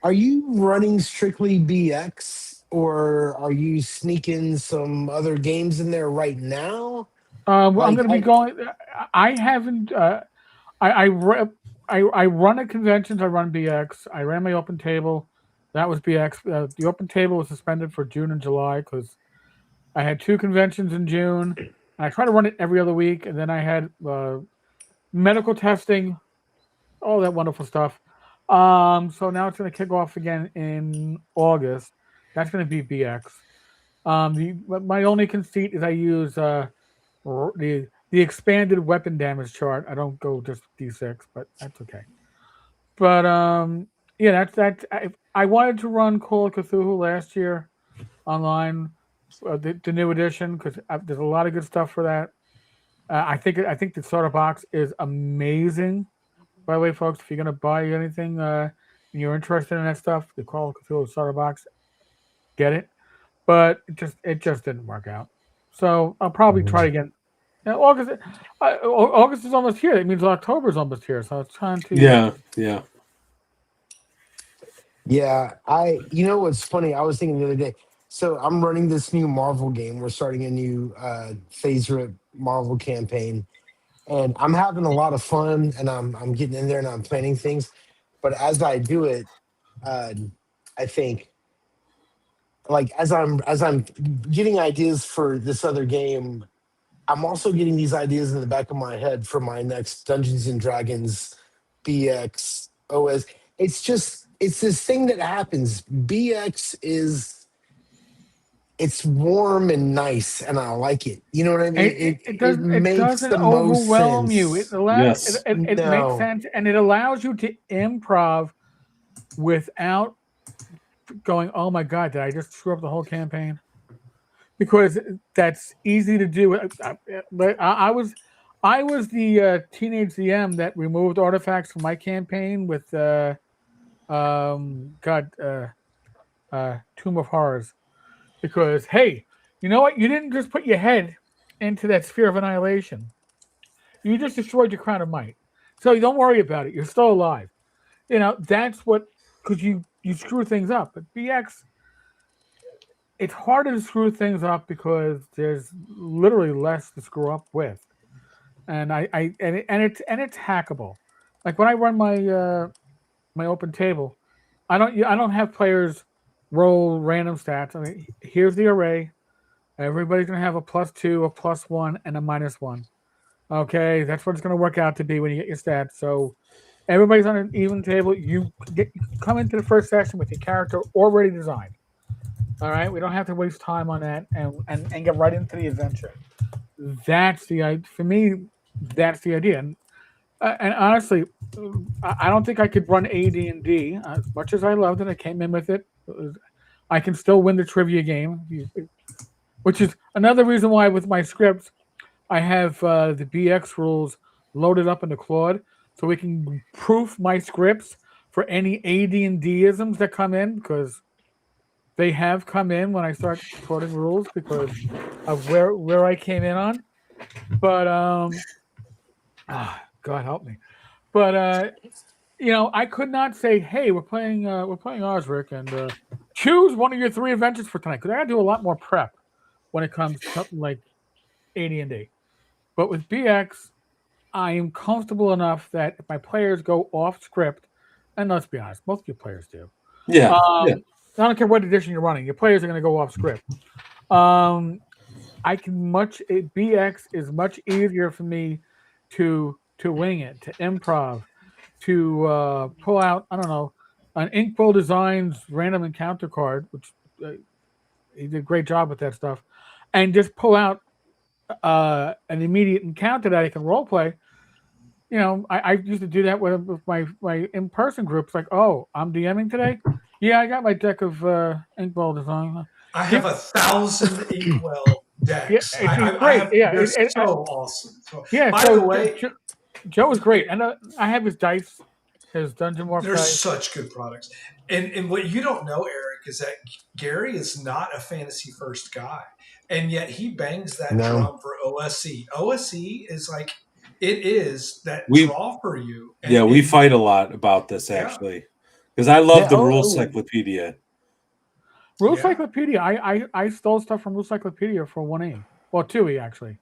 Are you running strictly BX, or are you sneaking some other games in there right now? I'm Like, going to be going. I haven't. I run at conventions. I run BX. I ran my open table. That was BX. The open table was suspended for June and July because I had 2 conventions in June. And I try to run it every other week, and then I had medical testing, all that wonderful stuff. So now it's going to kick off again in August. That's going to be BX. My only conceit is I use the expanded weapon damage chart. I don't go just D6, but that's okay. But yeah, that's. I wanted to run Call of Cthulhu last year online, the new edition, because there's a lot of good stuff for that. I think the starter box is amazing. By the way, folks, if you're gonna buy anything and you're interested in that stuff, the Call of Cthulhu starter box, get it. But it just didn't work out. So I'll probably try again. August is almost here. That means October is almost here. So it's trying to. Yeah. yeah, you know what's funny? I was thinking the other day. So I'm running this new Marvel game. We're starting a new Phase Rip Marvel campaign, and I'm having a lot of fun. And I'm getting in there and I'm planning things. But as I do it, uh, I think like as I'm getting ideas for this other game, I'm also getting these ideas in the back of my head for my next Dungeons and Dragons BX OS. It's this thing that happens. BX is it's warm and nice, and I like it. You know what I mean? It It makes doesn't the most overwhelm you. sense. Yes. It makes No, sense, and it allows you to improv without going, "Oh my god, did I just screw up the whole campaign?" Because that's easy to do. But I was the teenage DM that removed artifacts from my campaign with Tomb of Horrors. Because hey, you know what? You didn't just put your head into that sphere of annihilation. You just destroyed your crown of might. So don't worry about it. You're still alive. That's what because you screw things up. But BX, it's harder to screw things up because there's literally less to screw up with, and it's hackable. Like when I run my open table, I don't have players roll random stats. I mean, here's the array. Everybody's gonna have a +2, a +1, and a -1. Okay, that's what it's gonna work out to be when you get your stats. So Everybody's on an even table. You come into the first session with your character already designed. All right, we don't have to waste time on that and get right into the adventure. That's the for me. That's the idea. And honestly, I don't think I could run AD&D as much as I loved it. I came in with it. I can still win the trivia game, which is another reason why with my scripts I have the BX rules loaded up into Claude, so we can proof my scripts for any AD&D isms that come in, because they have come in when I start quoting rules because of where I came in on. But God help me. But I could not say, "Hey, we're playing Osric, and choose one of your 3 adventures for tonight," because I got to do a lot more prep when it comes to something like AD&D. But with BX, I am comfortable enough that if my players go off script, and let's be honest, most of your players do. Yeah. I don't care what edition you're running; your players are going to go off script. BX is much easier for me to wing it, to improv, to pull out, I don't know, an Inkbowl Designs random encounter card, which he did a great job with that stuff, and just pull out an immediate encounter that I can role play. I used to do that with my in-person groups. Like, oh, I'm DMing today. Yeah, I got my deck of Inkbowl Design. I have 1,000 Inkwell decks. Yeah, it's great. They're so awesome. So, yeah. by So the way, Joe is great, and I have his dice, his Dungeon Warfare they're dice. such good products. And what you don't know, Eric, is that Gary is not a fantasy first guy, and yet he bangs that drum for OSC. OSC is like it is that draw for you. And we fight a lot about this actually, because I love the Rule Cyclopedia. Rule Cyclopedia. I stole stuff from Rule Cyclopedia for 1E. Well, 2E actually.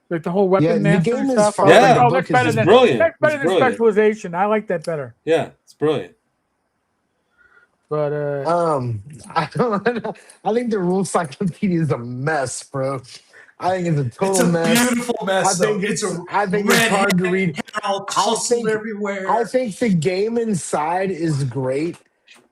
Like the whole weapon master game stuff. Is fun, yeah, that's better than brilliant. That's better than specialization. I like that better. Yeah, it's brilliant. But I think the Rule Cyclopedia is a mess, bro. I think it's a total mess. It's a beautiful mess. I think it's hard to read. Everywhere. I think the game inside is great,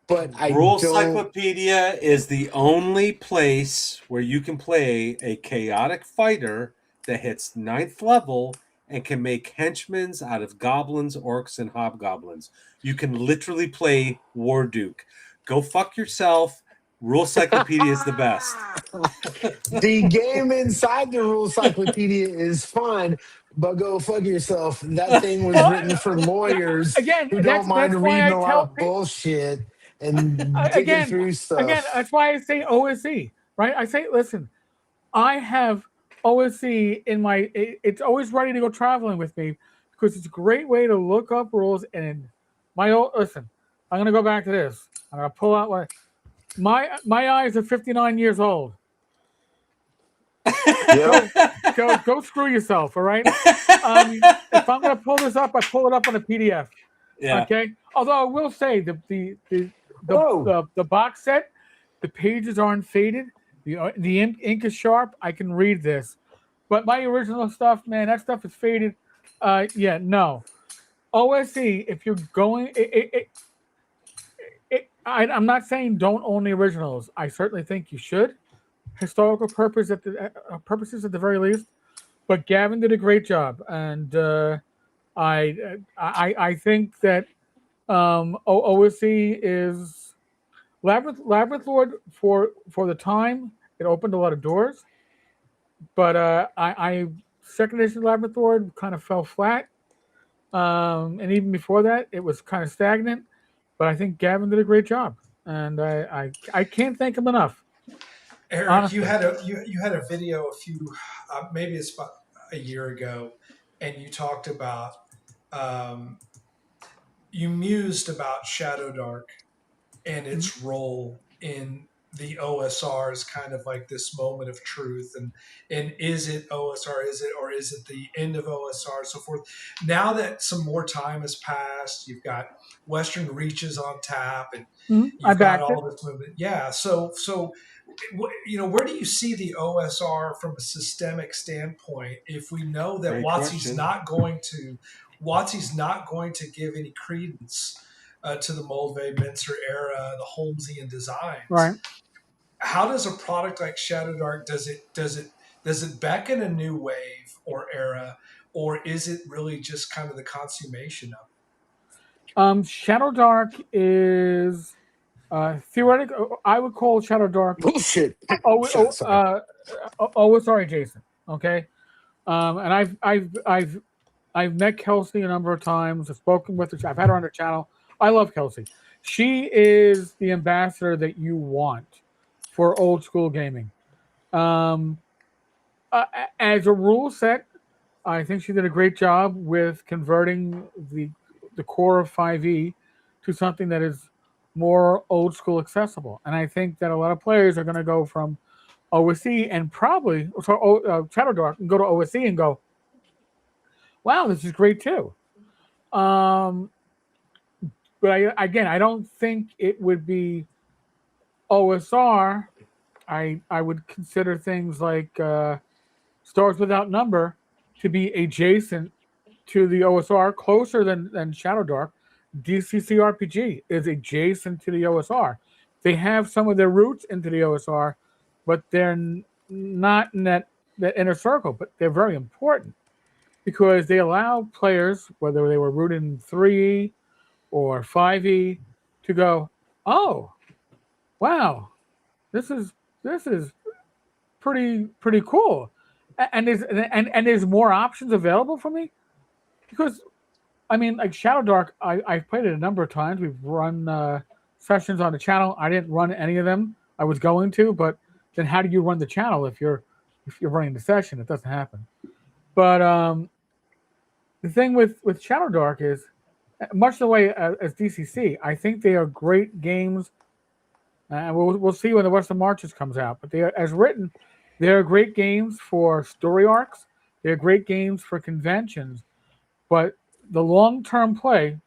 but Rule Cyclopedia is the only place where you can play a chaotic fighter that hits 9th level and can make henchmen out of goblins, orcs, and hobgoblins. You can literally play War Duke. Go fuck yourself. Rule Cyclopedia is the best. The game inside the Rule Cyclopedia is fun, but go fuck yourself. That thing was written for lawyers who don't mind reading a lot of bullshit and digging through stuff. Again, that's why I say OSE, right? I say, listen, I have OSE in my. It's always ready to go traveling with me because it's a great way to look up rules. And listen, I'm gonna go back to this. I'm gonna pull out my eyes are 59 years old. Go screw yourself, all right? If I'm gonna pull this up, I pull it up on a PDF. Yeah. Okay. Although I will say the box set, the pages aren't faded. The ink is sharp. I can read this, but my original stuff, man, that stuff is faded. No. OSE, if you're going, I'm not saying don't own the originals. I certainly think you should. Historical purposes at the very least. But Gavin did a great job, and I think that OSE is Labyrinth Lord for the time. It opened a lot of doors, but I second edition Labyrinth Lord kind of fell flat, and even before that, it was kind of stagnant. But I think Gavin did a great job, and I can't thank him enough. Eric, honestly. you had a video a few maybe it's about a year ago, and you talked about you mused about Shadow Dark and its role in the OSR as kind of like this moment of truth, and is it OSR, or is it the end of OSR, so forth. Now that some more time has passed, you've got Western Reaches on tap, and you've got all this movement. Yeah, so where do you see the OSR from a systemic standpoint if we know that WotC's not going to WotC's not going to give any credence to the Moldvay, Mincer era, the Holmesian designs. Right. How does a product like Shadow Dark does it beckon a new wave or era, or is it really just kind of the consummation of Shadow Dark is theoretically. I would call Shadow Dark. Bullshit. Oh, sorry, Jason. Okay. And I've met Kelsey a number of times. I've spoken with her. I've had her on her channel. I love Kelsey. She is the ambassador that you want for old school gaming. As a rule set, I think she did a great job with converting the core of 5e to something that is more old school accessible. And I think that a lot of players are going to go from OSE and probably Shadow Dark and go to OSE and go, wow, this is great too. But I don't think it would be OSR. I would consider things like Stars Without Number to be adjacent to the OSR, closer than Shadow Dark. DCC RPG is adjacent to the OSR. They have some of their roots into the OSR, but they're not in that inner circle. But they're very important because they allow players, whether they were rooted in 3E or 5E, to go, oh, wow, this is pretty cool, and there's more options available for me, because I mean, like Shadow Dark, I've played it a number of times. We've run sessions on the channel. I didn't run any of them. I was going to, but then how do you run the channel if you're running the session? It doesn't happen. But the thing with Shadow Dark is, much the way as DCC, I think they are great games. And we'll see when the Western Marches comes out. But they are, as written, they're great games for story arcs. They're great games for conventions. But the long-term play,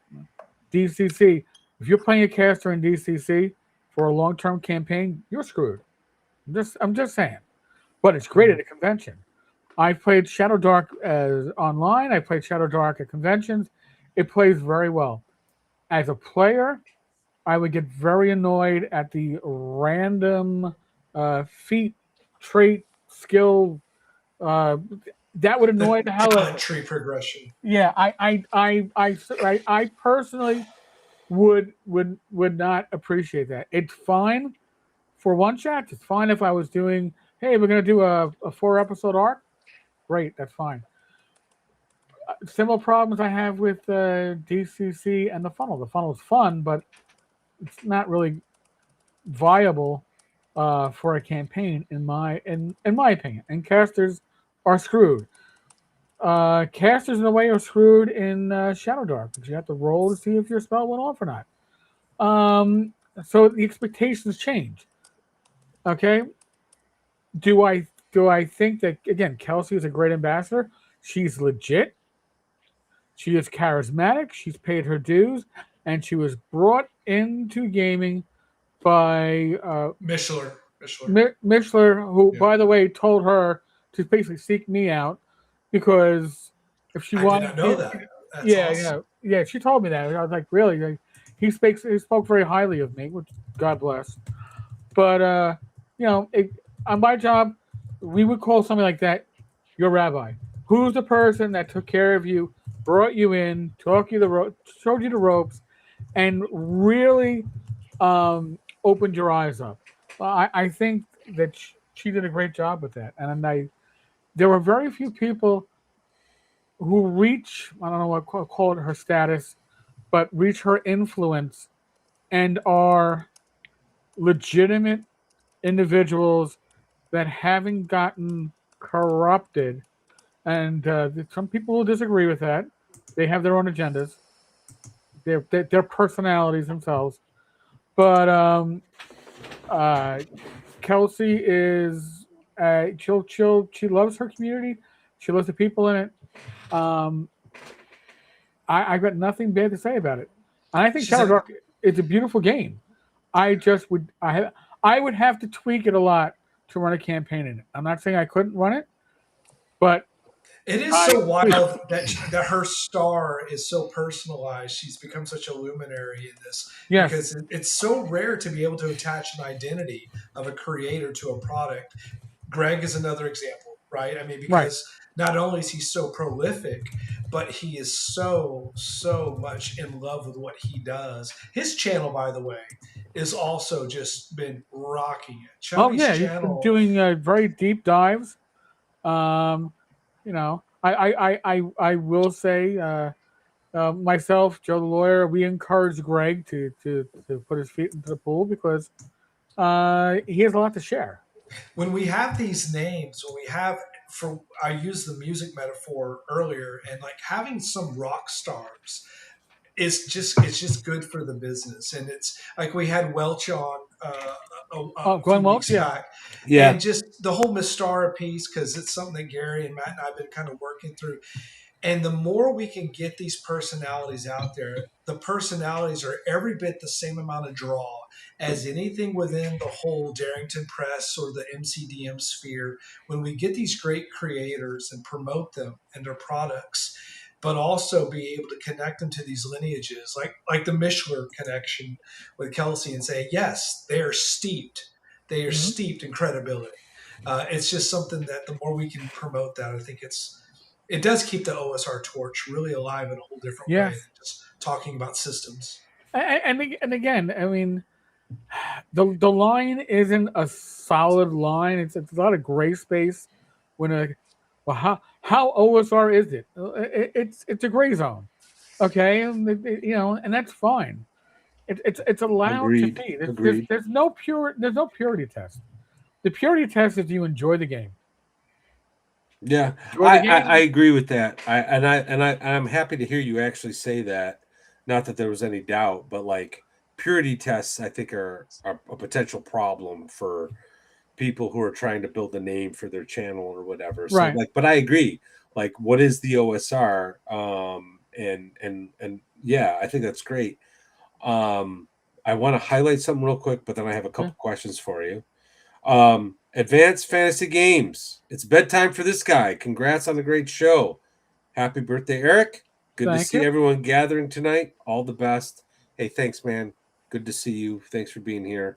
DCC, if you're playing a caster in DCC for a long-term campaign, you're screwed. I'm just saying. But it's great at a convention. I played Shadow Dark as online. I played Shadow Dark at conventions. It plays very well. As a player, I would get very annoyed at the random feat, trait, skill. That would annoy the hell out of me. tree progression. Yeah, I personally would not appreciate that. It's fine for one shot. It's fine if I was doing, hey, we're gonna do a 4-episode arc. Great, that's fine. Similar problems I have with DCC and the funnel. The funnel is fun, but it's not really viable for a campaign in my opinion. And casters are screwed. Casters in a way are screwed in Shadow Dark, because you have to roll to see if your spell went off or not. So the expectations change. Okay. Do I think that, again, Kelsey is a great ambassador? She's legit. She is charismatic. She's paid her dues, and she was brought into gaming by Mishler, who, by the way, told her to basically seek me out, because if she wanted, I did not know that. That's awesome. Yeah. She told me that. I was like, really? Like, he spoke very highly of me, which God bless. But on my job, we would call something like that your rabbi. Who's the person that took care of you, brought you in, showed you the ropes, and really opened your eyes up. I think that she did a great job with that, and there were very few people who reach, I don't know what to call it, her status, but reach her influence and are legitimate individuals that haven't gotten corrupted. And some people will disagree with that. They have their own agendas, their personalities themselves. But Kelsey is she loves her community. She loves the people in it. I've got nothing bad to say about it. And I think Shadow Dark is a beautiful game. I would have to tweak it a lot to run a campaign in it. I'm not saying I couldn't run it, but It is so wild that her star is so personalized. She's become such a luminary in this Yes. because it's so rare to be able to attach an identity of a creator to a product. Greg is another example, right? I mean, because not only is he so prolific, but he is so much in love with what he does. His channel, by the way, is also just been rocking it. Chubby's He's been channel. doing very deep dives. You know, I will say myself, Joe the lawyer, we encourage Greg to put his feet into the pool because he has a lot to share. When we have these names, when we have, for I used the music metaphor earlier, and like having some rock stars it's just good for the business. And it's like we had Welch on a Glenn few Welch, weeks back, Yeah. and just the whole Mistara piece, because it's something that Gary and Matt and I've been kind of working through. And the more we can get these personalities out there, the personalities are every bit the same amount of draw as anything within the whole Darrington Press or the MCDM sphere. When we get these great creators and promote them and their products, but also be able to connect them to these lineages, like the Mishler connection with Kelsey, and say, yes, they are steeped. They are steeped in credibility. It's just something that the more we can promote that, I think it does keep the OSR torch really alive in a whole different way than just talking about systems. And again, I mean, the line isn't a solid line. It's a lot of gray space. How OSR is it? It's a gray zone, okay? And and that's fine. It's allowed to Agreed. be. Agreed. There's no purity test. The purity test is you enjoy the game. Yeah, Enjoy the game. I agree with that. I'm happy to hear you actually say that. Not that there was any doubt, but like purity tests, I think are a potential problem for people who are trying to build a name for their channel or whatever. So Right. like, but I agree. Like, what is the OSR? And yeah, I think that's great. I want to highlight something real quick, but then I have a couple questions for you. Advanced Fantasy Games. It's bedtime for this guy. Congrats on a great show. Happy birthday, Eric. Good to see everyone gathering tonight. All the best. Hey, thanks, man. Good to see you. Thanks for being here.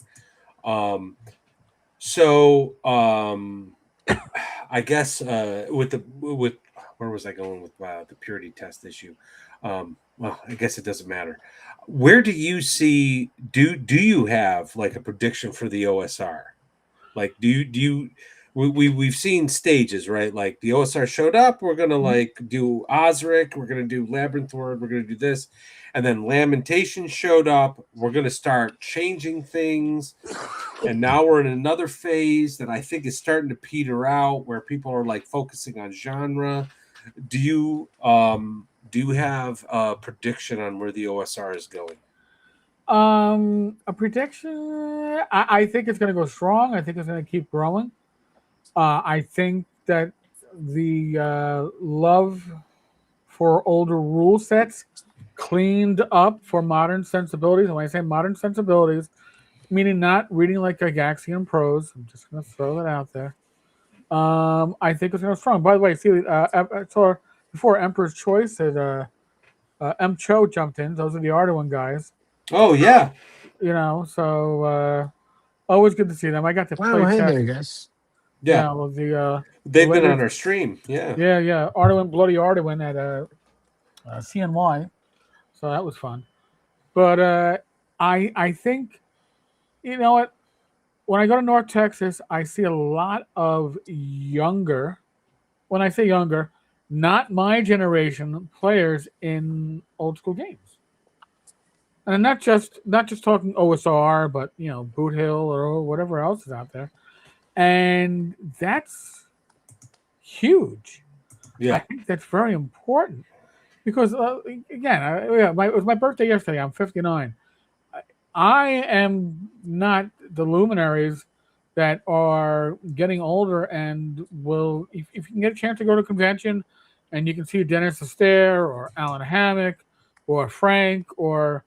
I guess with where was I going with the purity test issue? Well, I guess it doesn't matter. Where do you see? Do you have like a prediction for the OSR? Like, do you? We've seen stages, right? Like the OSR showed up. We're gonna like do Osric. We're gonna do Labyrinth Word. We're gonna do this, and then Lamentation showed up. We're gonna start changing things, and now we're in another phase that I think is starting to peter out, where people are like focusing on genre. Do you have a prediction on where the OSR is going? A prediction. I think it's going to go strong. I think it's going to keep growing. I think that the love for older rule sets cleaned up for modern sensibilities. And when I say modern sensibilities, meaning not reading like Gygaxian prose. I'm just going to throw that out there. I think it's going to go strong. By the way, see, I saw before Emperor's Choice that M. Cho jumped in. Those are the Arduin guys. Oh yeah. So always good to see them. I got to play test. There, guys. Yeah, they've been on our stream. Yeah. Arduin, Bloody Arduin at CNY, so that was fun. But I think, you know what? When I go to North Texas, I see a lot of younger. When I say younger, not my generation players in old school games. And not just talking OSR, but Boot Hill or whatever else is out there, and that's huge. Yeah, I think that's very important because again, it was my birthday yesterday. I'm 59. I am not the luminaries that are getting older and will. If you can get a chance to go to a convention, and you can see Dennis Astaire or Alan Hammock or Frank or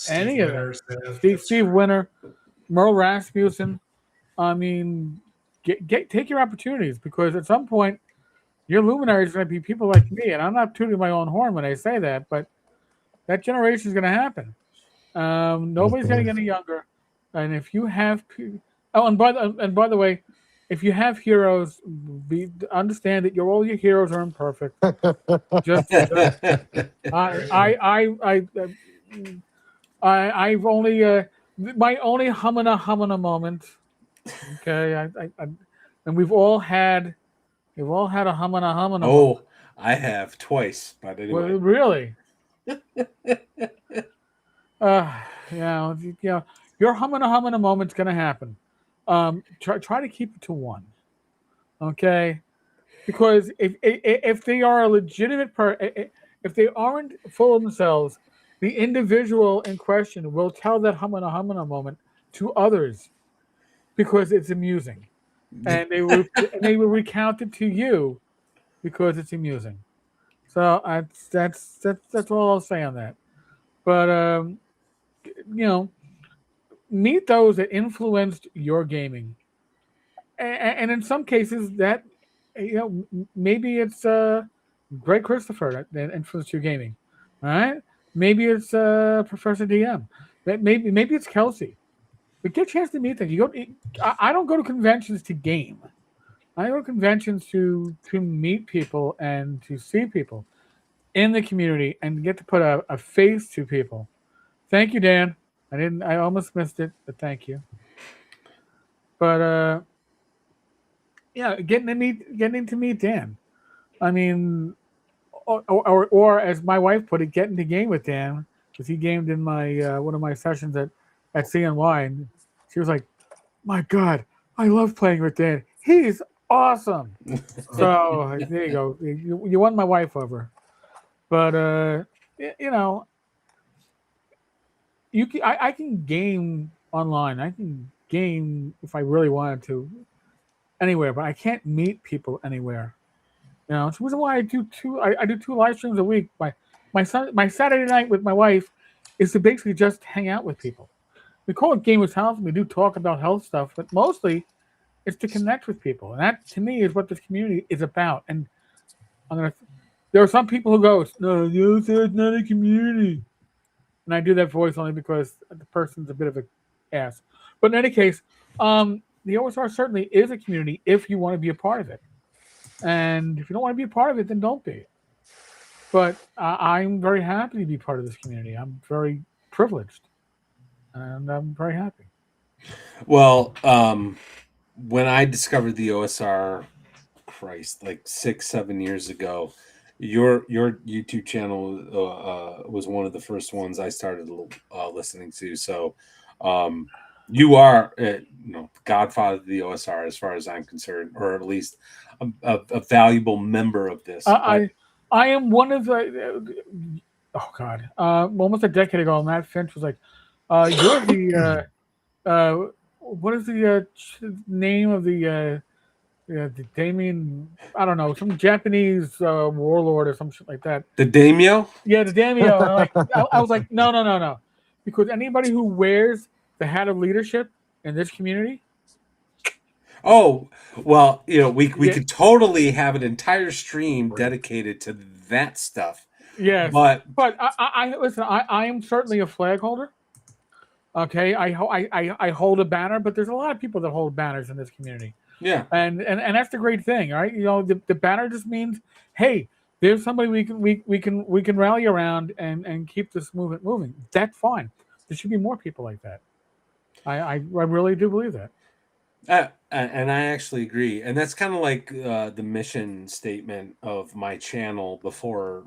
any of them. Steve Winter, Merle Rasmussen. I mean, take your opportunities because at some point your luminary is going to be people like me, and I'm not tooting my own horn when I say that, but that generation is going to happen. Nobody's getting any younger, and if you have, and by the way, if you have heroes, understand that all your heroes are imperfect. Just I've only my only humana moment. Okay, and we've all had a humana moment. Oh, I have twice, but anyway. Well, really? Your humana moment's gonna happen. Try to keep it to one, okay? Because if they are a legitimate if they aren't full of themselves, the individual in question will tell that humana moment to others because it's amusing, and they will recount it to you because it's amusing. So that's all I'll say on that. But you know, meet those that influenced your gaming, and in some cases that maybe it's Greg Christopher that influenced your gaming. All right, maybe it's Professor DM. Maybe it's Kelsey. But get a chance to meet them. I don't go to conventions to game. I go to conventions to meet people and to see people in the community and get to put a face to people. Thank you, Dan. I almost missed it, but thank you. But yeah, getting to meet Dan. I mean, or as my wife put it, getting to game with Dan because he gamed in my one of my sessions at CNY, and she was like, "My God, I love playing with Dan. He's awesome." So there you go. You won my wife over. But you know, I can game online. I can game if I really wanted to anywhere, but I can't meet people anywhere. It's the reason why I do two live streams a week. My Saturday night with my wife is to basically just hang out with people. We call it Gamers House, and we do talk about health stuff, but mostly it's to connect with people, and that to me is what this community is about. And there are some people who go, "No, it's not a community," and I do that voice only because the person's a bit of a ass. But in any case, the OSR certainly is a community if you want to be a part of it. And if you don't want to be a part of it, then don't be. But I'm very happy to be part of this community. I'm very privileged, and I'm very happy. Well, when I discovered the OSR, Christ, like 6-7 years ago, your YouTube channel was one of the first ones I started listening to. So, you are, godfather of the OSR as far as I'm concerned, or at least a valuable member of this. I am one of the. Oh God! Almost a decade ago, Matt Finch was like, "You're the what is the name of the Damien? I don't know, some Japanese warlord or some shit like that." The daimyo? Yeah, the daimyo. I was like, no, because anybody who wears the hat of leadership in this community. Oh, well, we could totally have an entire stream dedicated to that stuff. Yes, but I listen. I am certainly a flag holder. Okay, I hold a banner, but there's a lot of people that hold banners in this community. Yeah, and that's the great thing, right? The banner just means, hey, there's somebody we can rally around and keep this movement moving. That's fine. There should be more people like that. I really do believe that. And I actually agree. And that's kind of like the mission statement of my channel before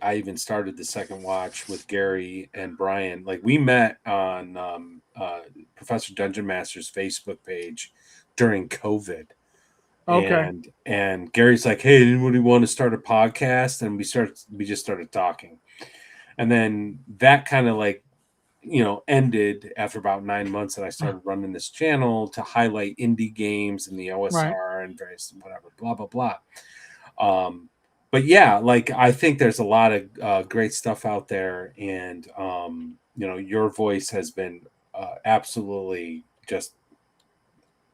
I even started the second watch with Gary and Brian. Like, we met on Professor Dungeon Master's Facebook page during COVID. Okay. And Gary's like, "Hey, anybody want to start a podcast?" And we just started talking. And then that kind of like, ended after about 9 months, and I started running this channel to highlight indie games and the OSR and various whatever, blah, blah, blah. But yeah, like, I think there's a lot of great stuff out there. And, your voice has been absolutely just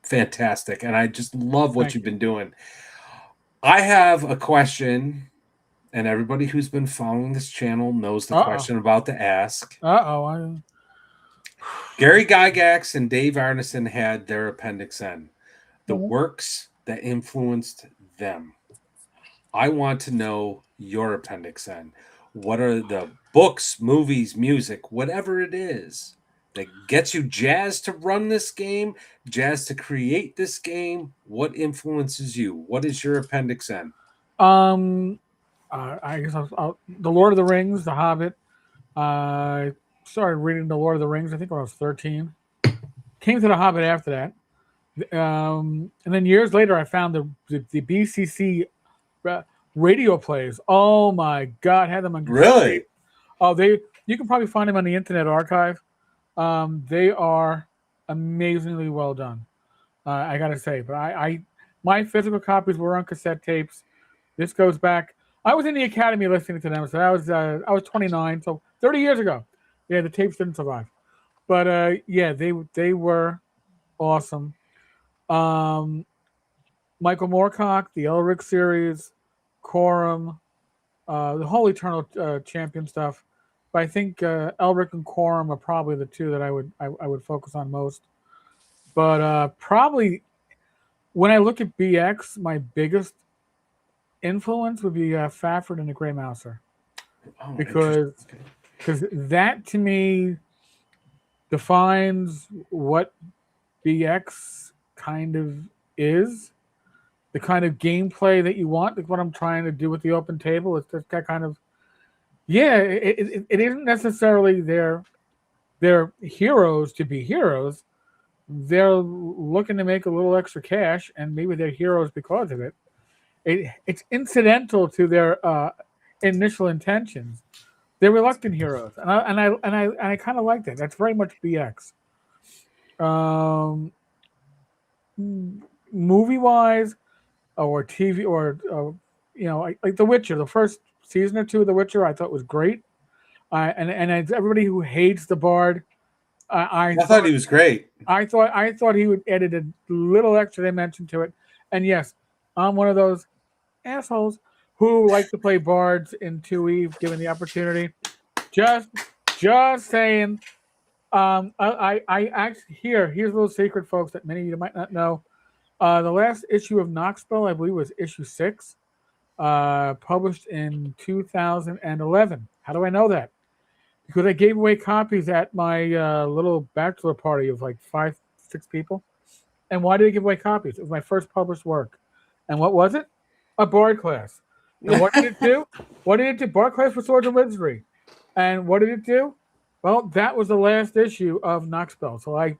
fantastic. And I just love what you've been doing. I have a question, and everybody who's been following this channel knows the question I'm about to ask. Gary Gygax and Dave Arneson had their Appendix N, the works that influenced them. I want to know your Appendix N. What are the books, movies, music, whatever it is that gets you jazzed to run this game, jazzed to create this game? What influences you? What is your Appendix N? I guess The Lord of the Rings, The Hobbit. I started reading The Lord of the Rings, I think when I was 13. Came to The Hobbit after that. And then years later, I found the BCC radio plays. Oh my God, had them on cassette. Really? Oh, you can probably find them on the Internet Archive. They are amazingly well done. I gotta say, but my physical copies were on cassette tapes. This goes back. I was in the academy listening to them, so I was 29, so 30 years ago. Yeah, the tapes didn't survive, but yeah, they were awesome. Michael Moorcock, the Elric series, Quorum, the whole Eternal Champion stuff. But I think Elric and Quorum are probably the two that I would focus on most. But probably when I look at BX, my biggest influence would be Fafford and the Grey Mouser, because that to me defines what BX kind of is, the kind of gameplay that you want, like what I'm trying to do with the open table. It's just that kind of, it isn't necessarily their heroes to be heroes. They're looking to make a little extra cash, and maybe they're heroes because of it. It's incidental to their initial intentions. They're reluctant heroes, and I kind of like that. That's very much BX. Movie wise, or TV, or like The Witcher. The first season or two of The Witcher I thought was great. And everybody who hates the Bard, I thought he was great. I thought he would added a little extra dimension to it. And yes, I'm one of those assholes who like to play bards in 2E given the opportunity. Just saying. I actually here's a little secret, folks, that many of you might not know. The last issue of Knoxville, I believe, was issue 6, published in 2011. How do I know that? Because I gave away copies at my little bachelor party of like 5-6 people. And why did I give away copies? It was my first published work. And what was it? A Bard class. And what did it do? Bard class for Swords and Wizardry. And what did it do? Well, that was the last issue of Knoxville. So I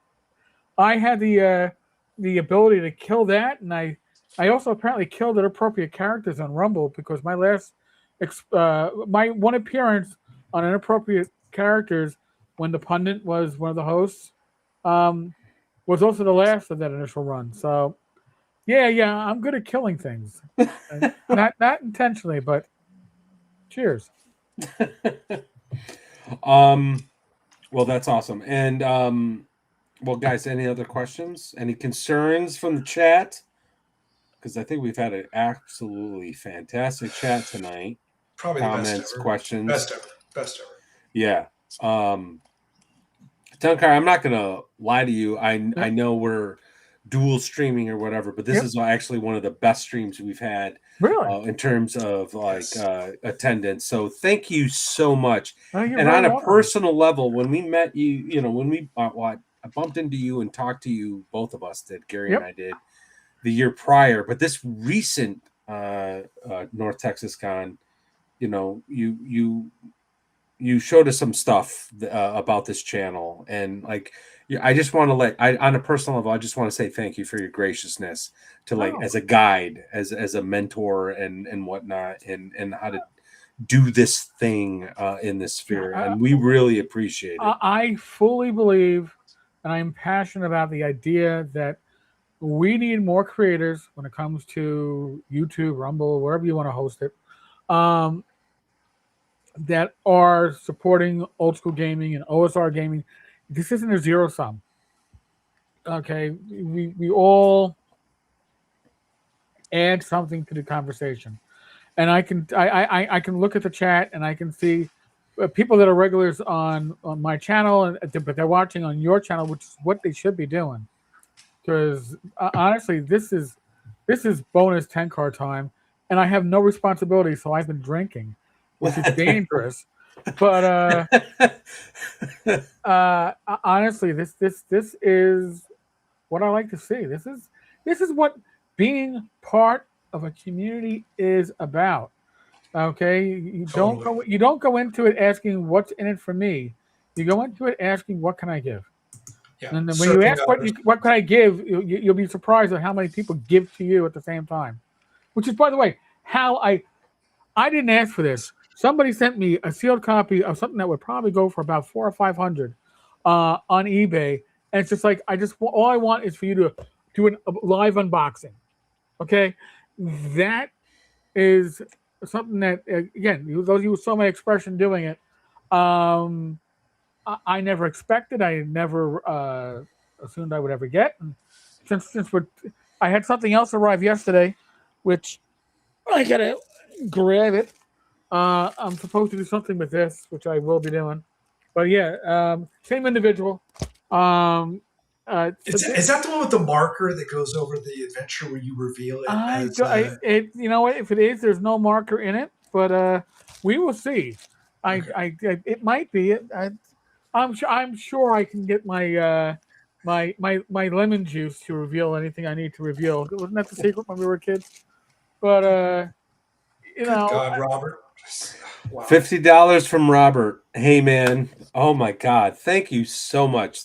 had the ability to kill that, and I also apparently killed inappropriate characters on Rumble, because my last my one appearance on inappropriate characters, when the pundit was one of the hosts, was also the last of that initial run. So yeah, I'm good at killing things. not intentionally, but cheers. Well, that's awesome. And well, guys, any other questions? Any concerns from the chat? Because I think we've had an absolutely fantastic chat tonight. Probably comments, the best ever. questions. Best ever. Yeah. Tenkar, I'm not gonna lie to you. I know we're dual streaming or whatever, but this is actually one of the best streams we've had, really, in terms of like attendance. So thank you so much. And on a personal level, when we met you, when we I bumped into you and talked to you, both of us did, Gary and I did, the year prior, but this recent North Texas Con, you showed us some stuff about this channel, and like, I just want to on a personal level, I just want to say thank you for your graciousness to as a guide, as a mentor and whatnot, and how to do this thing in this sphere, and we really appreciate it. I fully believe, and I'm passionate about the idea that we need more creators when it comes to YouTube, Rumble, wherever you want to host it, that are supporting old school gaming and OSR gaming. This isn't a zero sum. Okay, we all add something to the conversation. And I can look at the chat and I can see people that are regulars on my channel, but they're watching on your channel, which is what they should be doing. Because honestly, this is bonus Tenkar time, and I have no responsibility, so I've been drinking, which is dangerous. But honestly, this is what I like to see. This is what being part of a community is about. Okay, you don't go into it asking what's in it for me. You go into it asking what can I give. Yeah. And then when you ask what can I give, you'll be surprised at how many people give to you at the same time. Which is, by the way, how I didn't ask for this. Somebody sent me a sealed copy of something that would probably go for about $400 or $500 on eBay, and it's just like all I want is for you to do a live unboxing. Okay, that is something that again, those of you who saw my expression doing it, I never expected. I never assumed I would ever get. And since I had something else arrive yesterday, which I gotta grab it. I'm supposed to do something with this, which I will be doing. But yeah, same individual. Is that the one with the marker that goes over the adventure where you reveal it? You know what? If it is, there's no marker in it, but we will see. It might be. I'm sure I can get my my lemon juice to reveal anything I need to reveal. Wasn't that the secret when we were kids? But you know, God, Robert. Wow. $50 from Robert. Hey man, oh my God, thank you so much.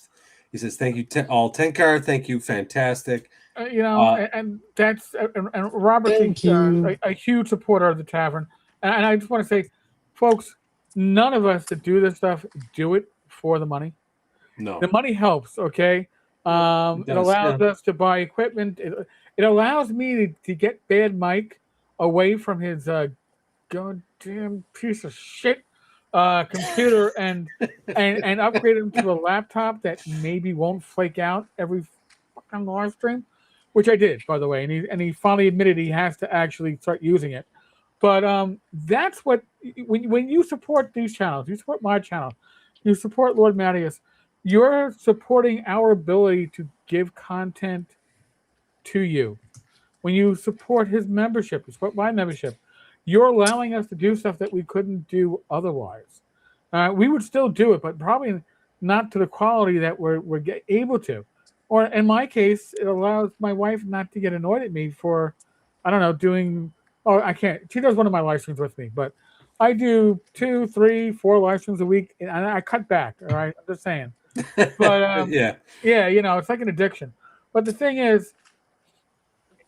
He says thank you all Tenkar. Thank you, fantastic. And that's and Robert's a huge supporter of the tavern. And I just want to say, folks, none of us that do this stuff do it for the money. No, the money helps. Okay, it allows us to buy equipment. It allows me to get Bad Mike away from his goddamn piece of shit computer and upgrade him to a laptop that maybe won't flake out every fucking live stream, which I did, by the way, and he finally admitted he has to actually start using it. But that's what when you support these channels, you support my channel, you support Lord Mattias, you're supporting our ability to give content to you. When you support his membership, you support my membership, you're allowing us to do stuff that we couldn't do otherwise. We would still do it, but probably not to the quality that we're able to. Or in my case, it allows my wife not to get annoyed at me for, I don't know, doing. Oh, I can't. She does one of my live streams with me, but I do 2, 3, 4 live streams a week, and I cut back. All right, I'm just saying. But yeah, it's like an addiction. But the thing is,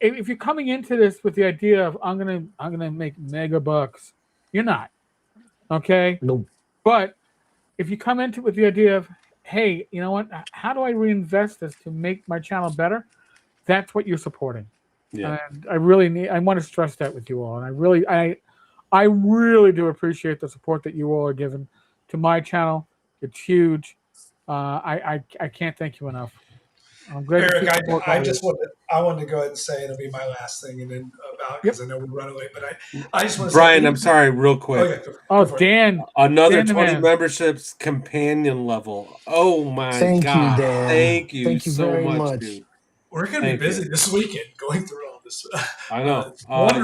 if you're coming into this with the idea of I'm gonna make mega bucks, you're not. Okay. Nope. But if you come into it with the idea of, hey, you know what? How do I reinvest this to make my channel better? That's what you're supporting. Yeah. And I want to stress that with you all. And I really do appreciate the support that you all are giving to my channel. It's huge. I can't thank you enough. I'm glad Eric, I wanted to go ahead and say it'll be my last thing, and then because I know we run away, but I just want to Brian, say, I'm sorry, real quick. Dan, another Dan 20 memberships, companion level. Oh my God! You, Dan. Thank you so very much, dude. We're gonna be busy this weekend going through all this. I know.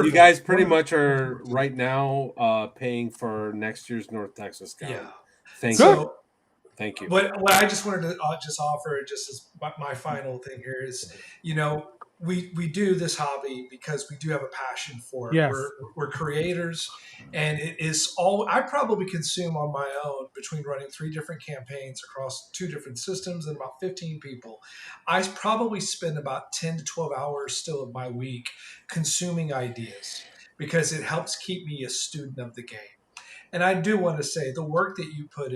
You guys pretty much are right now paying for next year's North Texas Con. Yeah. Thank you. Thank you. What I just wanted to just offer, just as my final thing here is, we do this hobby because we do have a passion for it. Yes. We're creators, and it is all I probably consume on my own between running 3 different campaigns across 2 different systems and about 15 people. I probably spend about 10 to 12 hours still of my week consuming ideas because it helps keep me a student of the game. And I do want to say the work that you put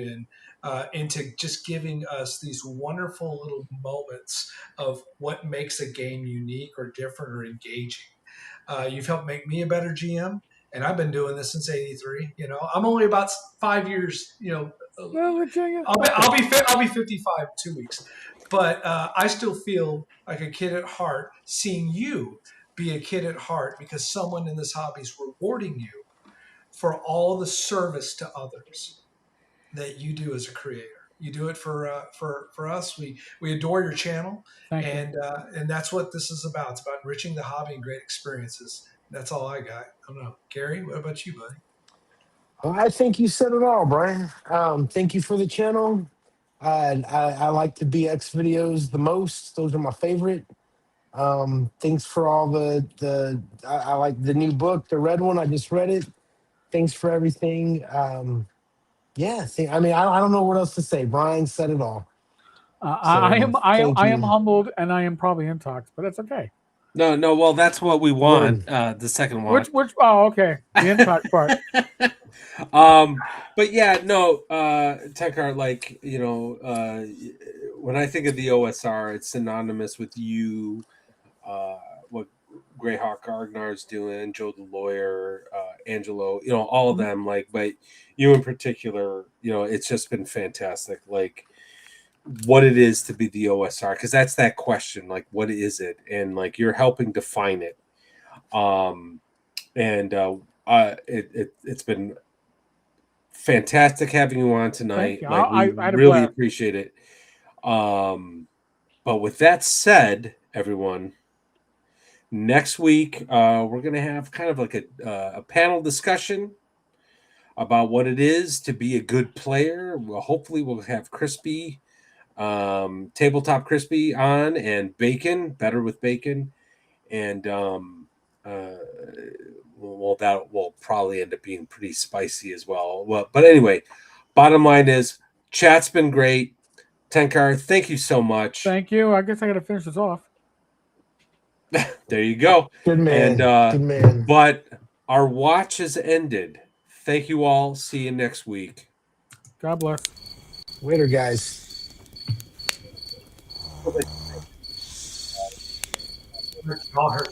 into just giving us these wonderful little moments of what makes a game unique or different or engaging. You've helped make me a better GM, and I've been doing this since '83. I'm only about 5 years. I'll be 55 in 2 weeks, but I still feel like a kid at heart seeing you be a kid at heart because someone in this hobby is rewarding you for all the service to others that you do as a creator. You do it for us. We adore your channel, Thank you. and that's what this is about. It's about enriching the hobby and great experiences. That's all I got. I don't know, Gary. What about you, buddy? Well, I think you said it all, Brian. Thank you for the channel. I like the BX videos the most. Those are my favorite. Thanks for all I like the new book, the red one. I just read it. Thanks for everything. Yeah, I don't know what else to say. Brian said it all. So thank I am you. humbled, and I am probably intox, but that's okay. No. Well, that's what we want. The second one. Which? Oh, okay. The intox part. But yeah, no, Tenkar, like, when I think of the OSR, it's synonymous with you, what Greyhawk Argnar's doing, Joe the lawyer, Angelo, all of them, like, but you in particular, it's just been fantastic. Like, what it is to be the OSR, because that's that question, like, what is it? And like, you're helping define it. It's been fantastic having you on tonight. You. Like, we I had a really blast. appreciate it. But with that said, everyone, next week we're gonna have kind of like a panel discussion about what it is to be a good player. Hopefully we'll have Crispy, Tabletop Crispy on, and Bacon, Better with Bacon, and that will probably end up being pretty spicy as well. But anyway, bottom line is, chat's been great. Tenkar, thank you so much. Thank you. I guess I got to finish this off. There you go. Good man. And Good man. but our watch has ended. Thank you all. See you next week. God bless. Later, guys. Y'all heard.